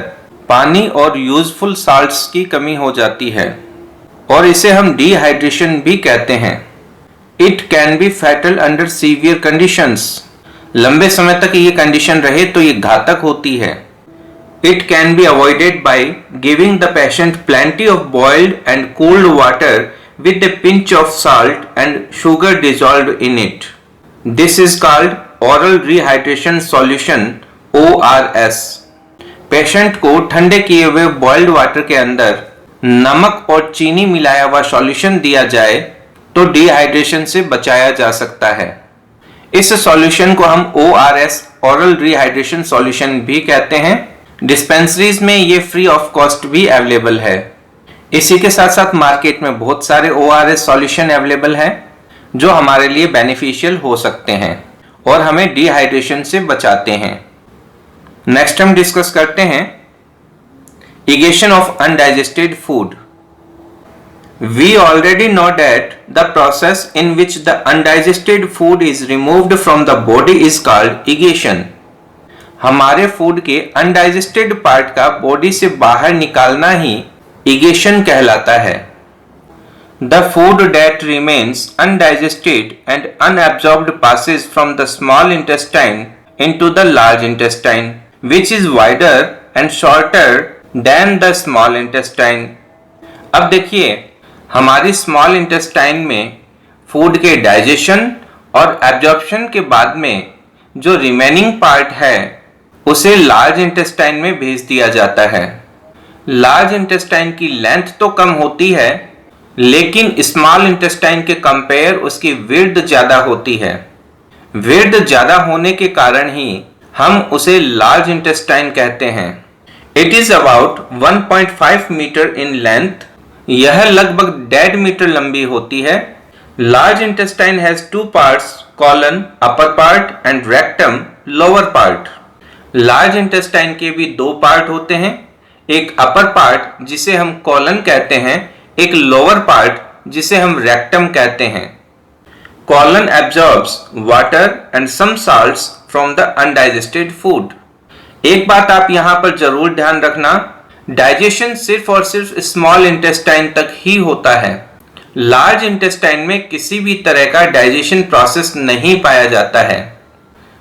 पानी और यूजफुल साल्ट्स की कमी हो जाती है और इसे हम डिहाइड्रेशन भी कहते हैं। It can be fatal under severe conditions. लंबे समय तक ये कंडीशन रहे तो ये घातक होती है। It can be avoided by giving the patient plenty of boiled and cold water with a pinch of salt and sugar dissolved in it. This is called oral rehydration solution ORS. Patient को ठंडे किए हुए बॉइल्ड वाटर के अंदर नमक और चीनी मिलाया हुआ सॉल्यूशन दिया जाए तो डिहाइड्रेशन से बचाया जा सकता है। इस सॉल्यूशन को हम ORS ओरल रिहाइड्रेशन सॉल्यूशन भी कहते हैं। डिस्पेंसरीज में ये फ्री ऑफ कॉस्ट भी अवेलेबल है। इसी के साथ साथ मार्केट में बहुत सारे ORS सॉल्यूशन अवेलेबल हैं जो हमारे लिए बेनिफिशियल हो सकते हैं और हमें डिहाइड्रेशन से बचाते हैं। नेक्स्ट हम डिस्कस करते हैं egestion of undigested food. We already know that the process in which the undigested food is removed from the body is called egestion. हमारे फूड के अनडाइजेस्टेड पार्ट का बॉडी से बाहर निकालना ही इगेशन कहलाता है। The food that remains undigested and unabsorbed passes from the small intestine into the large intestine, which is wider and shorter than the small intestine. अब देखिए, हमारी स्मॉल इंटेस्टाइन में फूड के डाइजेशन और एब्जॉर्प्शन के बाद में जो रिमेनिंग पार्ट है उसे लार्ज इंटेस्टाइन में भेज दिया जाता है। लार्ज इंटेस्टाइन की लेंथ तो कम होती है लेकिन स्मॉल इंटेस्टाइन के कंपेयर उसकी विड्थ ज्यादा होती है। विड्थ ज्यादा होने के कारण ही हम उसे लार्ज इंटेस्टाइन कहते हैं। It is about 1.5 metre in length. यह लगभग 1.5 मीटर लंबी होती है। Large intestine has two parts, colon upper part and rectum lower part. Large intestine के भी दो पार्ट होते हैं, एक अपर पार्ट जिसे हम कॉलन कहते हैं, एक लोअर पार्ट जिसे हम रेक्टम कहते हैं। Colon absorbs water and some salts from the undigested food. एक बात आप यहां पर जरूर ध्यान रखना, डाइजेशन सिर्फ और सिर्फ स्मॉल इंटेस्टाइन तक ही होता है। लार्ज इंटेस्टाइन में किसी भी तरह का डाइजेशन प्रोसेस नहीं पाया जाता है।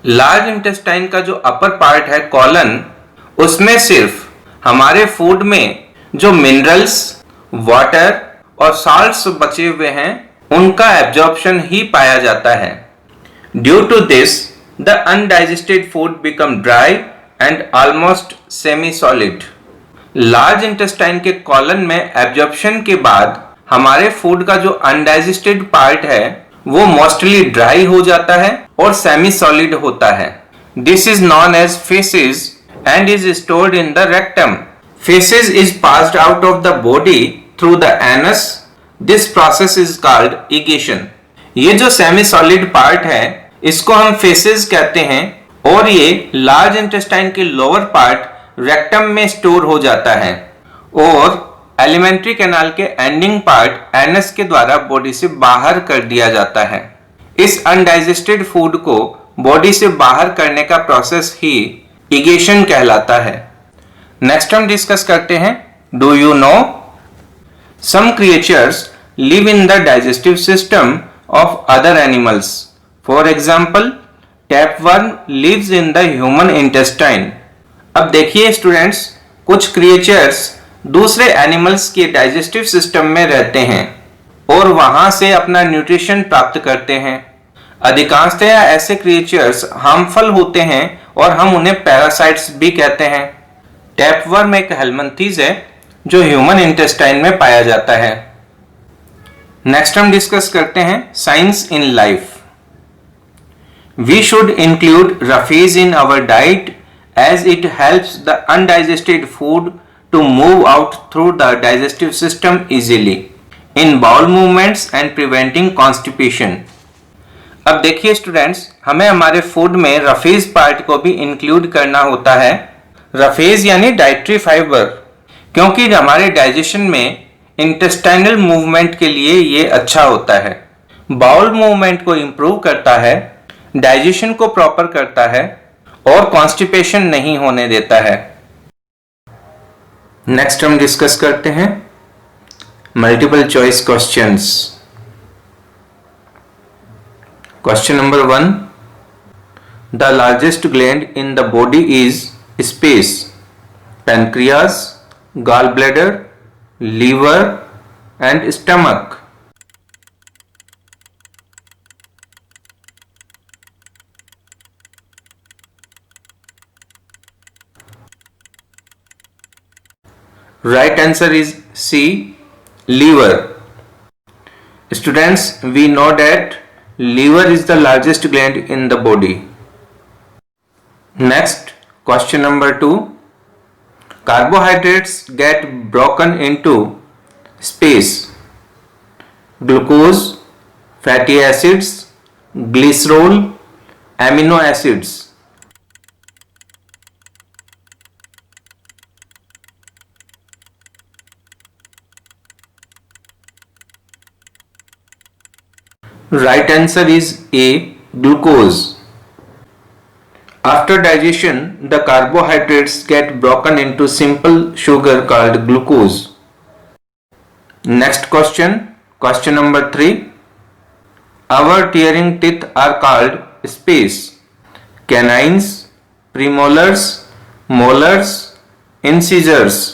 लार्ज इंटेस्टाइन का जो अपर पार्ट है कॉलन, उसमें सिर्फ हमारे फूड में जो मिनरल्स, वाटर और साल्ट्स बचे हुए हैं उनका एब्जॉर्प्शन ही पाया जाता है। Due to this the undigested food become dry and almost semi solid. Large intestine के कॉलन में एब्जॉर्प्शन के बाद हमारे फूड का जो अनडाइजेस्टेड पार्ट है वो मोस्टली ड्राई हो जाता है और सेमी सॉलिड होता है। This is known as faeces and is stored in the rectum. Feces is passed out of the body through the anus. This process is called igation. ये जो सेमी सॉलिड पार्ट है इसको हम फेसेस कहते हैं और ये लार्ज इंटेस्टाइन के लोअर पार्ट रेक्टम में स्टोर हो जाता है और एलिमेंट्री कैनाल के एंडिंग पार्ट एनस के द्वारा बॉडी से बाहर कर दिया जाता है। इस अनडाइजेस्टेड फूड को बॉडी से बाहर करने का प्रोसेस ही इगेशन कहलाता है। नेक्स्ट हम डिस्कस करते हैं do you know some creatures live in the digestive system of other animals. For example tapeworm lives in the human intestine. अब देखिए स्टूडेंट्स, कुछ क्रिएचर्स दूसरे एनिमल्स के डाइजेस्टिव सिस्टम में रहते हैं और वहां से अपना न्यूट्रिशन प्राप्त करते हैं। अधिकांशतः ऐसे क्रिएचर्स हार्मफुल होते हैं और हम उन्हें पैरासाइट्स भी कहते हैं। टैपवर्म एक हेलमिंथीज है जो ह्यूमन इंटेस्टाइन में पाया जाता है। नेक्स्ट हम डिस्कस करते हैं science in life. We should include roughage in our diet as it helps the undigested food to move out through the digestive system easily in bowel movements and preventing constipation. अब देखिए स्टूडेंट्स, हमें हमारे फूड में रफेज पार्ट को भी इंक्लूड करना होता है। रफेज यानी डाइटरी फाइबर, क्योंकि हमारे डाइजेशन में इंटेस्टाइनल मूवमेंट के लिए ये अच्छा होता है। बाउल मूवमेंट को इंप्रूव करता है, डाइजेशन को प्रॉपर करता है और कॉन्स्टिपेशन नहीं होने देता है। नेक्स्ट हम डिस्कस करते हैं multiple choice questions. Question number 1, the largest gland in the body is spleen, pancreas, gall bladder, liver and stomach. Right answer is C, liver. Students, we know that liver is the largest gland in the body. Next, question number 2. Carbohydrates get broken into space, glucose, fatty acids, glycerol, amino acids. Right answer is A, glucose. After digestion, the carbohydrates get broken into simple sugar called glucose. Next question, question number 3. Our tearing teeth are called space, canines, premolars, molars, incisors.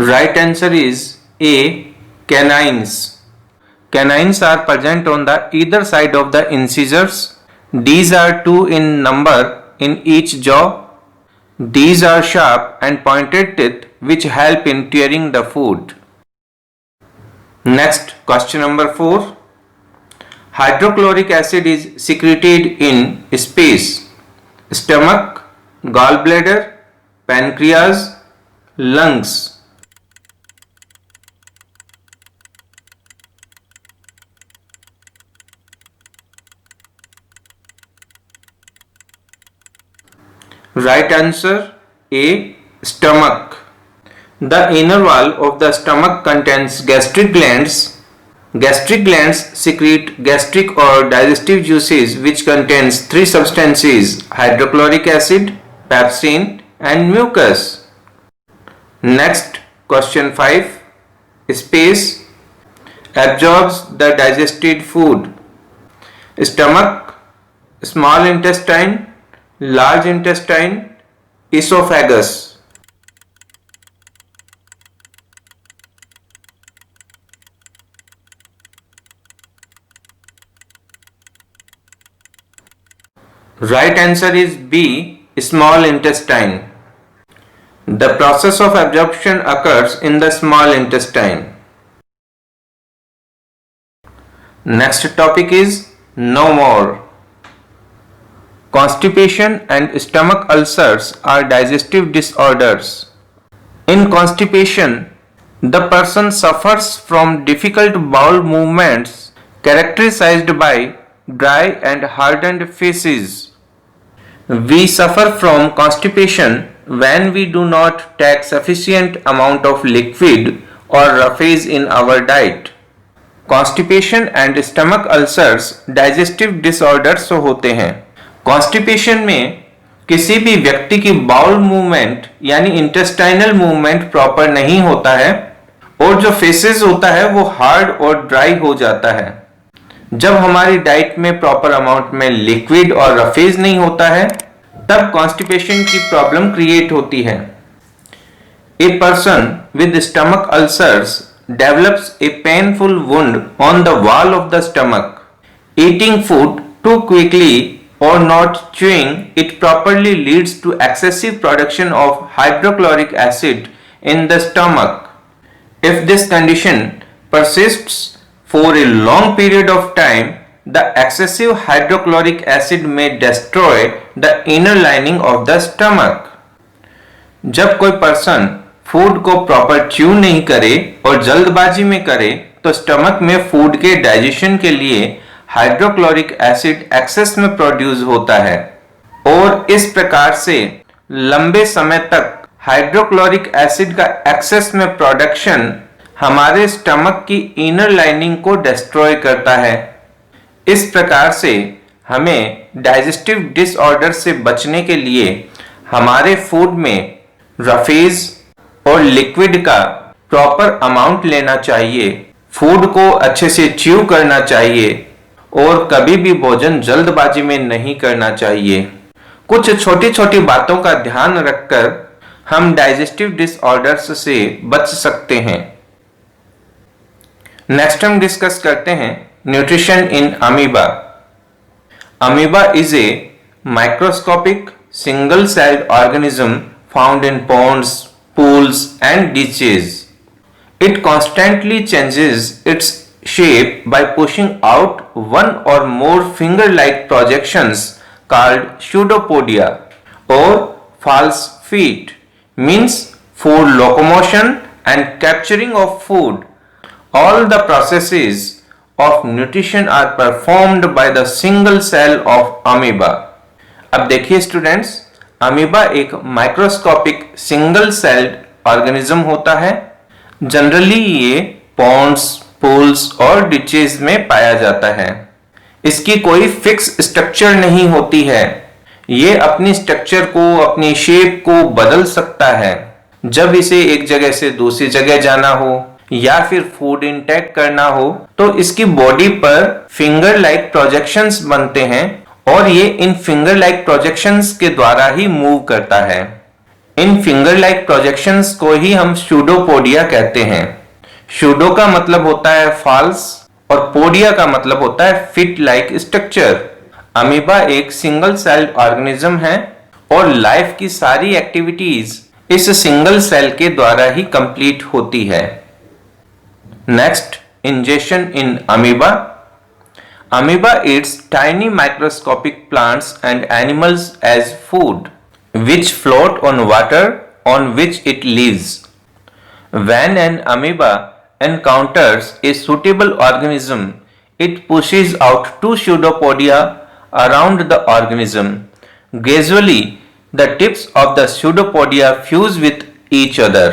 Right answer is A, canines. Canines are present on the either side of the incisors. These are 2 in number in each jaw. These are sharp and pointed teeth which help in tearing the food. Next, question number 4. Hydrochloric acid is secreted in space, stomach, gallbladder, pancreas, lungs. Right answer A, stomach. The inner wall of the stomach contains gastric glands. Gastric glands secrete gastric or digestive juices which contains 3 substances: hydrochloric acid, pepsin and mucus. Next, question 5. Space absorbs the digested food: stomach, small intestine, large intestine, esophagus. Right answer is B, small intestine. The process of absorption occurs in the small intestine. Next topic is no more. Constipation and stomach ulcers are digestive disorders. In constipation, the person suffers from difficult bowel movements characterized by dry and hardened feces. We suffer from constipation when we do not take sufficient amount of liquid or roughage in our diet. Constipation and stomach ulcers digestive disorders होते हैं। कॉन्स्टिपेशन में किसी भी व्यक्ति की बाउल मूवमेंट यानी इंटेस्टाइनल मूवमेंट प्रॉपर नहीं होता है और जो फेसेस होता है वो हार्ड और ड्राई हो जाता है। जब हमारी डाइट में प्रॉपर अमाउंट में लिक्विड और रफेज नहीं होता है तब कॉन्स्टिपेशन की प्रॉब्लम क्रिएट होती है। A person with stomach ulcers develops a painful wound on the wall of the stomach. Eating food too quickly or not chewing it properly leads to excessive production of hydrochloric acid in the stomach. If this condition persists for a long period of time, the excessive hydrochloric acid may destroy the inner lining of the stomach. जब कोई पर्सन फूड को प्रॉपर च्यू नहीं करे और जल्दबाजी में करे तो स्टमक में फूड के डाइजेशन के लिए हाइड्रोक्लोरिक एसिड एक्सेस में प्रोड्यूस होता है और इस प्रकार से लंबे समय तक हाइड्रोक्लोरिक एसिड का एक्सेस में प्रोडक्शन हमारे स्टमक की इनर लाइनिंग को डिस्ट्रॉय करता है। इस प्रकार से हमें डाइजेस्टिव डिसऑर्डर से बचने के लिए हमारे फूड में रफेज और लिक्विड का प्रॉपर अमाउंट लेना चाहिए, फूड को अच्छे से च्यू करना चाहिए और कभी भी भोजन जल्दबाजी में नहीं करना चाहिए। कुछ छोटी छोटी बातों का ध्यान रखकर हम डाइजेस्टिव डिसऑर्डर्स से बच सकते हैं। नेक्स्ट हम डिस्कस करते हैं nutrition in amoeba. Amoeba is a microscopic single celled organism found in ponds, pools and ditches. It constantly changes its shape by pushing out one or more finger-like projections called pseudopodia or false feet, means for locomotion and capturing of food. All the processes of nutrition are performed by the single cell of amoeba. अब देखिए स्टूडेंट्स, अमीबा एक माइक्रोस्कोपिक सिंगल सेल्ड ऑर्गेनिज्म होता है। जनरली ये पॉन्ड्स, पूल्स और डिचेज में पाया जाता है। इसकी कोई फिक्स स्ट्रक्चर नहीं होती है। ये अपनी स्ट्रक्चर को, अपनी शेप को बदल सकता है जब इसे एक जगह से दूसरी जगह जाना हो या फिर फूड इंटेक करना हो, तो इसकी बॉडी पर फिंगर लाइक प्रोजेक्शंस बनते हैं और ये इन फिंगर लाइक प्रोजेक्शंस के द्वारा ही मूव करता है। इन फिंगर लाइक प्रोजेक्शंस को ही हम स्यूडोपोडिया कहते हैं। स्यूडो का मतलब होता है फॉल्स और पोडिया का मतलब होता है फिट लाइक स्ट्रक्चर। अमीबा एक सिंगल सेल्ड ऑर्गेनिज्म है और लाइफ की सारी एक्टिविटीज इस सिंगल सेल के द्वारा ही कंप्लीट होती है। Next, injection in amoeba. Amoeba eats tiny microscopic plants and animals as food, which float on water on which it lives. When an amoeba encounters a suitable organism, it pushes out two pseudopodia around the organism. Gradually, the tips of the pseudopodia fuse with each other.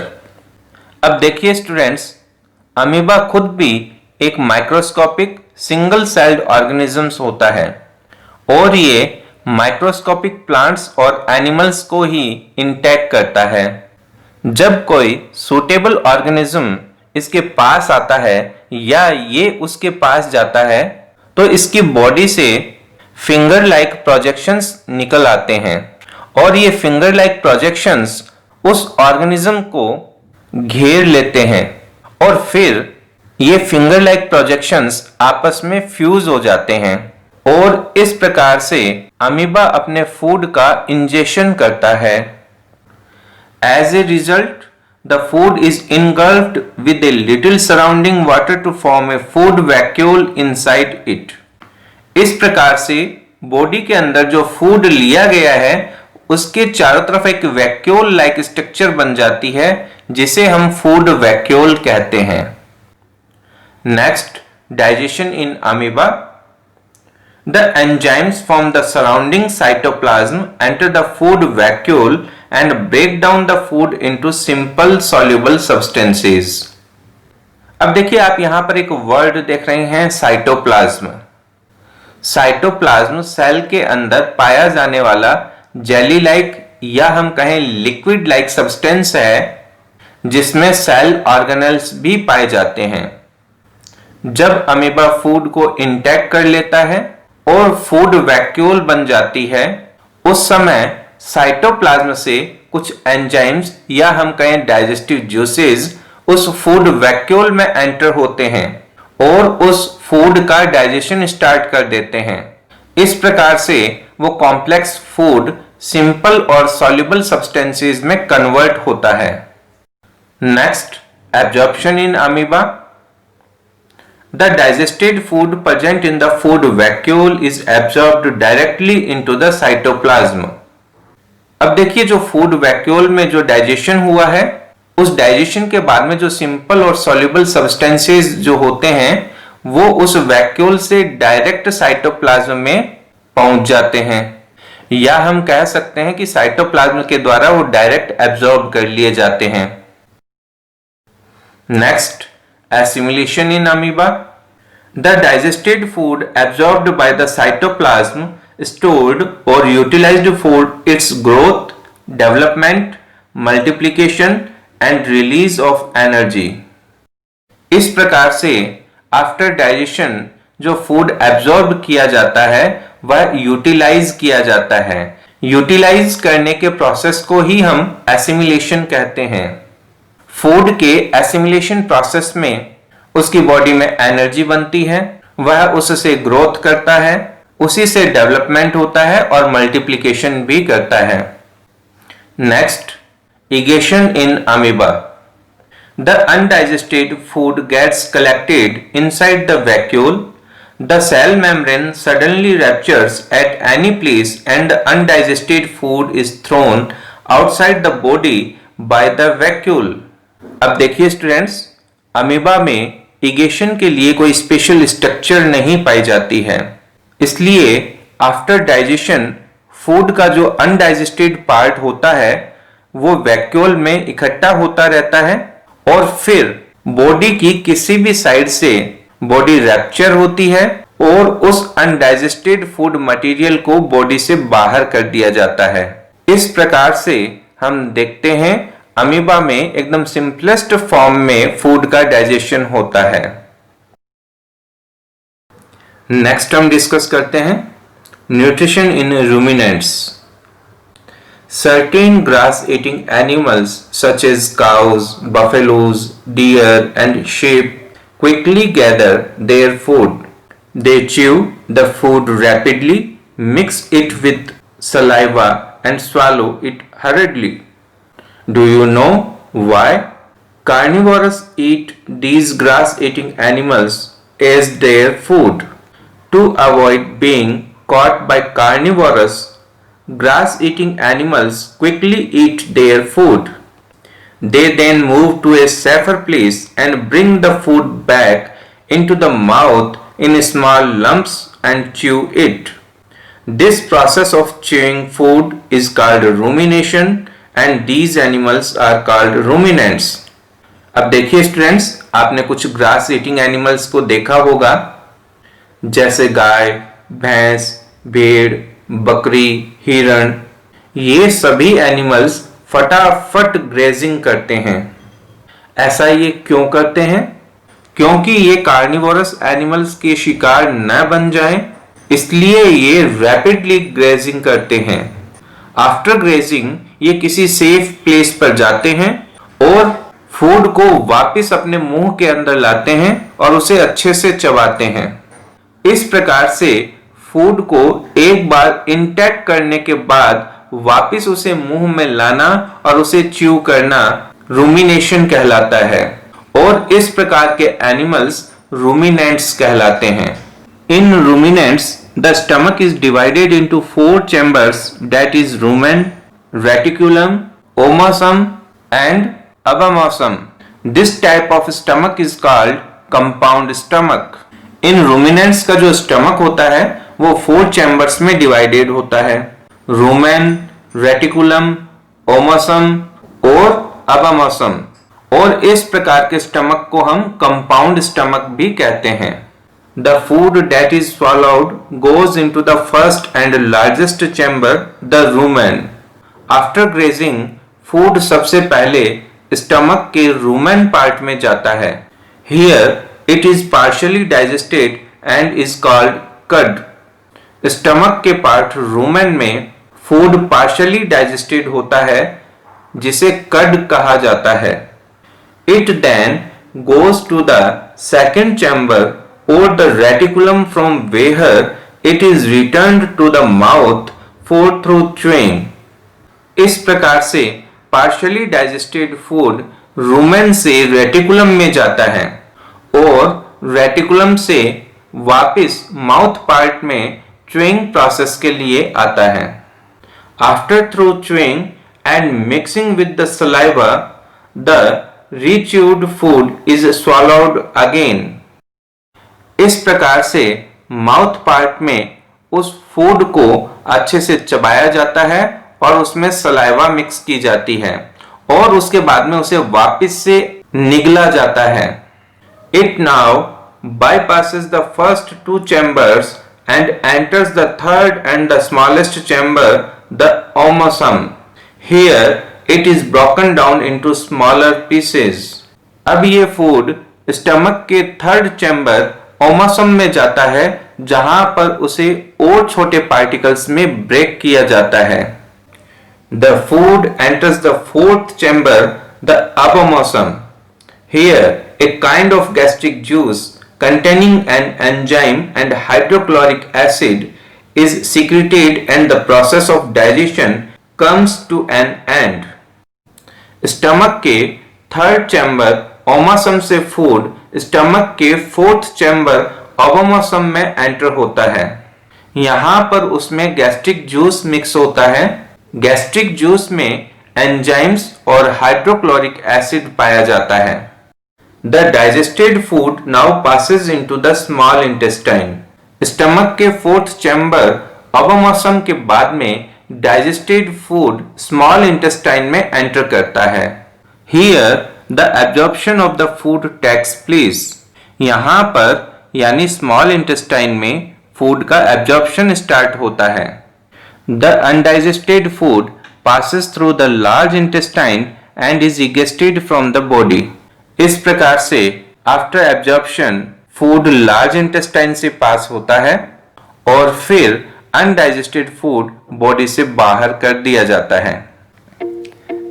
अब देखिए स्टूडेंट्स, अमीबा खुद भी एक माइक्रोस्कोपिक सिंगल सेल्ड ऑर्गेनिजम्स होता है और ये माइक्रोस्कोपिक प्लांट्स और एनिमल्स को ही इंटैक्ट करता है। जब कोई सूटेबल ऑर्गेनिज्म इसके पास आता है या ये उसके पास जाता है तो इसकी बॉडी से फिंगर लाइक प्रोजेक्शंस निकल आते हैं और ये फिंगर लाइक प्रोजेक्शंस उस ऑर्गेनिज्म को घेर लेते हैं और फिर ये फिंगर लाइक प्रोजेक्शंस आपस में फ्यूज हो जाते हैं और इस प्रकार से अमीबा अपने फूड का इंजेक्शन करता है। As a result, the food is engulfed with a little surrounding water to form a food vacuole inside it. इस प्रकार से बॉडी के अंदर जो फूड लिया गया है उसके चारों तरफ एक वैक्यूल लाइक स्ट्रक्चर बन जाती है जिसे हम फूड वैक्यूल कहते हैं। Next, digestion in amoeba. The enzymes from the surrounding cytoplasm enter the food vacuole and break down the food into simple soluble substances. अब देखिए, आप यहां पर एक वर्ड देख रहे हैं, साइटोप्लाज्म। साइटोप्लाज्म सेल के अंदर पाया जाने वाला जेली लाइक या हम कहें लिक्विड लाइक सब्सटेंस है जिसमें सेल ऑर्गेनेल्स भी पाए जाते हैं। जब अमीबा फूड को इंटैक्ट कर लेता है और फूड वैक्यूल बन जाती है, उस समय साइटोप्लाज्म से कुछ एंजाइम्स या हम कहें डाइजेस्टिव जूसेस उस फूड वैक्यूल में एंटर होते हैं और उस फूड का डाइजेशन स्टार्ट कर देते हैं। इस प्रकार से वो कॉम्प्लेक्स फूड सिंपल और सॉल्युबल सब्सटेंसेस में कन्वर्ट होता है। Next, absorption in amoeba. The digested food present in the food vacuole is absorbed directly into the cytoplasm. अब देखिए, जो फूड वैक्यूल में जो डाइजेशन हुआ है उस डाइजेशन के बाद में जो सिंपल और सॉल्युबल सब्सटेंसेस जो होते हैं वो उस वैक्यूल से डायरेक्ट साइटोप्लाज्म में पहुंच जाते हैं या हम कह सकते हैं कि साइटोप्लाज्म के द्वारा वो डायरेक्ट एब्जॉर्ब कर लिए जाते हैं। Next, Assimilation in amoeba. The digested food absorbed by the cytoplasm stored or utilized for its growth, development, multiplication and release of energy. इस प्रकार से आफ्टर डाइजेशन जो फूड एब्जॉर्ब किया जाता है वह यूटिलाइज किया जाता है। यूटिलाइज करने के प्रोसेस को ही हम एसिमिलेशन कहते हैं। फूड के एसिमिलेशन प्रोसेस में उसकी बॉडी में एनर्जी बनती है, वह उससे ग्रोथ करता है, उसी से डेवलपमेंट होता है और मल्टीप्लिकेशन भी करता है। Next, egestion in amoeba. The undigested food gets collected inside the vacuole. The cell membrane suddenly ruptures at any place and the undigested food is thrown outside the body by the vacuole. अब देखिए स्टूडेंट्स, अमीबा में इगेशन के लिए कोई स्पेशल स्ट्रक्चर नहीं पाई जाती है, इसलिए आफ्टर डाइजेशन फूड का जो अनडाइजेस्टेड पार्ट होता है वो वैक्यूल में इकट्ठा होता रहता है और फिर बॉडी की किसी भी साइड से बॉडी रैप्चर होती है और उस अनडाइजेस्टेड फूड मटेरियल को बॉडी से बाहर कर दिया जाता है। इस प्रकार से हम देखते हैं अमीबा में एकदम सिंपलेस्ट फॉर्म में फूड का डाइजेशन होता है। नेक्स्ट हम डिस्कस करते हैं nutrition in ruminants. Certain grass-eating animals such as cows, buffaloes, deer and sheep quickly gather their food. They chew the food rapidly, mix it with saliva and swallow it hurriedly. Do you know why? Carnivores eat these grass-eating animals as their food. To avoid being caught by carnivores, grass-eating animals quickly eat their food. They then move to a safer place and bring the food back into the mouth in small lumps and chew it. This process of chewing food is called rumination and these animals are called ruminants. अब देखिए स्टूडेंट्स, आपने कुछ ग्रास ईटिंग एनिमल्स को देखा होगा जैसे गाय, भैंस, भेड़, बकरी, हिरण। ये सभी एनिमल्स फटाफट ग्रेजिंग करते हैं। ऐसा ये क्यों करते हैं? क्योंकि ये कार्निवोरस एनिमल्स के शिकार न बन जाएं, इसलिए ये रैपिडली ग्रेजिंग करते हैं। आफ्टर ग्रेजिंग ये किसी सेफ प्लेस पर जाते हैं और फूड को वापस अपने मुंह के अंदर लाते हैं और उसे अच्छे से चबाते हैं। इस प्रकार से फूड को एक बार इंटैक्ट करने के बाद वापस उसे मुंह में लाना और उसे च्यू करना रूमिनेशन कहलाता है और इस प्रकार के एनिमल्स रूमिनेंट्स कहलाते हैं। In ruminants the stomach is divided into 4 chambers that is rumen, reticulum, omasum and abomasum. This type of stomach is called compound stomach. In ruminants का जो स्टमक होता है वो 4 चैम्बर्स में डिवाइडेड होता है, रूमेन, रेटिकुलम, ओमसम और अबामसम, और इस प्रकार के स्टमक को हम कंपाउंड स्टमक भी कहते हैं। The food that is swallowed goes into the first and largest chamber, the rumen. After grazing food सबसे पहले स्टमक के रूमेन पार्ट में जाता है। Here it is partially digested and is called cud. Stomach के पार्ट रूमेन में फूड पार्शियली डाइजेस्टेड होता है जिसे कड कहा जाता है। It then goes to the second chamber और the reticulum from where it is returned to the mouth for thorough chewing. इस प्रकार से पार्शियली डाइजेस्टेड फूड रूमेन से रेटिकुलम में जाता है और रेटिकुलम से वापस माउथ पार्ट में च्यूइंग प्रोसेस के लिए आता है। After thorough chewing and mixing with the saliva the rechewed food is swallowed again. इस प्रकार से माउथ पार्ट में उस फूड को अच्छे से चबाया जाता है और उसमें सलाइवा मिक्स की जाती है और उसके बाद में उसे वापस से निगला जाता है। It now bypasses the first two chambers and enters the third and the smallest chamber, the omasum. Here it is broken down into smaller pieces. अब ये फूड स्टमक के थर्ड चैम्बर ओमासम में जाता है, जहां पर उसे और छोटे पार्टिकल्स में ब्रेक किया जाता है. The food enters the fourth chamber, the abomasum. Here a kind of gastric juice containing an enzyme and hydrochloric acid is secreted and the process of digestion comes to an end. Stomach के थर्ड चैम्बर ओमासम से फूड स्टमक के फोर्थ चैम्बर ओबोमासम में एंटर होता है. यहां पर उसमें गैस्ट्रिक जूस मिक्स होता है. गैस्ट्रिक जूस में एंजाइम्स और हाइड्रोक्लोरिक एसिड पाया जाता है. The digested food now passes into the small intestine. Stomach के फोर्थ चैम्बर ओबोमासम के बाद में डाइजेस्टेड फूड स्मॉल इंटेस्टाइन में एंटर करता है. Here the absorption of the food takes place. यहां पर यानी स्मॉल इंटेस्टाइन में फूड का एब्जॉर्प्शन स्टार्ट होता है. The undigested food passes through the large intestine and is egested from the body. इस प्रकार से after absorption food large intestine से पास होता है और फिर अनडाइजेस्टेड फूड बॉडी से बाहर कर दिया जाता है.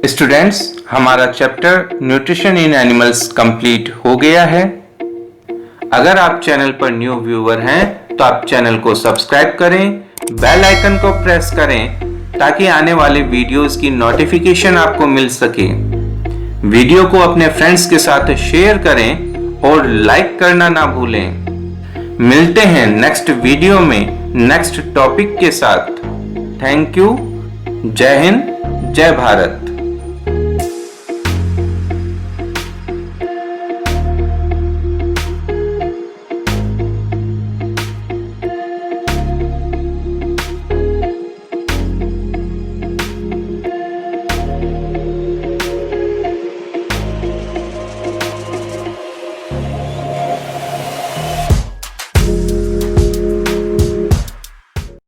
स्टूडेंट्स, हमारा chapter nutrition in animals complete हो गया है. अगर आप चैनल पर न्यू व्यूअर हैं तो आप चैनल को सब्सक्राइब करें, बेल आइकन को प्रेस करें ताकि आने वाले वीडियोस की नोटिफिकेशन आपको मिल सके. वीडियो को अपने फ्रेंड्स के साथ शेयर करें और लाइक करना ना भूलें. मिलते हैं नेक्स्ट वीडियो में नेक्स्ट टॉपिक के साथ. Thank you. जय हिंद, जय भारत.